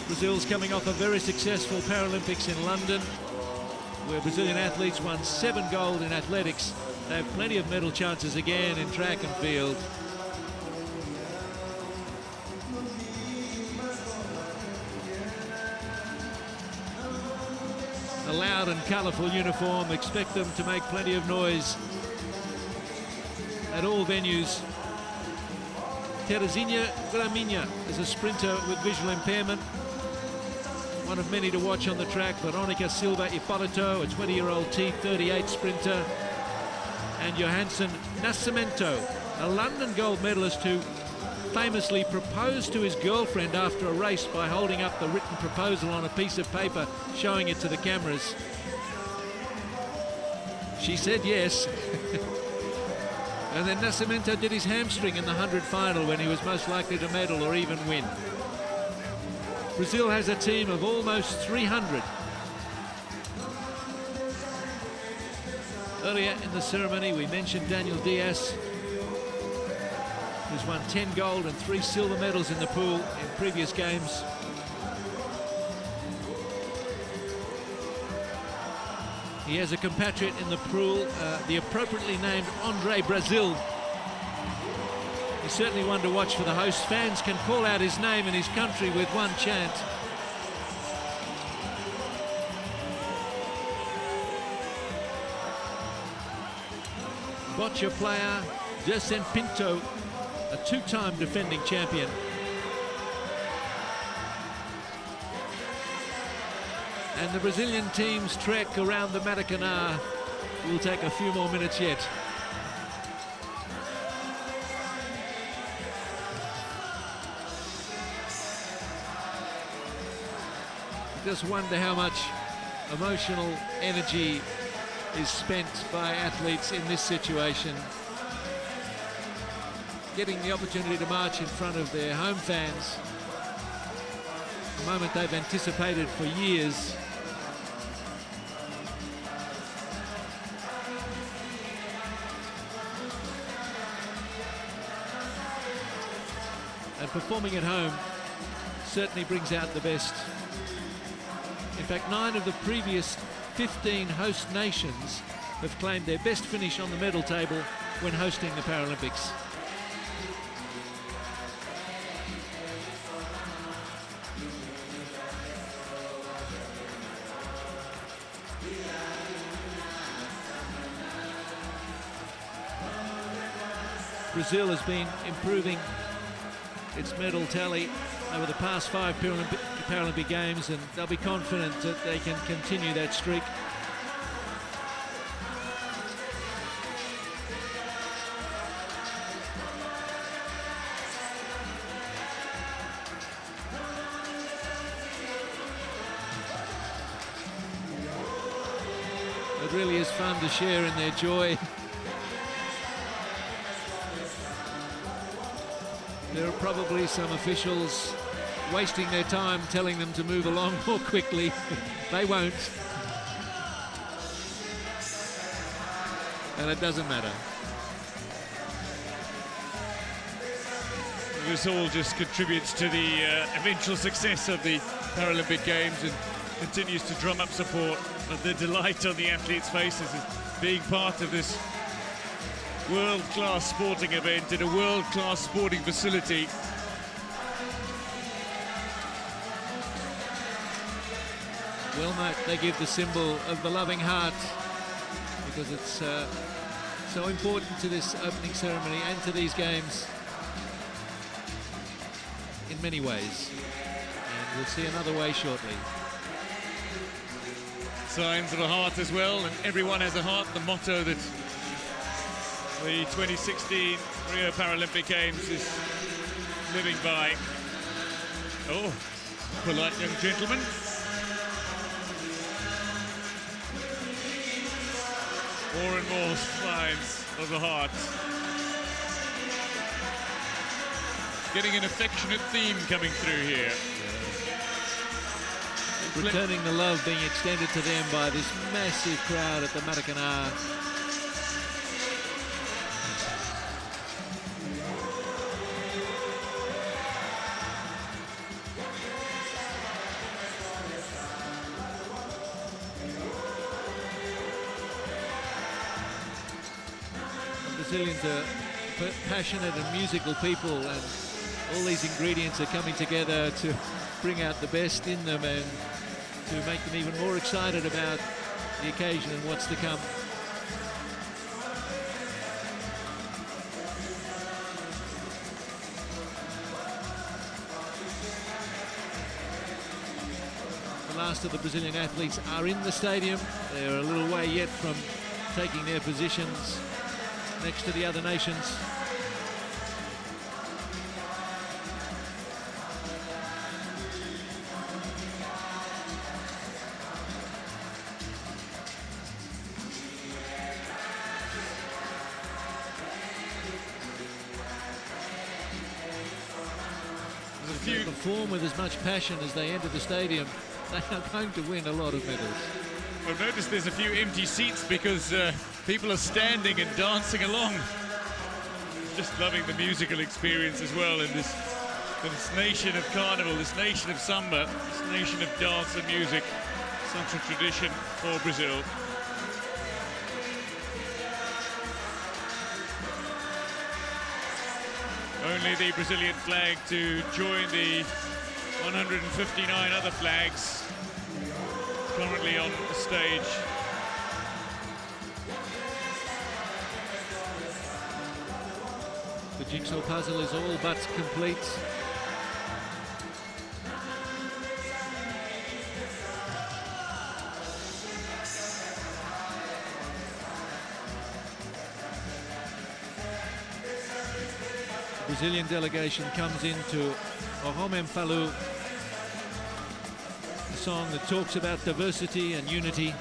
Brazil's coming off a very successful Paralympics in London, where Brazilian athletes won 7 gold in athletics. They have plenty of medal chances again in track and field. A loud and colourful uniform, expect them to make plenty of noise at all venues. Terezinha Graminha is a sprinter with visual impairment. One of many to watch on the track. Veronica Silva Ippolito, a 20-year-old T38 sprinter. And Johansson Nascimento, a London gold medalist who famously proposed to his girlfriend after a race by holding up the written proposal on a piece of paper, showing it to the cameras. She said yes. And then Nascimento did his hamstring in the 100 final when he was most likely to medal or even win. Brazil has a team of almost 300. Earlier in the ceremony, we mentioned Daniel Diaz, who's won 10 gold and 3 silver medals in the pool in previous games. He has a compatriot in the pool, the appropriately named Andre Brazil. He's certainly one to watch for the host. Fans can call out his name and his country with one chant. Boccia player Dersen Pinto, a 2-time defending champion. And the Brazilian team's trek around the Maracanã will take a few more minutes yet. just wonder how much emotional energy is spent by athletes in this situation. Getting the opportunity to march in front of their home fans, a moment they've anticipated for years. And performing at home certainly brings out the best. In fact, 9 of the previous 15 host nations have claimed their best finish on the medal table when hosting the Paralympics. Brazil has been improving its medal tally over the past 5 Paralympic Games, and they'll be confident that they can continue that streak. It really is fun to share in their joy. There are probably some officials wasting their time telling them to move along more quickly. They won't. And it doesn't matter. This all just contributes to the eventual success of the Paralympic Games and continues to drum up support of the delight on the athletes' faces as being part of this world-class sporting event in a world-class sporting facility. Well, mate, they give the symbol of the loving heart because it's so important to this opening ceremony and to these games in many ways. And we'll see another way shortly. Signs of a heart as well, and everyone has a heart, the motto that the 2016 Rio Paralympic Games is living by. Oh, polite young gentleman. More and more signs of the heart. Getting an affectionate theme coming through here. Returning the love being extended to them by this massive crowd at the Maracanã. Brazilians are passionate and musical people, and all these ingredients are coming together to bring out the best in them and to make them even more excited about the occasion and what's to come. The last of the Brazilian athletes are in the stadium. They're a little way yet from taking their positions next to the other nations. If they perform with as much passion as they enter the stadium, they are going to win a lot of medals. Well, notice there's a few empty seats because people are standing and dancing along. Just loving the musical experience as well in this nation of carnival, this nation of samba, this nation of dance and music. Such a tradition for Brazil. Only the Brazilian flag to join the 159 other flags currently on the stage. The jigsaw puzzle is all but complete. The Brazilian delegation comes into Ohomem Falu, a song that talks about diversity and unity.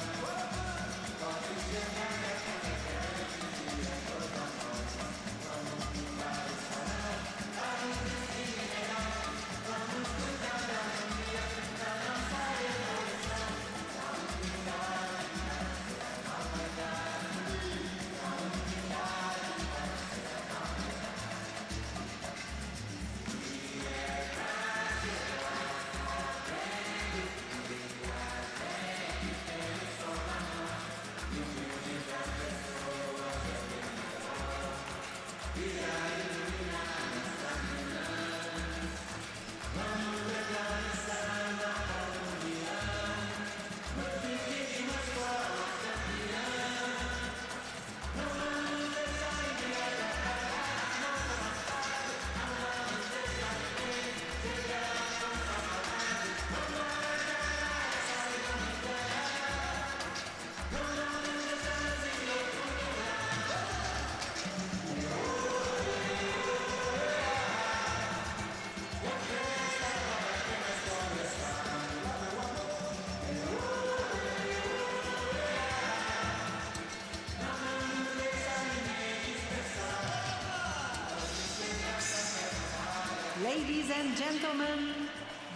Ladies and gentlemen,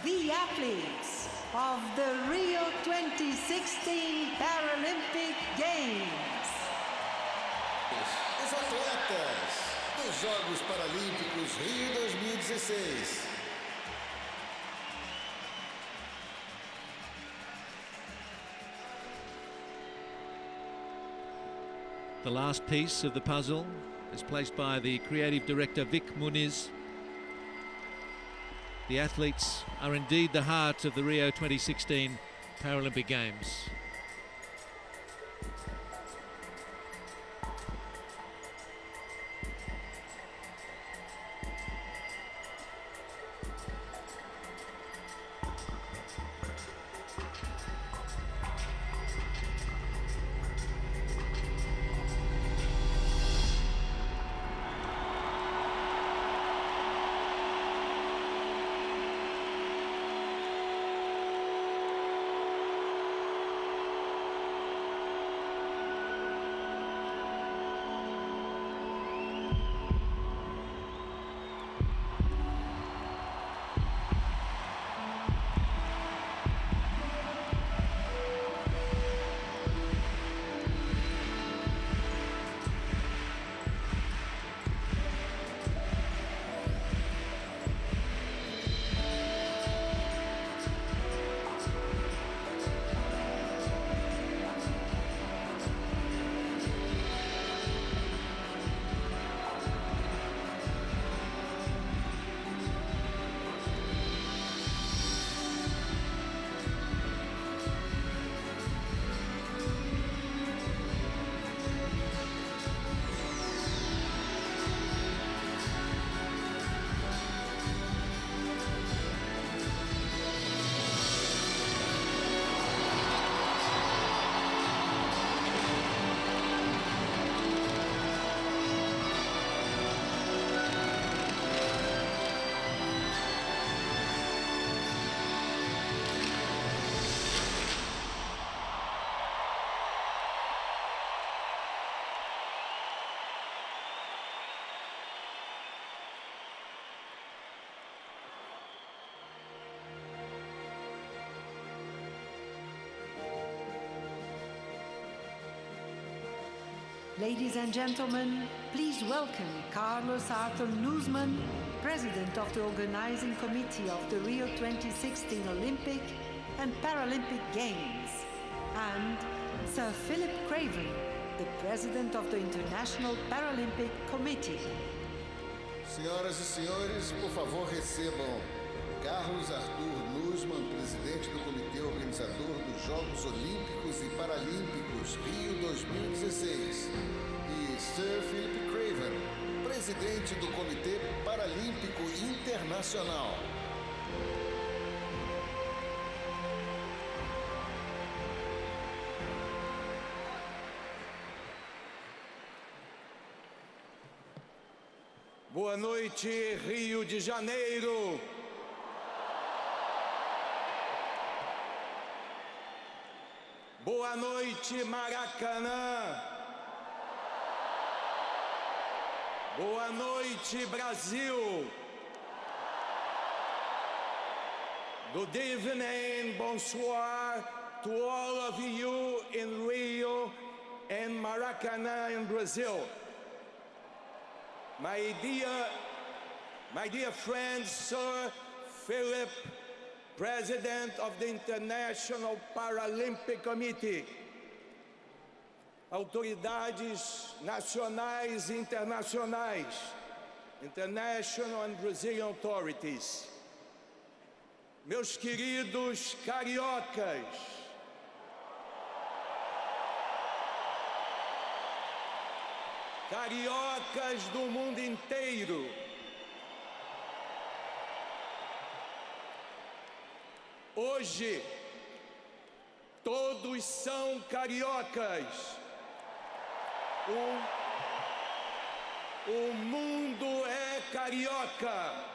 the athletes of the Rio 2016 Paralympic Games. Os atletas dos Jogos Paralímpicos Rio 2016. The last piece of the puzzle is placed by the creative director Vic Muniz. The athletes are indeed the heart of the Rio 2016 Paralympic Games. Ladies and gentlemen, please welcome Carlos Arthur Nuzman, President of the Organizing Committee of the Rio 2016 Olympic and Paralympic Games, and Sir Philip Craven, the President of the International Paralympic Committee. Senhoras e senhores, por favor recebam Carlos Arthur Nuzman, presidente do Comitê Organizador dos Jogos Olímpicos e Paralímpicos Rio 2016, e Sir Philip Craven, presidente do Comitê Paralímpico Internacional. Boa noite, Rio de Janeiro. Boa noite, Maracanã. Boa noite, Brasil. Good evening, bonsoir to all of you in Rio and Maracanã in Brazil. My dear friend, Sir Philip, President of the International Paralympic Committee, autoridades nacionais e internacionais, international and Brazilian authorities, meus queridos cariocas, cariocas do mundo inteiro, hoje todos são cariocas. O mundo é carioca.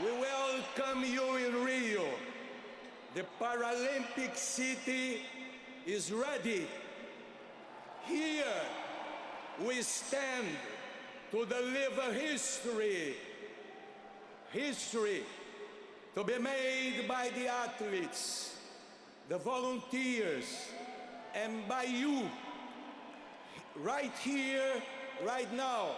We welcome you in Rio. The Paralympic city is ready. Here we stand to deliver history to be made by the athletes, the volunteers, and by you, right here, right now.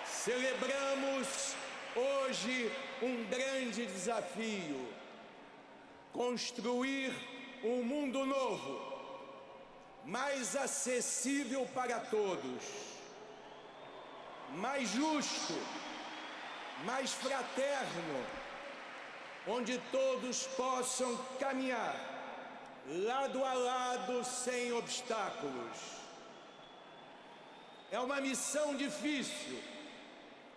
Celebramos hoje grande desafio: construir mundo novo, mais acessível para todos, mais justo, mais fraterno, onde todos possam caminhar lado a lado sem obstáculos. É uma missão difícil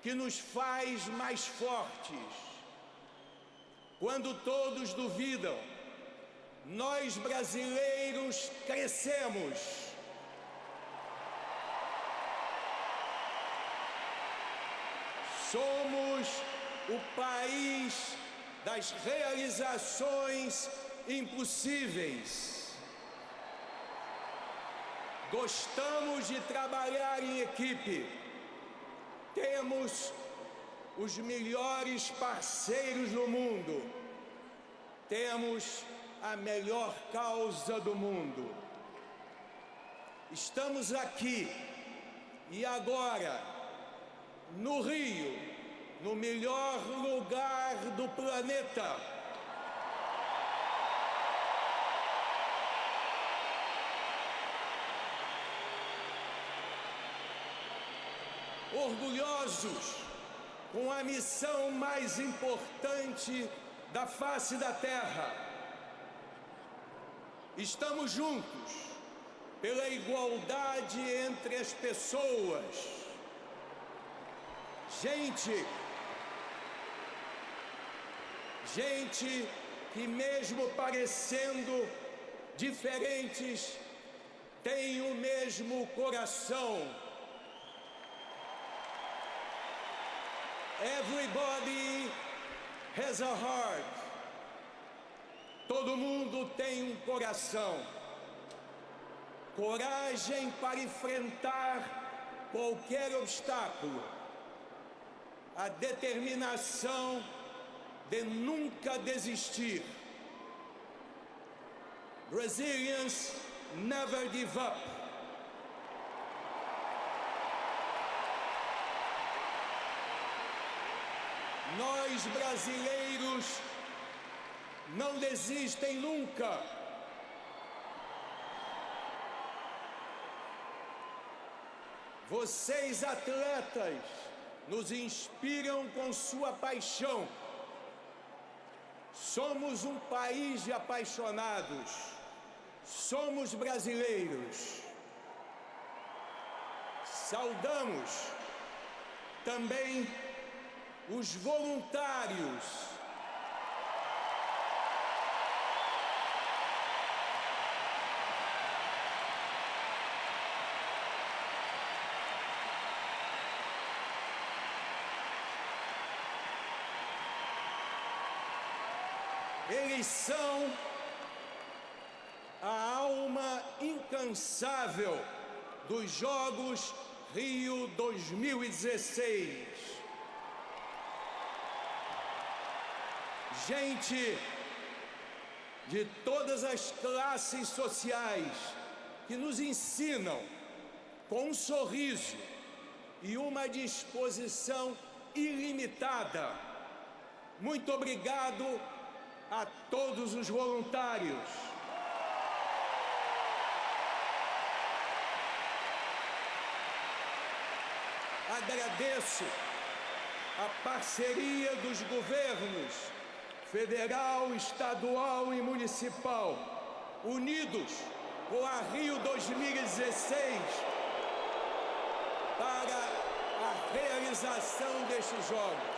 que nos faz mais fortes. Quando todos duvidam, nós brasileiros crescemos. Somos o país das realizações impossíveis. Gostamos de trabalhar em equipe. Temos os melhores parceiros do mundo. Temos a melhor causa do mundo. Estamos aqui e agora, no Rio, no melhor lugar do planeta. Orgulhosos com a missão mais importante da face da Terra. Estamos juntos pela igualdade entre as pessoas. Gente que mesmo parecendo diferentes, tem o mesmo coração. Everybody has a heart. Todo mundo tem coração. Coragem para enfrentar qualquer obstáculo. A determinação de nunca desistir. Brazilians never give up. Nós brasileiros não desistem nunca. Vocês, atletas, nos inspiram com sua paixão. Somos um país de apaixonados. Somos brasileiros. Saudamos também os voluntários. Eles são a alma incansável dos Jogos Rio 2016. Gente de todas as classes sociais que nos ensinam com um sorriso e uma disposição ilimitada. Muito obrigado a todos os voluntários. Agradeço a parceria dos governos federal, estadual e municipal, unidos com a Rio 2016 para a realização destes Jogos.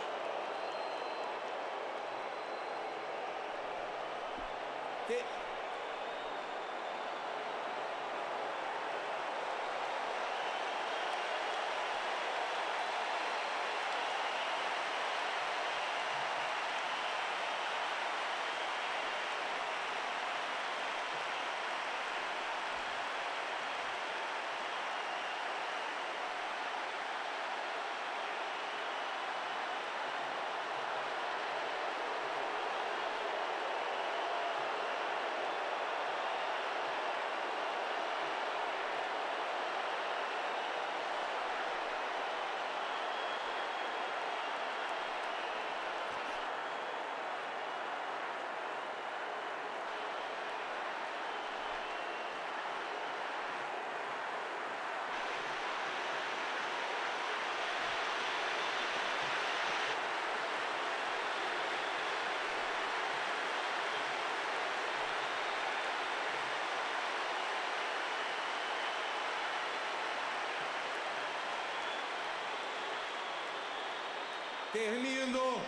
Termino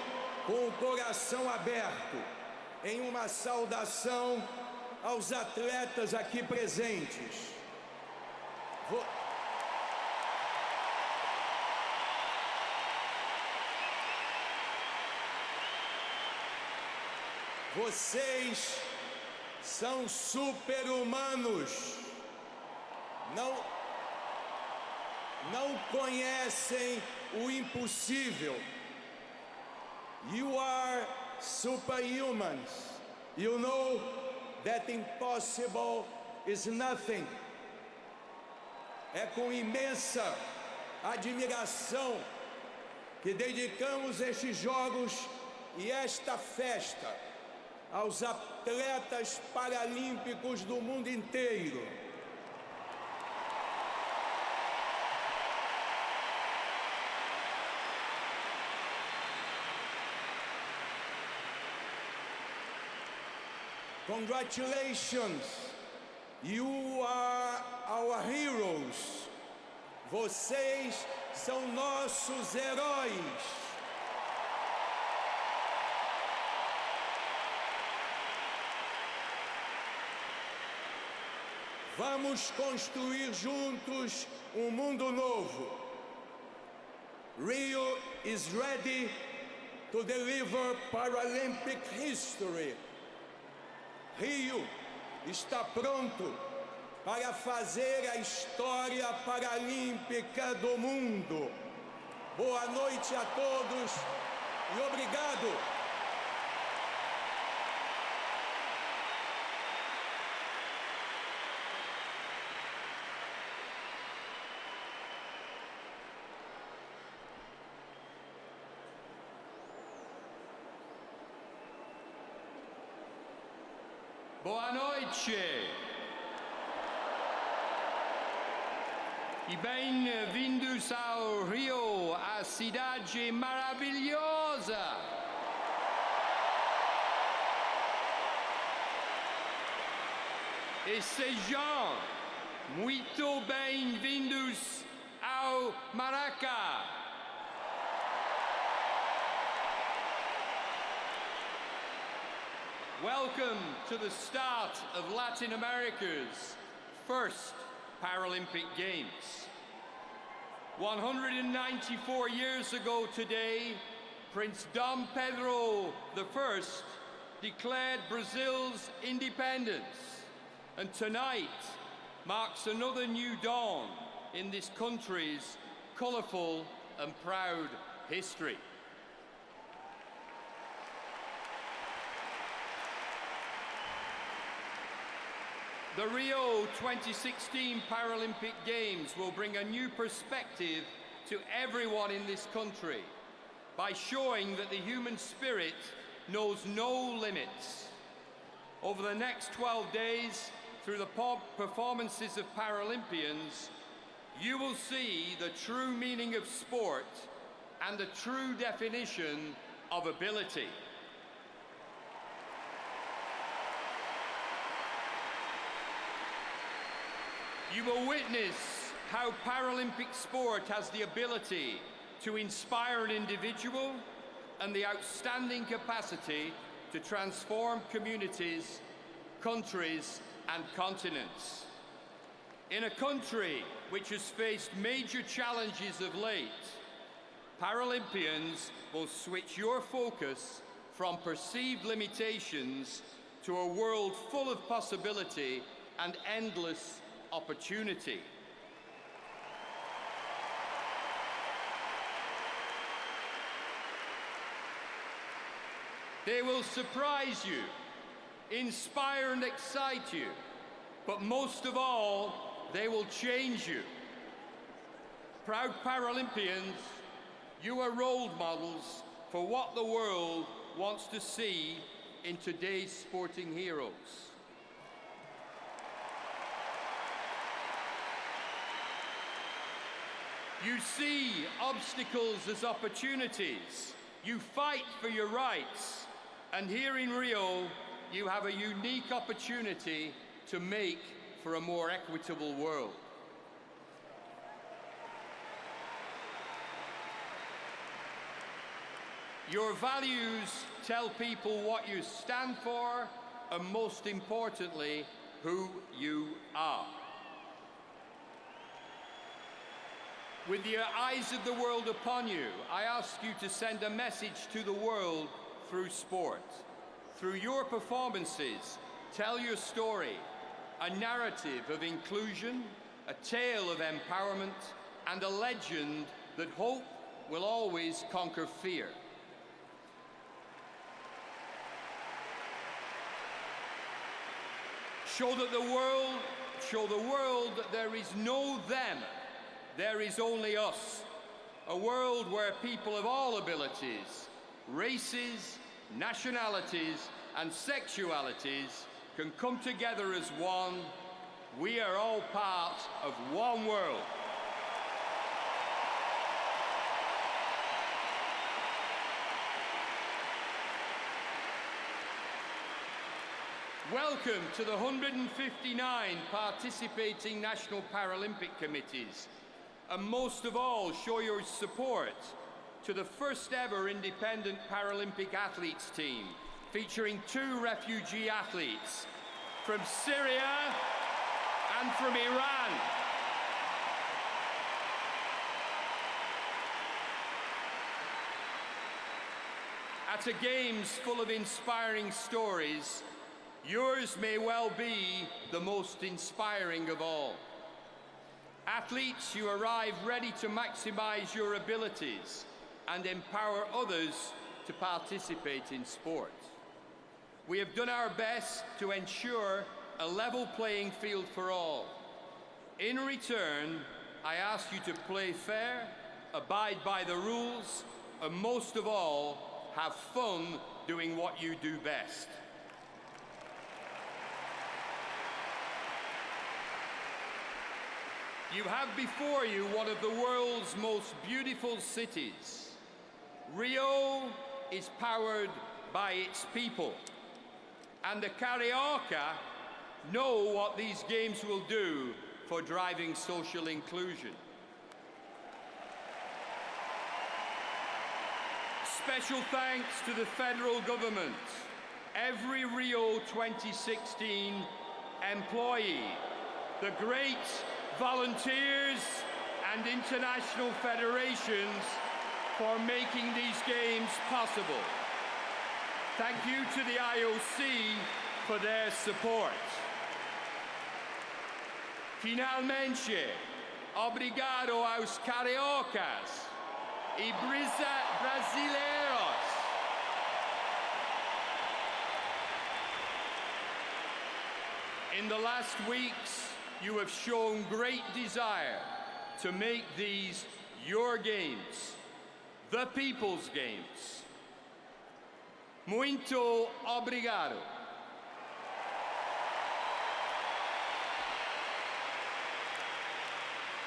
com o coração aberto em uma saudação aos atletas aqui presentes. Vocês são super-humanos. Não conhecem o impossível. You are superhumans. You know that impossible is nothing. É com imensa admiração que dedicamos estes Jogos e esta festa aos atletas paralímpicos do mundo inteiro. Congratulations, you are our heroes. Vocês são nossos heróis. Vamos construir juntos um mundo novo. Rio is ready to deliver Paralympic history. Rio está pronto para fazer a história paralímpica do mundo. Boa noite a todos e obrigado. Boa noite e bem-vindos ao Rio, a cidade maravilhosa. E sejam muito bem-vindos ao Maraca. Welcome to the start of Latin America's first Paralympic Games. 194 years ago today, Prince Dom Pedro I declared Brazil's independence, and tonight marks another new dawn in this country's colourful and proud history. The Rio 2016 Paralympic Games will bring a new perspective to everyone in this country by showing that the human spirit knows no limits. Over the next 12 days, through the performances of Paralympians, you will see the true meaning of sport and the true definition of ability. You will witness how Paralympic sport has the ability to inspire an individual and the outstanding capacity to transform communities, countries, and continents. In a country which has faced major challenges of late, Paralympians will switch your focus from perceived limitations to a world full of possibility and endless opportunity. They will surprise you, inspire and excite you, but most of all, they will change you. Proud Paralympians, you are role models for what the world wants to see in today's sporting heroes. You see obstacles as opportunities. You fight for your rights. And here in Rio, you have a unique opportunity to make for a more equitable world. Your values tell people what you stand for, and most importantly, who you are. With the eyes of the world upon you, I ask you to send a message to the world through sport. Through your performances, tell your story, a narrative of inclusion, a tale of empowerment, and a legend that hope will always conquer fear. Show the world that there is no them, there is only us. A world where people of all abilities, races, nationalities, and sexualities can come together as one. We are all part of one world. Welcome to the 159 participating National Paralympic Committees, and most of all, show your support to the first ever independent Paralympic athletes team, featuring 2 refugee athletes from Syria and from Iran. At a Games full of inspiring stories, yours may well be the most inspiring of all. Athletes, you arrive ready to maximize your abilities and empower others to participate in sport. We have done our best to ensure a level playing field for all. In return, I ask you to play fair, abide by the rules, and most of all, have fun doing what you do best. You have before you one of the world's most beautiful cities. Rio is powered by its people, and the Carioca know what these games will do for driving social inclusion. Special thanks to the federal government, every Rio 2016 employee, the great volunteers and international federations for making these games possible. Thank you to the IOC for their support. Finalmente, obrigado aos cariocas e brasileiros. In the last weeks, you have shown great desire to make these your games, the people's games. Muito obrigado.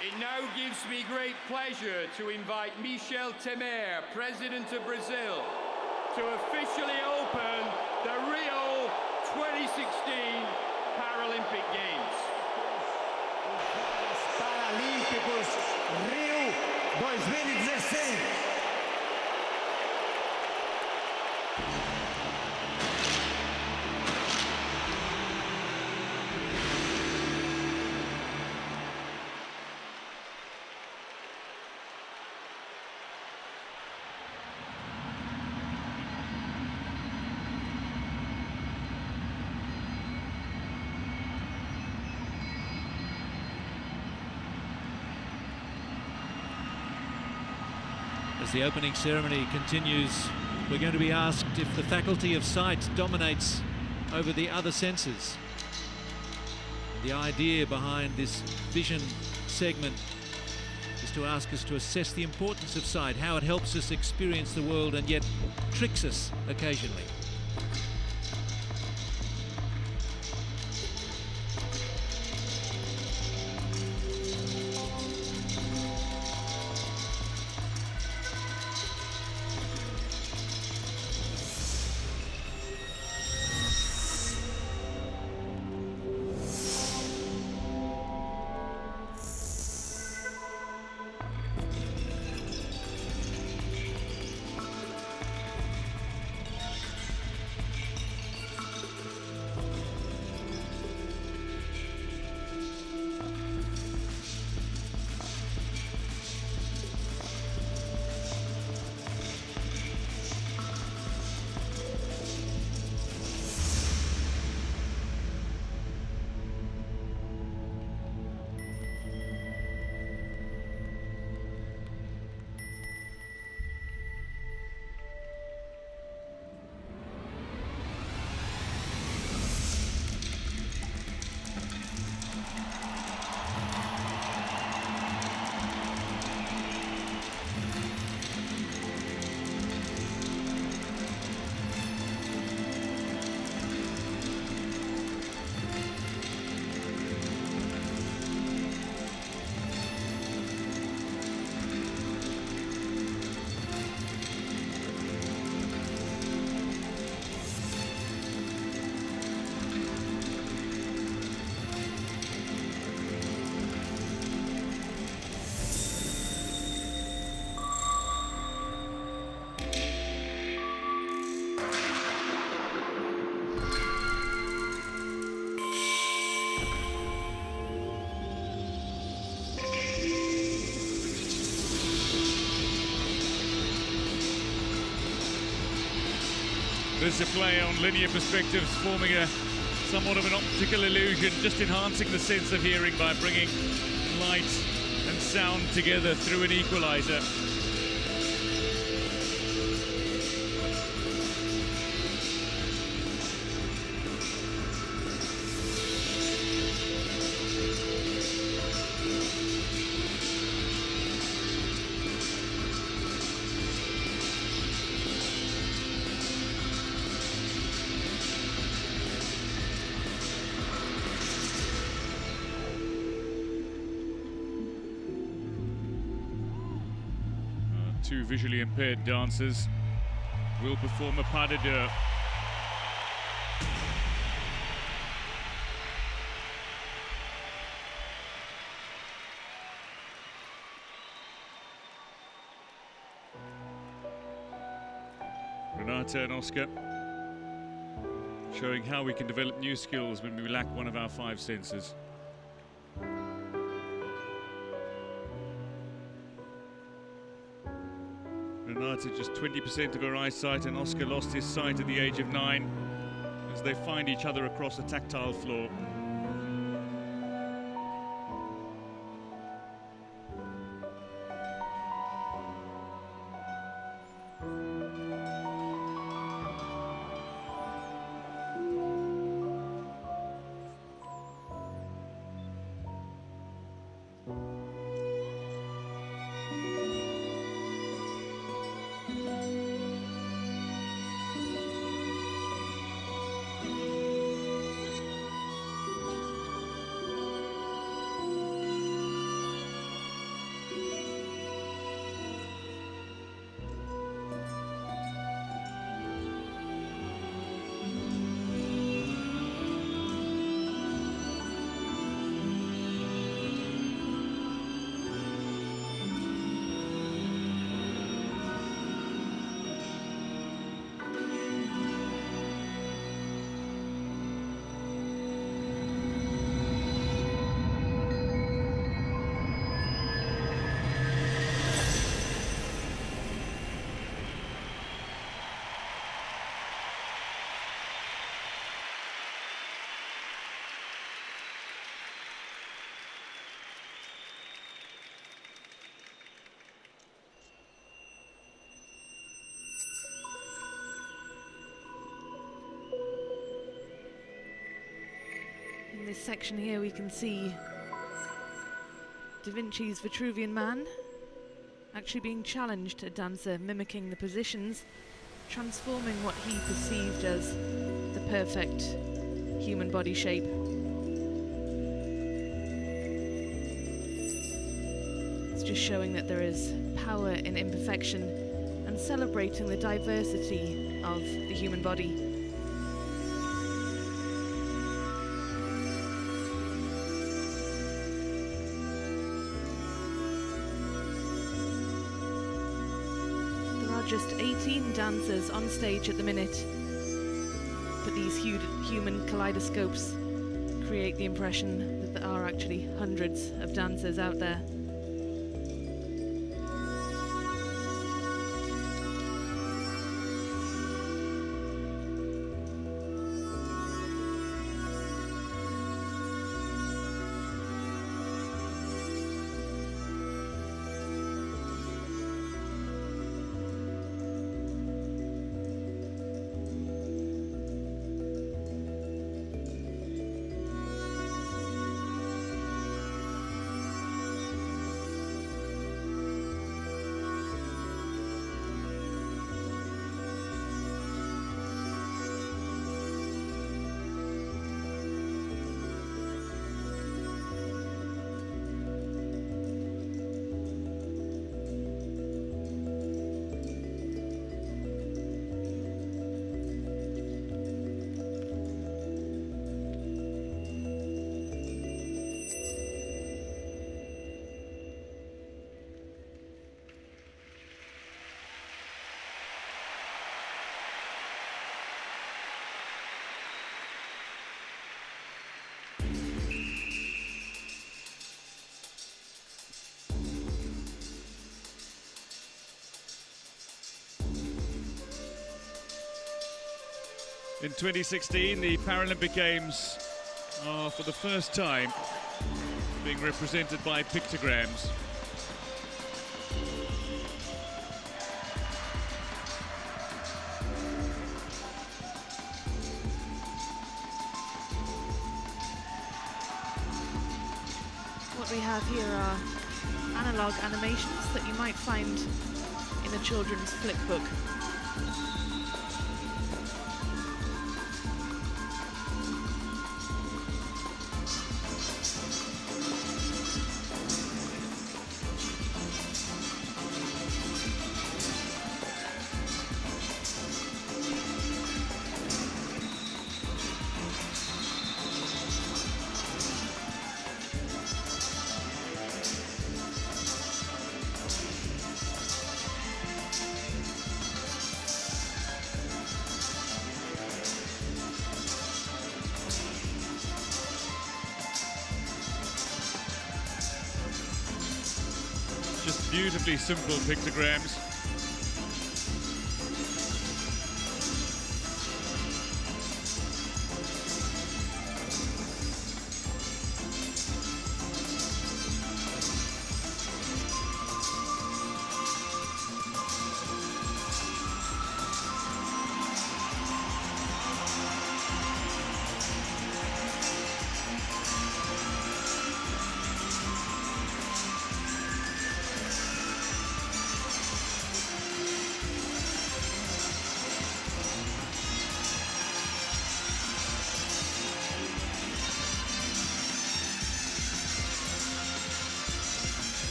It now gives me great pleasure to invite Michel Temer, President of Brazil, to officially open the Rio 2016 Paralympic Games. Paralímpicos Rio 2016. As the opening ceremony continues, we're going to be asked if the faculty of sight dominates over the other senses. The idea behind this vision segment is to ask us to assess the importance of sight, how it helps us experience the world and yet tricks us occasionally. There's a play on linear perspectives, forming a somewhat of an optical illusion, just enhancing the sense of hearing by bringing light and sound together through an equalizer. Two visually impaired dancers will perform a pas de deux. Renata and Oscar showing how we can develop new skills when we lack one of our five senses. started just 20% of her eyesight, and Oscar lost his sight at the age of 9 as they find each other across a tactile floor. In this section here we can see Da Vinci's Vitruvian Man actually being challenged, a dancer mimicking the positions, transforming what he perceived as the perfect human body shape. It's just showing that there is power in imperfection and celebrating the diversity of the human body. Just 18 dancers on stage at the minute, but these human kaleidoscopes create the impression that there are actually hundreds of dancers out there. In 2016, the Paralympic Games are for the first time being represented by pictograms. What we have here are analog animations that you might find in a children's flip book. Just beautifully simple pictograms.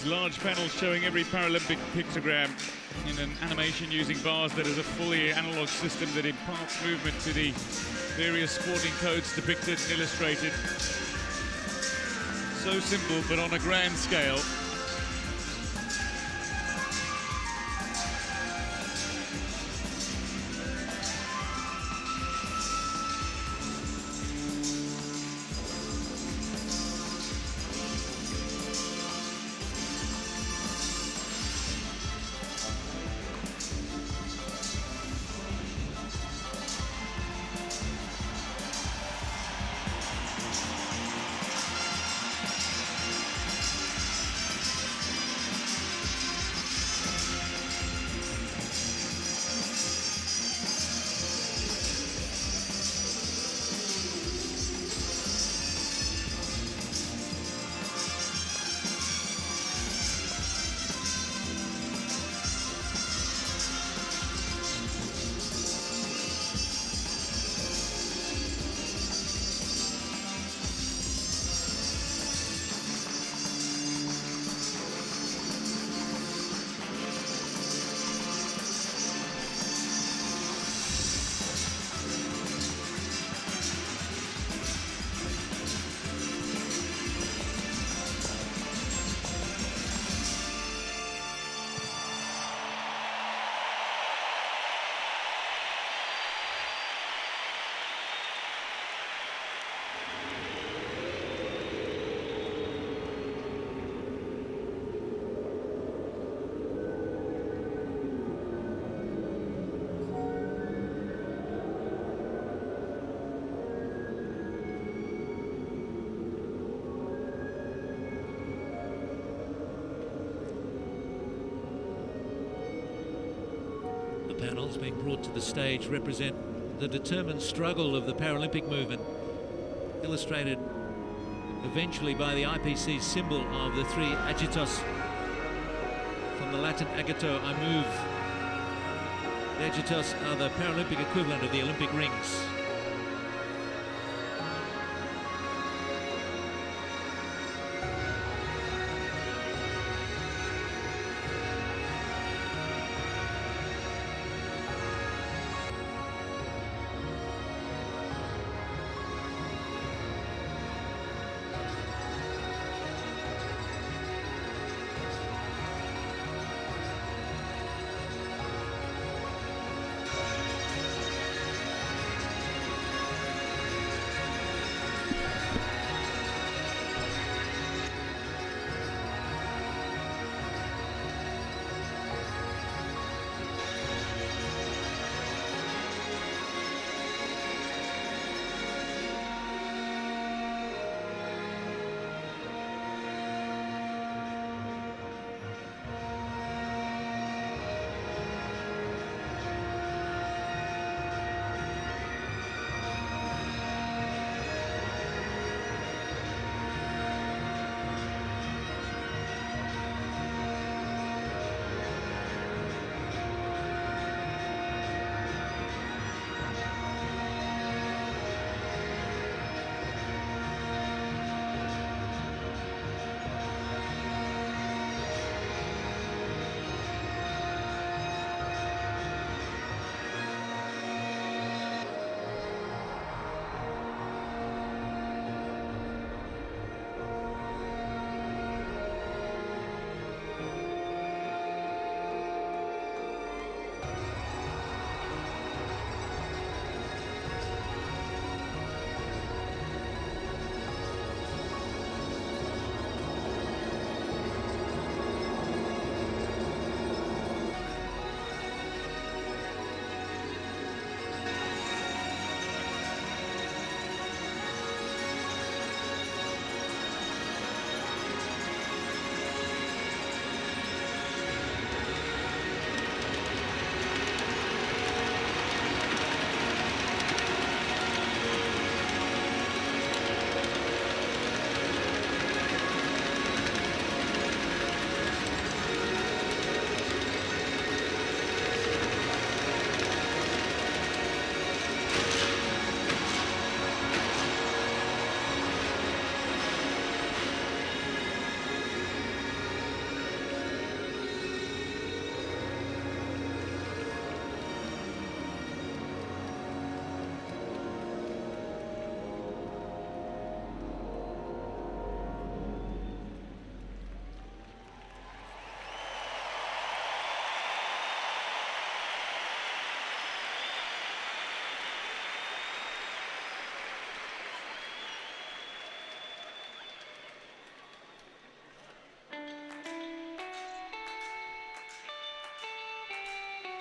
large panels showing every Paralympic pictogram in an animation using bars that is a fully analog system that imparts movement to the various sporting codes depicted and illustrated. So simple, but on a grand scale. Panels being brought to the stage represent the determined struggle of the Paralympic movement, illustrated eventually by the IPC symbol of the three agitos, from the Latin agito, I move. The agitos are the Paralympic equivalent of the Olympic rings.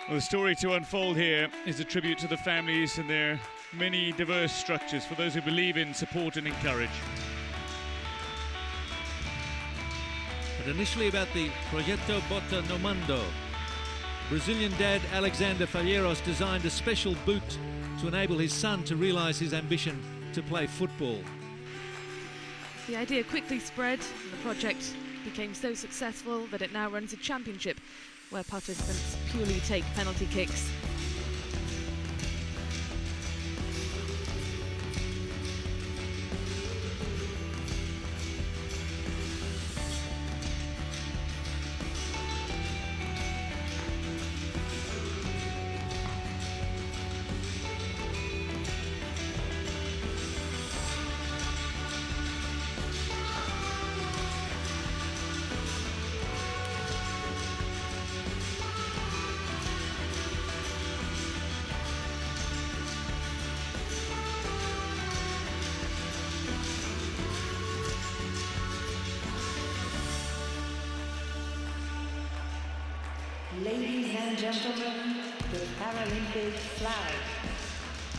Well, the story to unfold here is a tribute to the families and their many diverse structures for those who believe in, support and encourage. But initially about the Progetto Botta no Mando. Brazilian dad Alexander Falheiros designed a special boot to enable his son to realise his ambition to play football. The idea quickly spread and the project became so successful that it now runs a championship where participants purely take penalty kicks. Ladies and gentlemen, the Paralympic flag.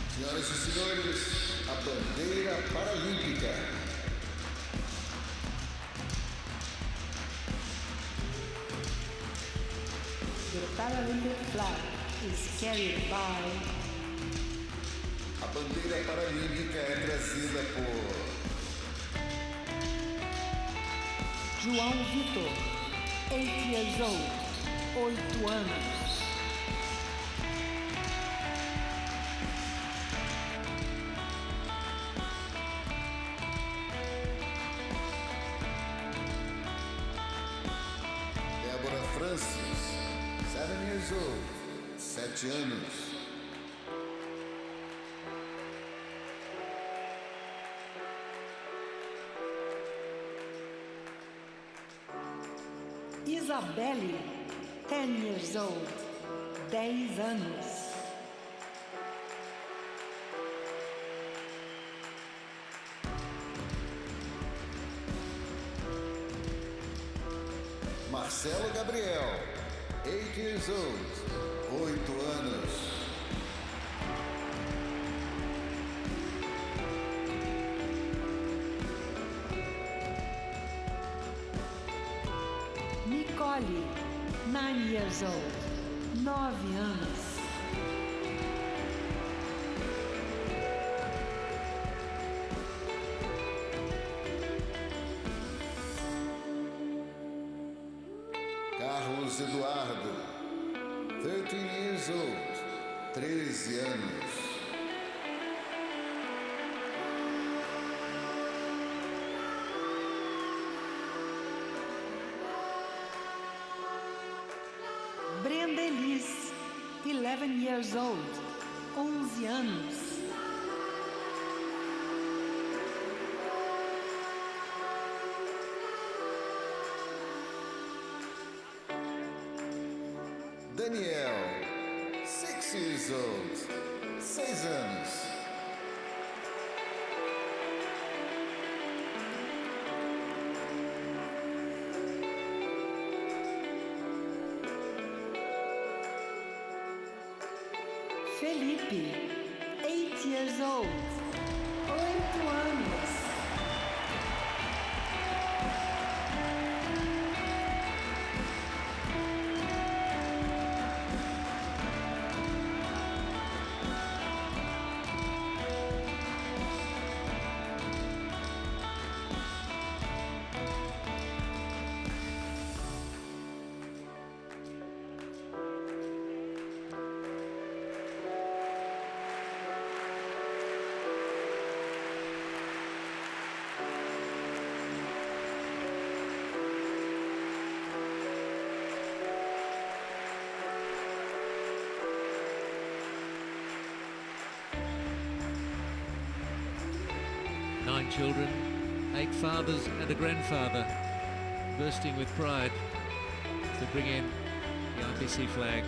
Senhoras e senhores, a bandeira paralímpica. The Paralympic flag is carried by. A bandeira paralímpica é trazida por João Vitor, 8 years old, 8 anos. Débora Francis, 7 years old, 7 anos. Isabelle, 10 years old, 10 anos. Marcelo Gabriel, 8 years old, 8 anos. Nicole, 9 years old, 9 anos. Carlos Eduardo, 13 years old, 13 anos. Brenda Elis, 11 years old, 11 anos. Daniel, 6 years old, 6 anos. Felipe, 8 years old, 8 anos. Nine children, 8 fathers and a grandfather, bursting with pride to bring in the IPC flag.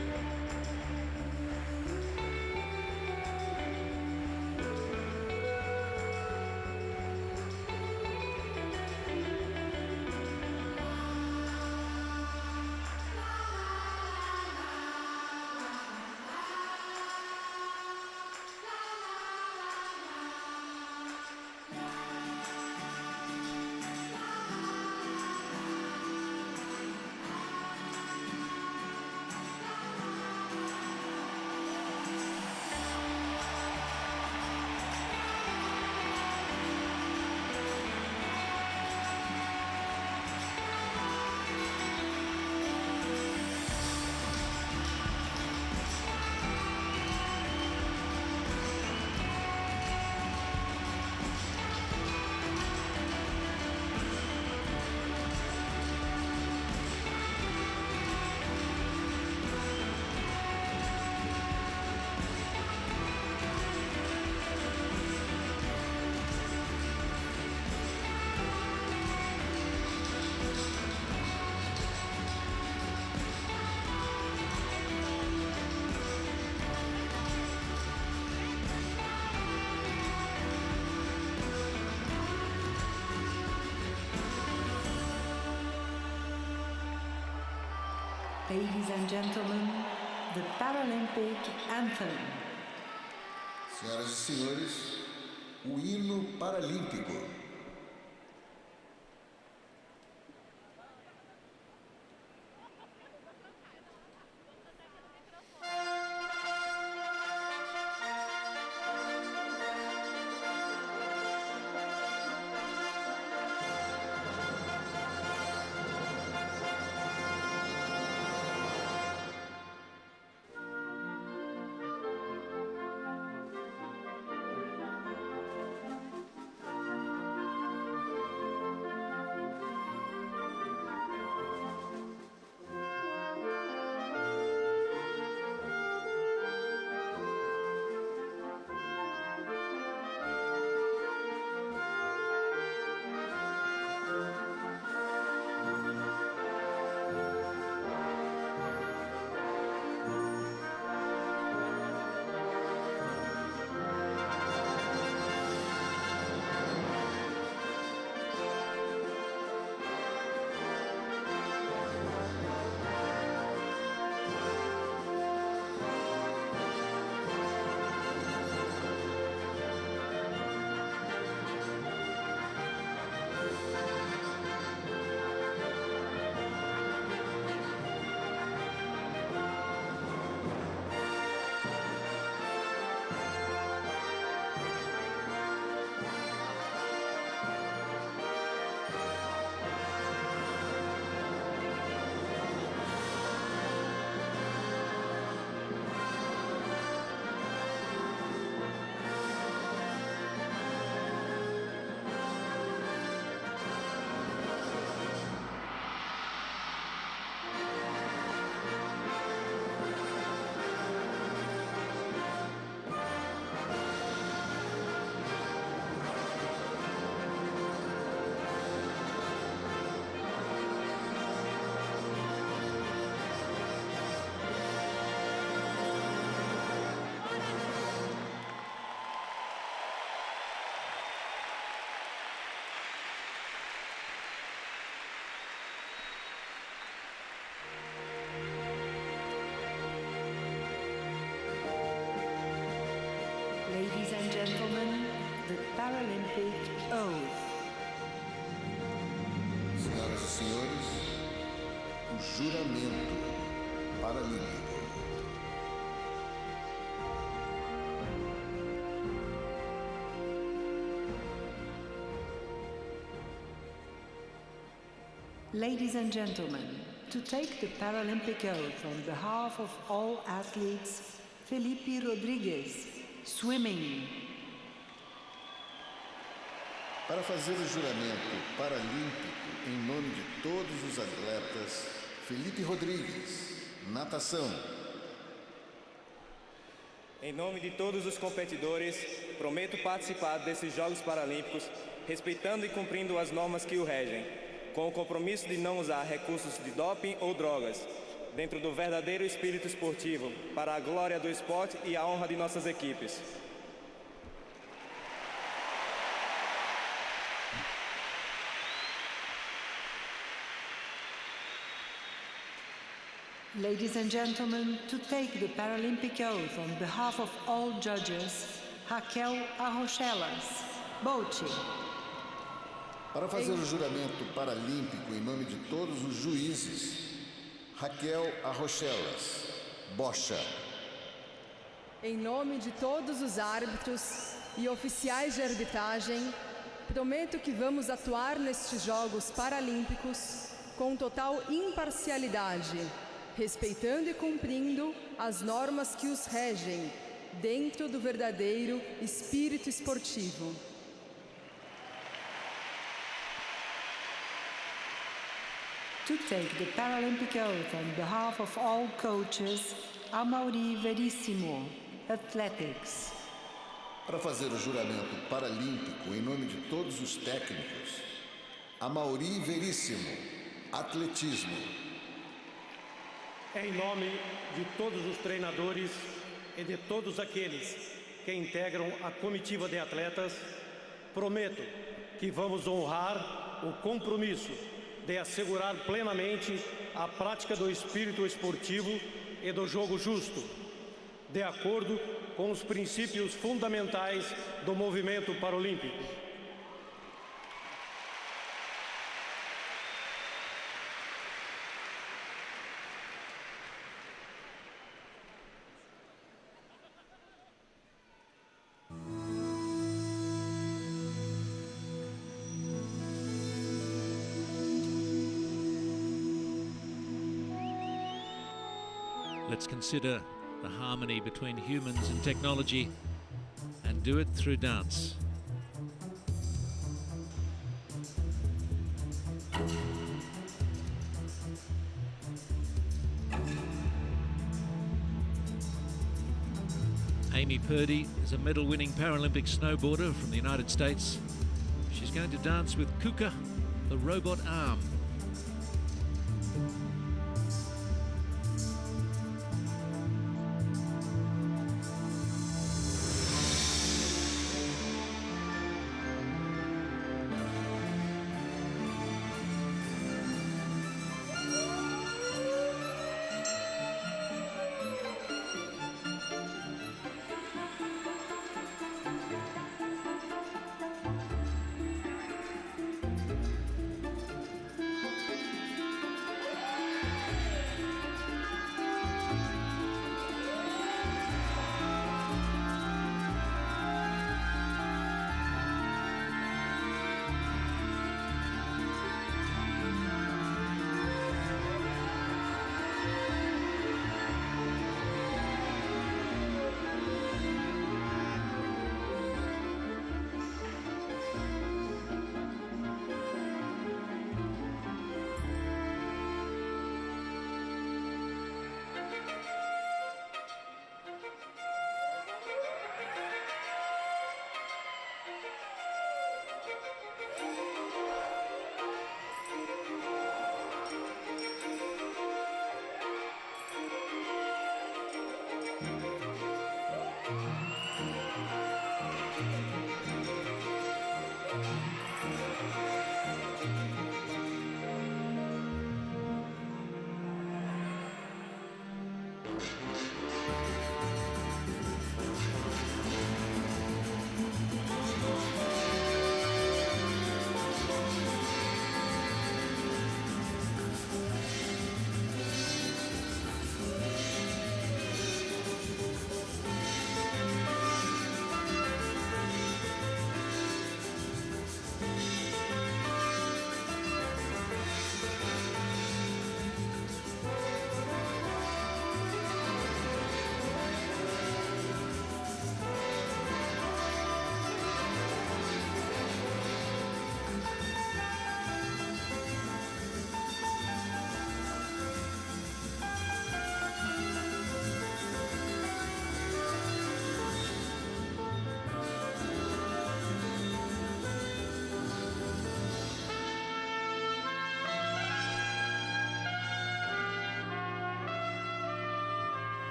Ladies and gentlemen, the Paralympic Anthem. Senhoras e senhores, o hino paralímpico. Ladies and gentlemen, the Paralympic Oath. Senhoras e senhores, o juramento paralímpico. Ladies and gentlemen, to take the Paralympic oath on behalf of all athletes, Felipe Rodrigues, swimming. Para fazer o juramento paralímpico em nome de todos os atletas, Felipe Rodrigues, natação. Em nome de todos os competidores, prometo participar desses Jogos Paralímpicos, respeitando e cumprindo as normas que o regem, com o compromisso de não usar recursos de doping ou drogas, dentro do verdadeiro espírito esportivo, para a glória do esporte e a honra de nossas equipes. Ladies and gentlemen, to take the Paralympic oath on behalf of all judges, Raquel Arrochelas, bote. Para fazer o juramento paralímpico em nome de todos os juízes, Raquel Arrochelas, bocha. Em nome de todos os árbitros e oficiais de arbitragem, prometo que vamos atuar nestes Jogos Paralímpicos com total imparcialidade, respeitando e cumprindo as normas que os regem, dentro do verdadeiro espírito esportivo. To take the Paralympic oath on behalf of all coaches, Amaury Verissimo, athletics. Para fazer o juramento paralímpico em nome de todos os técnicos, Amaury Verissimo, atletismo. Em nome de todos os treinadores e de todos aqueles que integram a comitiva de atletas, prometo que vamos honrar o compromisso de assegurar plenamente a prática do espírito esportivo e do jogo justo, de acordo com os princípios fundamentais do movimento paralímpico. Let's consider the harmony between humans and technology and do it through dance. Amy Purdy is a medal-winning Paralympic snowboarder from the United States. She's going to dance with Kuka, the robot arm.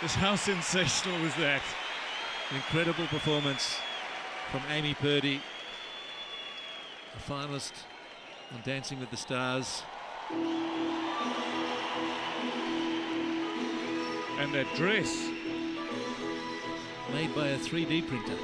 Just how sensational was that? An incredible performance from Amy Purdy, a finalist on Dancing with the Stars. And that dress. Made by a 3D printer.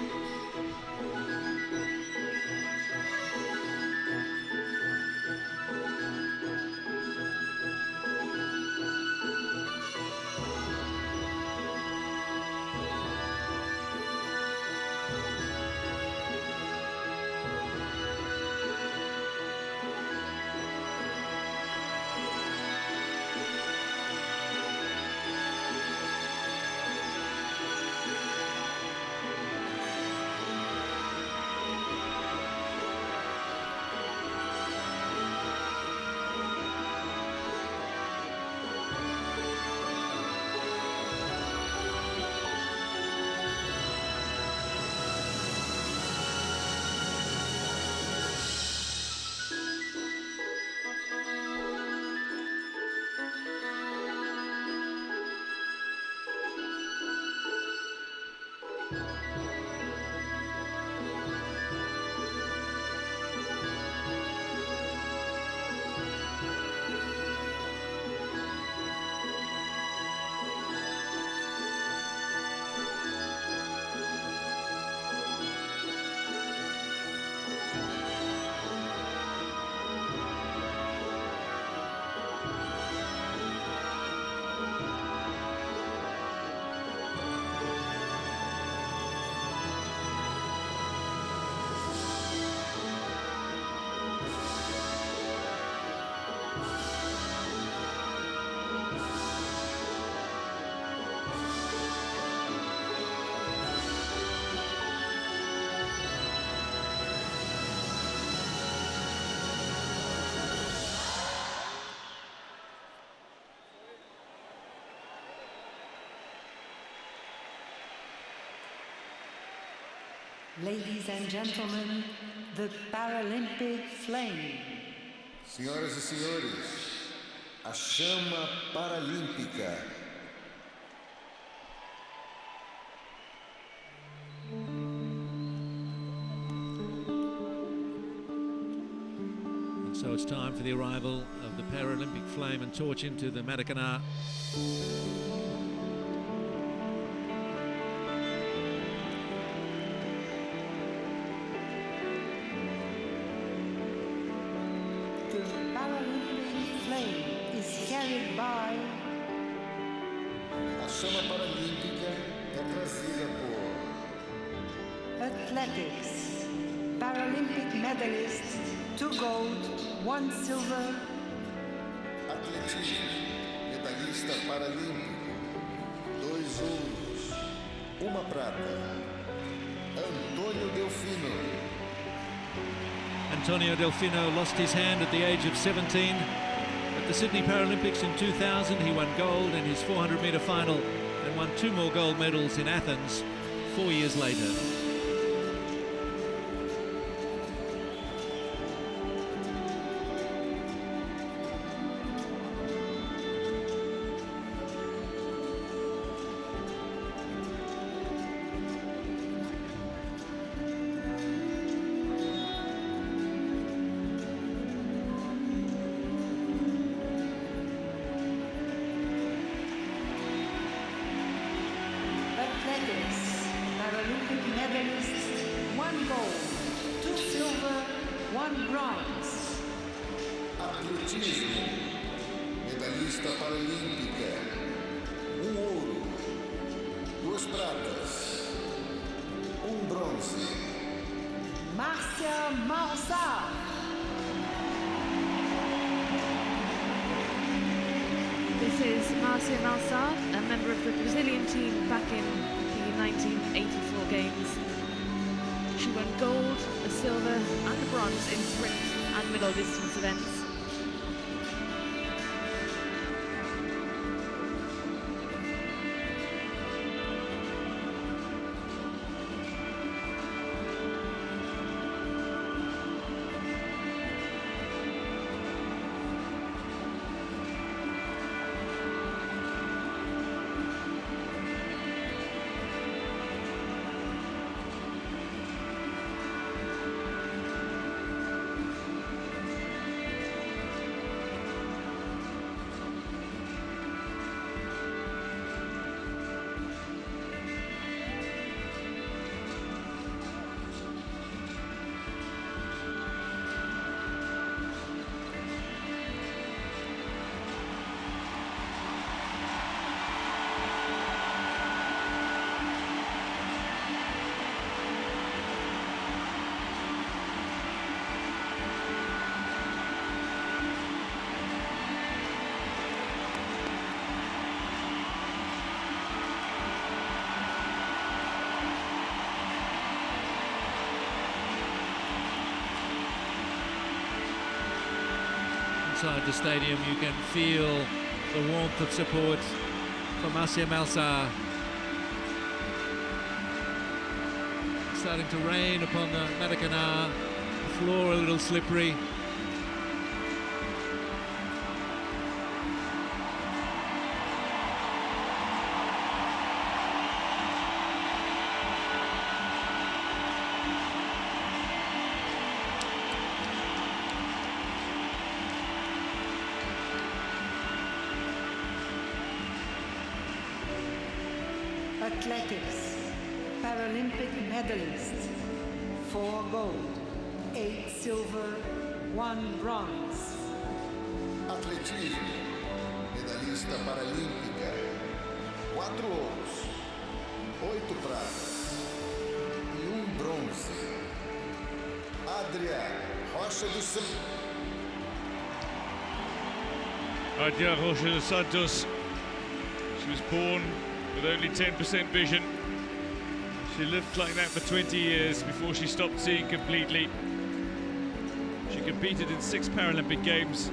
Ladies and gentlemen, the Paralympic flame. Senhoras e senhores, a chama paralímpica. And so it's time for the arrival of the Paralympic flame and torch into the Madagascar. The Paralympic flame is carried by A chama paralímpica é trazida por athletics. Paralympic medalists, 2 gold, 1 silver. atletismo, medalhista paralímpico, 2 ouros, 1 prata. Antônio Delfino. Antonio Delfino lost his hand at the age of 17. At the Sydney Paralympics in 2000, he won gold in his 400-metre final and won 2 more gold medals in Athens 4 years later. Athletics. Paralympic medalists, 1 gold, 2 silver, 1 bronze. Atletismo, medalhista paralímpica, 1 ouro, 2 pratas, 1 bronze. Márcia Malsar. This is Márcia Malsar, a member of the Brazilian team back in the 1984 Games. She won gold, a silver and a bronze in sprint and middle distance events. Inside the stadium, you can feel the warmth of support for Márcia Malsar. Starting to rain upon the Madagascar, the floor a little slippery. Athletics. Paralympic medalists, 4 gold, 8 silver, 1 bronze. Atletismo, medalhista paralímpica, 4 ouros, 8 pratas e 1 bronze. Adria Rocha dos Santos. Adria Rocha dos Santos. She was born with only 10% vision. She lived like that for 20 years before she stopped seeing completely. She competed in 6 Paralympic Games,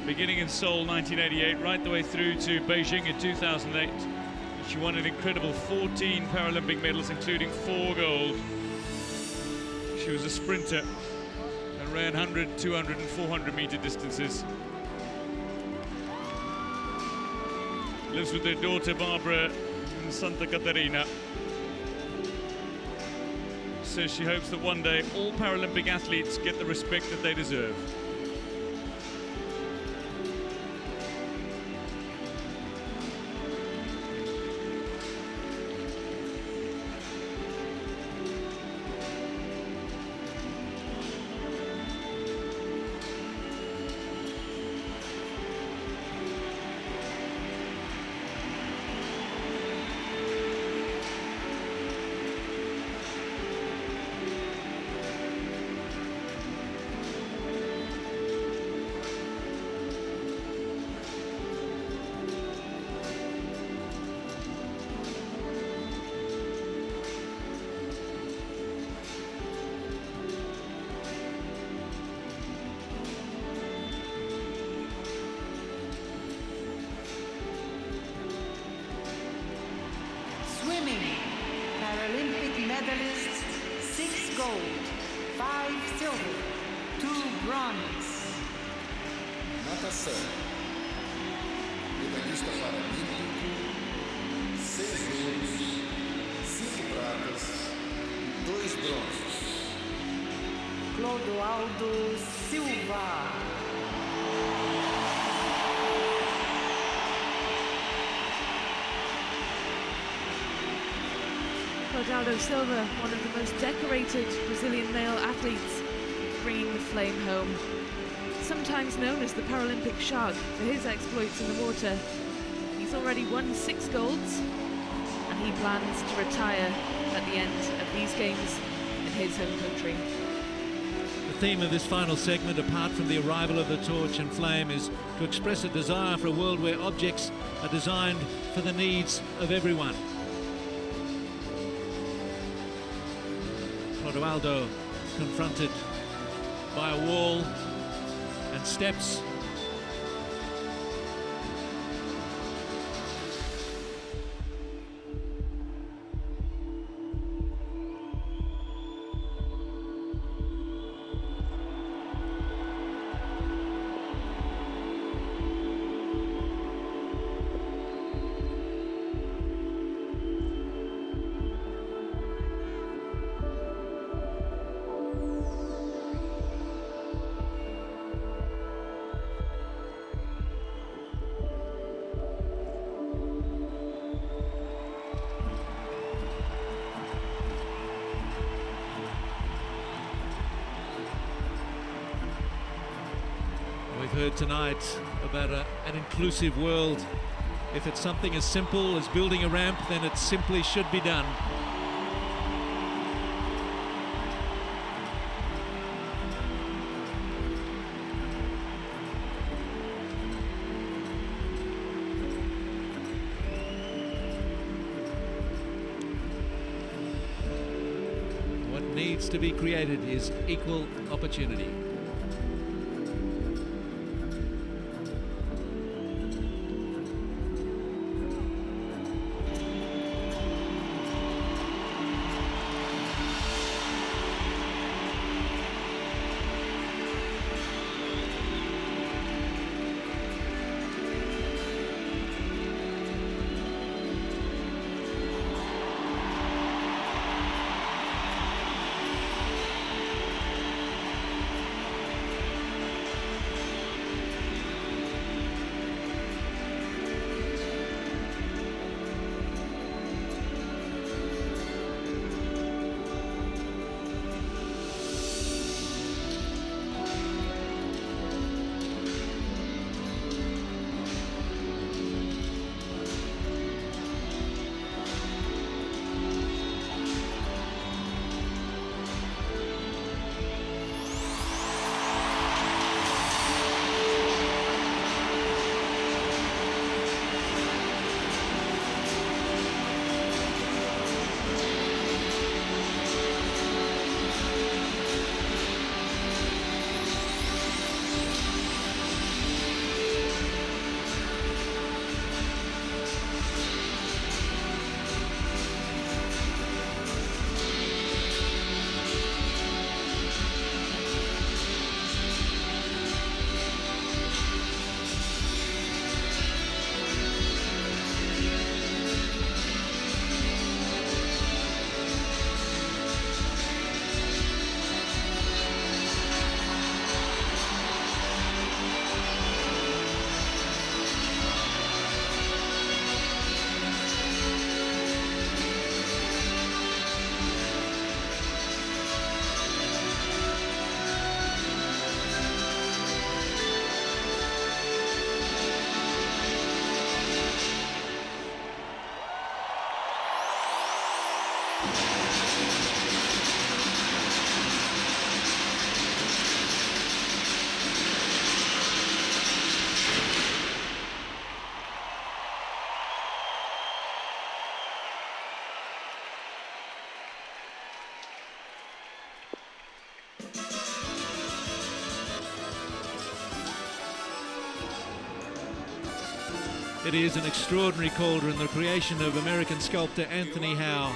beginning in Seoul 1988, right the way through to Beijing in 2008. She won an incredible 14 Paralympic medals, including 4 gold. She was a sprinter and ran 100, 200 and 400 meter distances. Lives with their daughter Barbara in Santa Catarina. Says she hopes that one day all Paralympic athletes get the respect that they deserve. Swimming, Paralympic medalists, 6 gold, 5 silver, 2 bronze. Natação. Medalhista paralímpico, 6 ouros, 5 pratas e 2 bronzes. Clodoaldo Silva. Clodoaldo Silva, one of the most decorated Brazilian male athletes, bringing the flame home. Sometimes known as the Paralympic Shark for his exploits in the water. He's already won 6 golds, and he plans to retire at the end of these games in his home country. The theme of this final segment, apart from the arrival of the torch and flame, is to express a desire for a world where objects are designed for the needs of everyone. Clodoaldo confronted by a wall and steps. We've heard tonight about an inclusive world. If it's something as simple as building a ramp, then it simply should be done. What needs to be created is equal opportunity. It is an extraordinary cauldron, the creation of American sculptor Anthony Howe.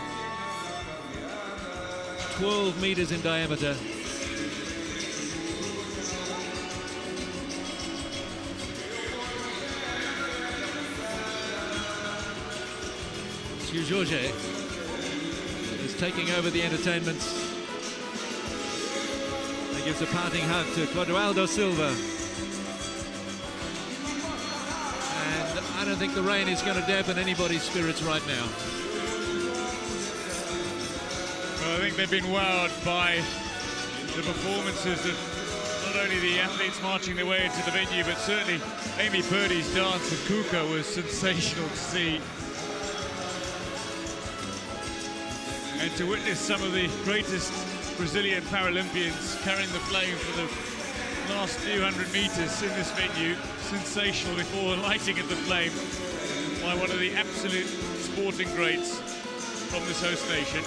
12 meters in diameter. Monsieur Georges is taking over the entertainment. He gives a parting hug to Clodoaldo Silva. I don't think the rain is going to dampen anybody's spirits right now. Well, I think they've been wowed by the performances of not only the athletes marching their way into the venue, but certainly Amy Purdy's dance with Kuka was sensational to see. And to witness some of the greatest Brazilian Paralympians carrying the flame for the last few hundred meters in this venue, sensational before lighting of the flame by one of the absolute sporting greats from this host nation.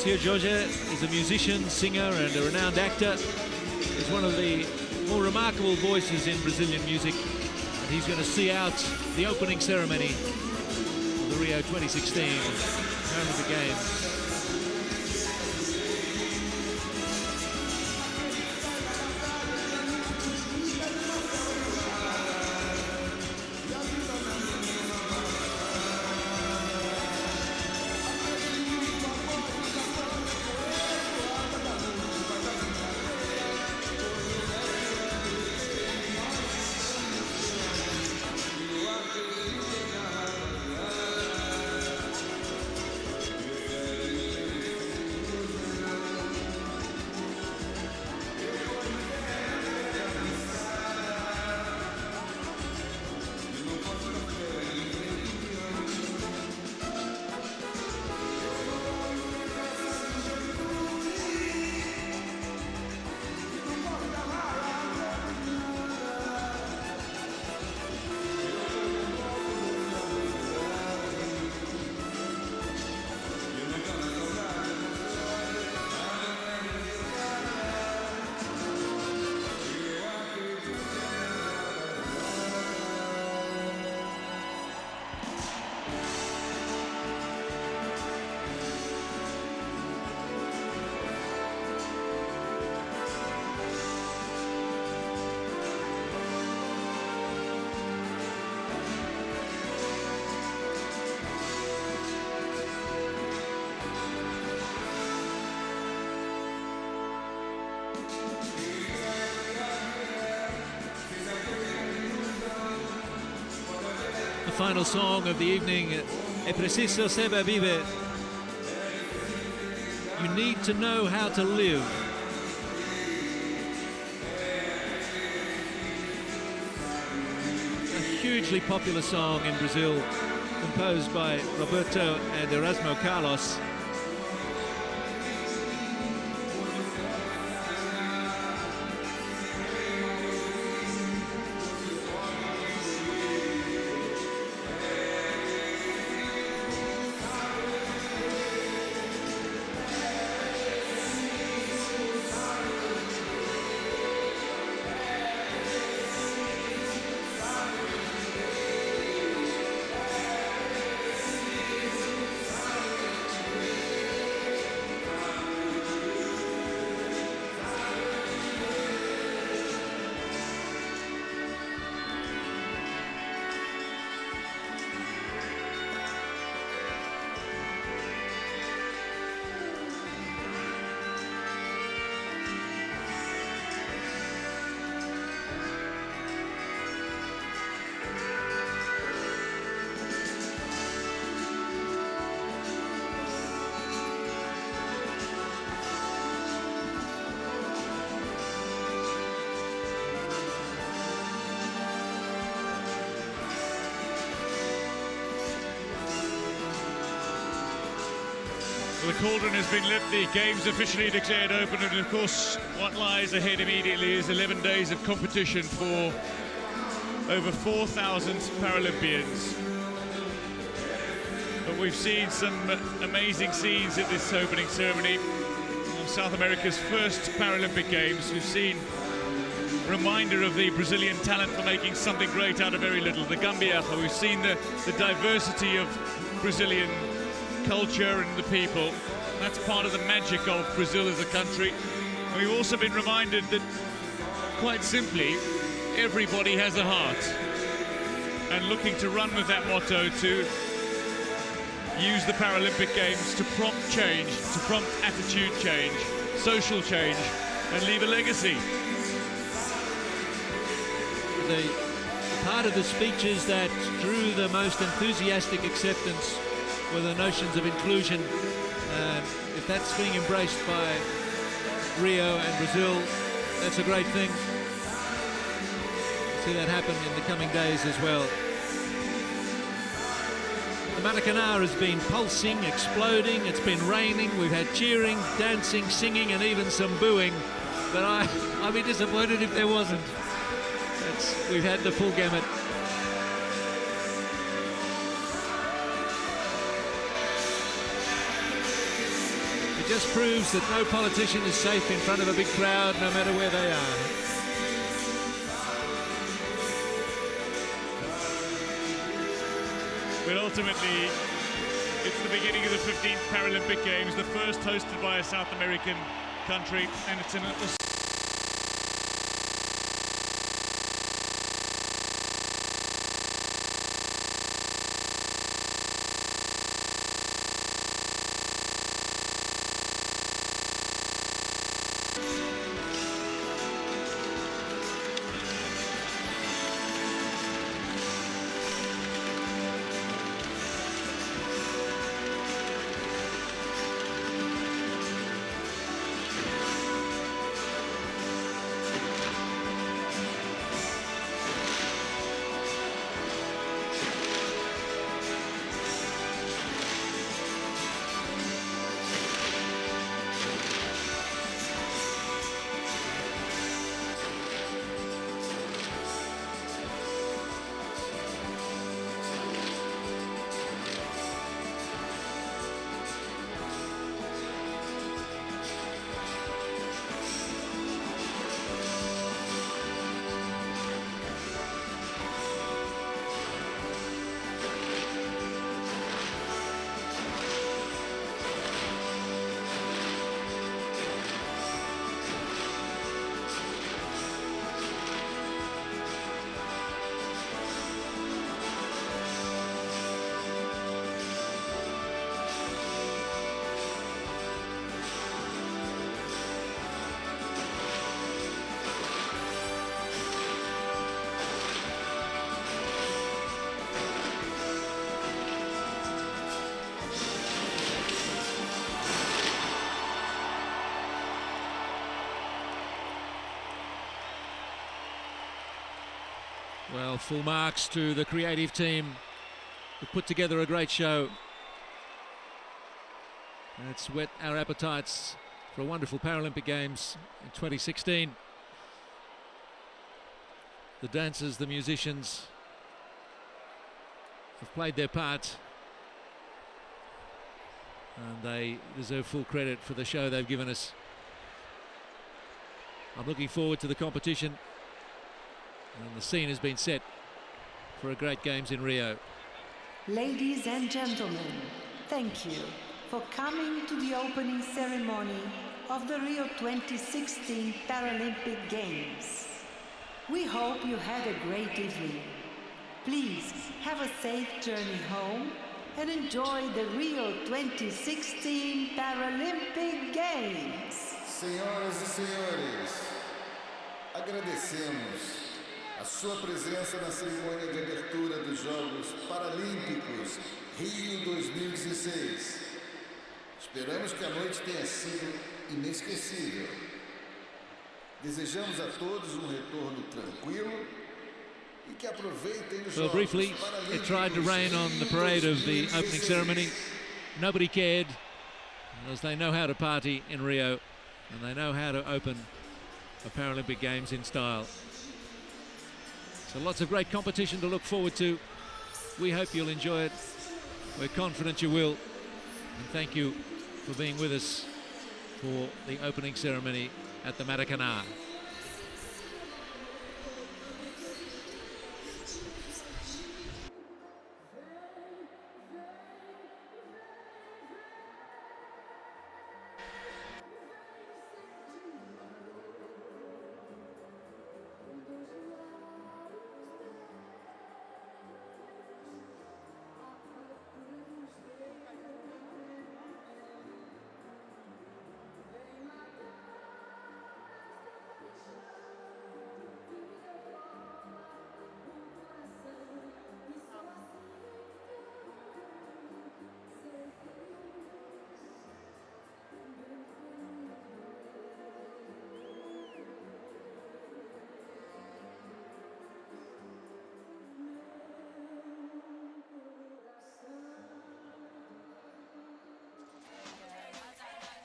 Monsieur Georges is a musician, singer and a renowned actor. He's one of the more remarkable voices in Brazilian music, and he's going to see out the opening ceremony of the Rio 2016 Paralympic Games. The final song of the evening, É Preciso Saber Viver. You need to know how to live. A hugely popular song in Brazil, composed by Roberto and Erasmo Carlos. The cauldron has been lit, the games officially declared open, and of course what lies ahead immediately is 11 days of competition for over 4,000 Paralympians. But we've seen some amazing scenes at this opening ceremony. South America's first Paralympic Games. We've seen a reminder of the Brazilian talent for making something great out of very little, the Gambiarra. We've seen the diversity of Brazilian culture and the people. That's part of the magic of Brazil as a country. And we've also been reminded that, quite simply, everybody has a heart. And looking to run with that motto, to use the Paralympic Games to prompt change, to prompt attitude change, social change, and leave a legacy. The part of the speeches that drew the most enthusiastic acceptance were the notions of inclusion. If that's being embraced by Rio and Brazil, that's a great thing. See that happen in the coming days as well. The Maracanã has been pulsing, exploding, it's been raining, we've had cheering, dancing, singing and even some booing, but I'd be disappointed if there wasn't. We've had the full gamut. It just proves that no politician is safe in front of a big crowd, no matter where they are. But ultimately, it's the beginning of the 15th Paralympic Games, the first hosted by a South American country, and it's an Well, full marks to the creative team who put together a great show. And it's whet our appetites for a wonderful Paralympic Games in 2016. The dancers, the musicians have played their part, and they deserve full credit for the show they've given us. I'm looking forward to the competition, and the scene has been set for a great Games in Rio. Ladies and gentlemen, thank you for coming to the opening ceremony of the Rio 2016 Paralympic Games. We hope you had a great evening. Please have a safe journey home and enjoy the Rio 2016 Paralympic Games. Senhoras e senhores, agradecemos a sua presença na cerimônia de abertura dos Jogos Paralímpicos Rio 2016. Esperamos que a noite tenha sido inesquecível. Desejamos a todos retorno tranquilo e que aproveitem os Well, briefly, it tried to rain on the parade of the opening ceremony. Nobody cared. as they know how to party in Rio and they know how to open the Paralympic Games in style. So lots of great competition to look forward to. We hope you'll enjoy it. We're confident you will. And thank you for being with us for the opening ceremony at the Maracanã.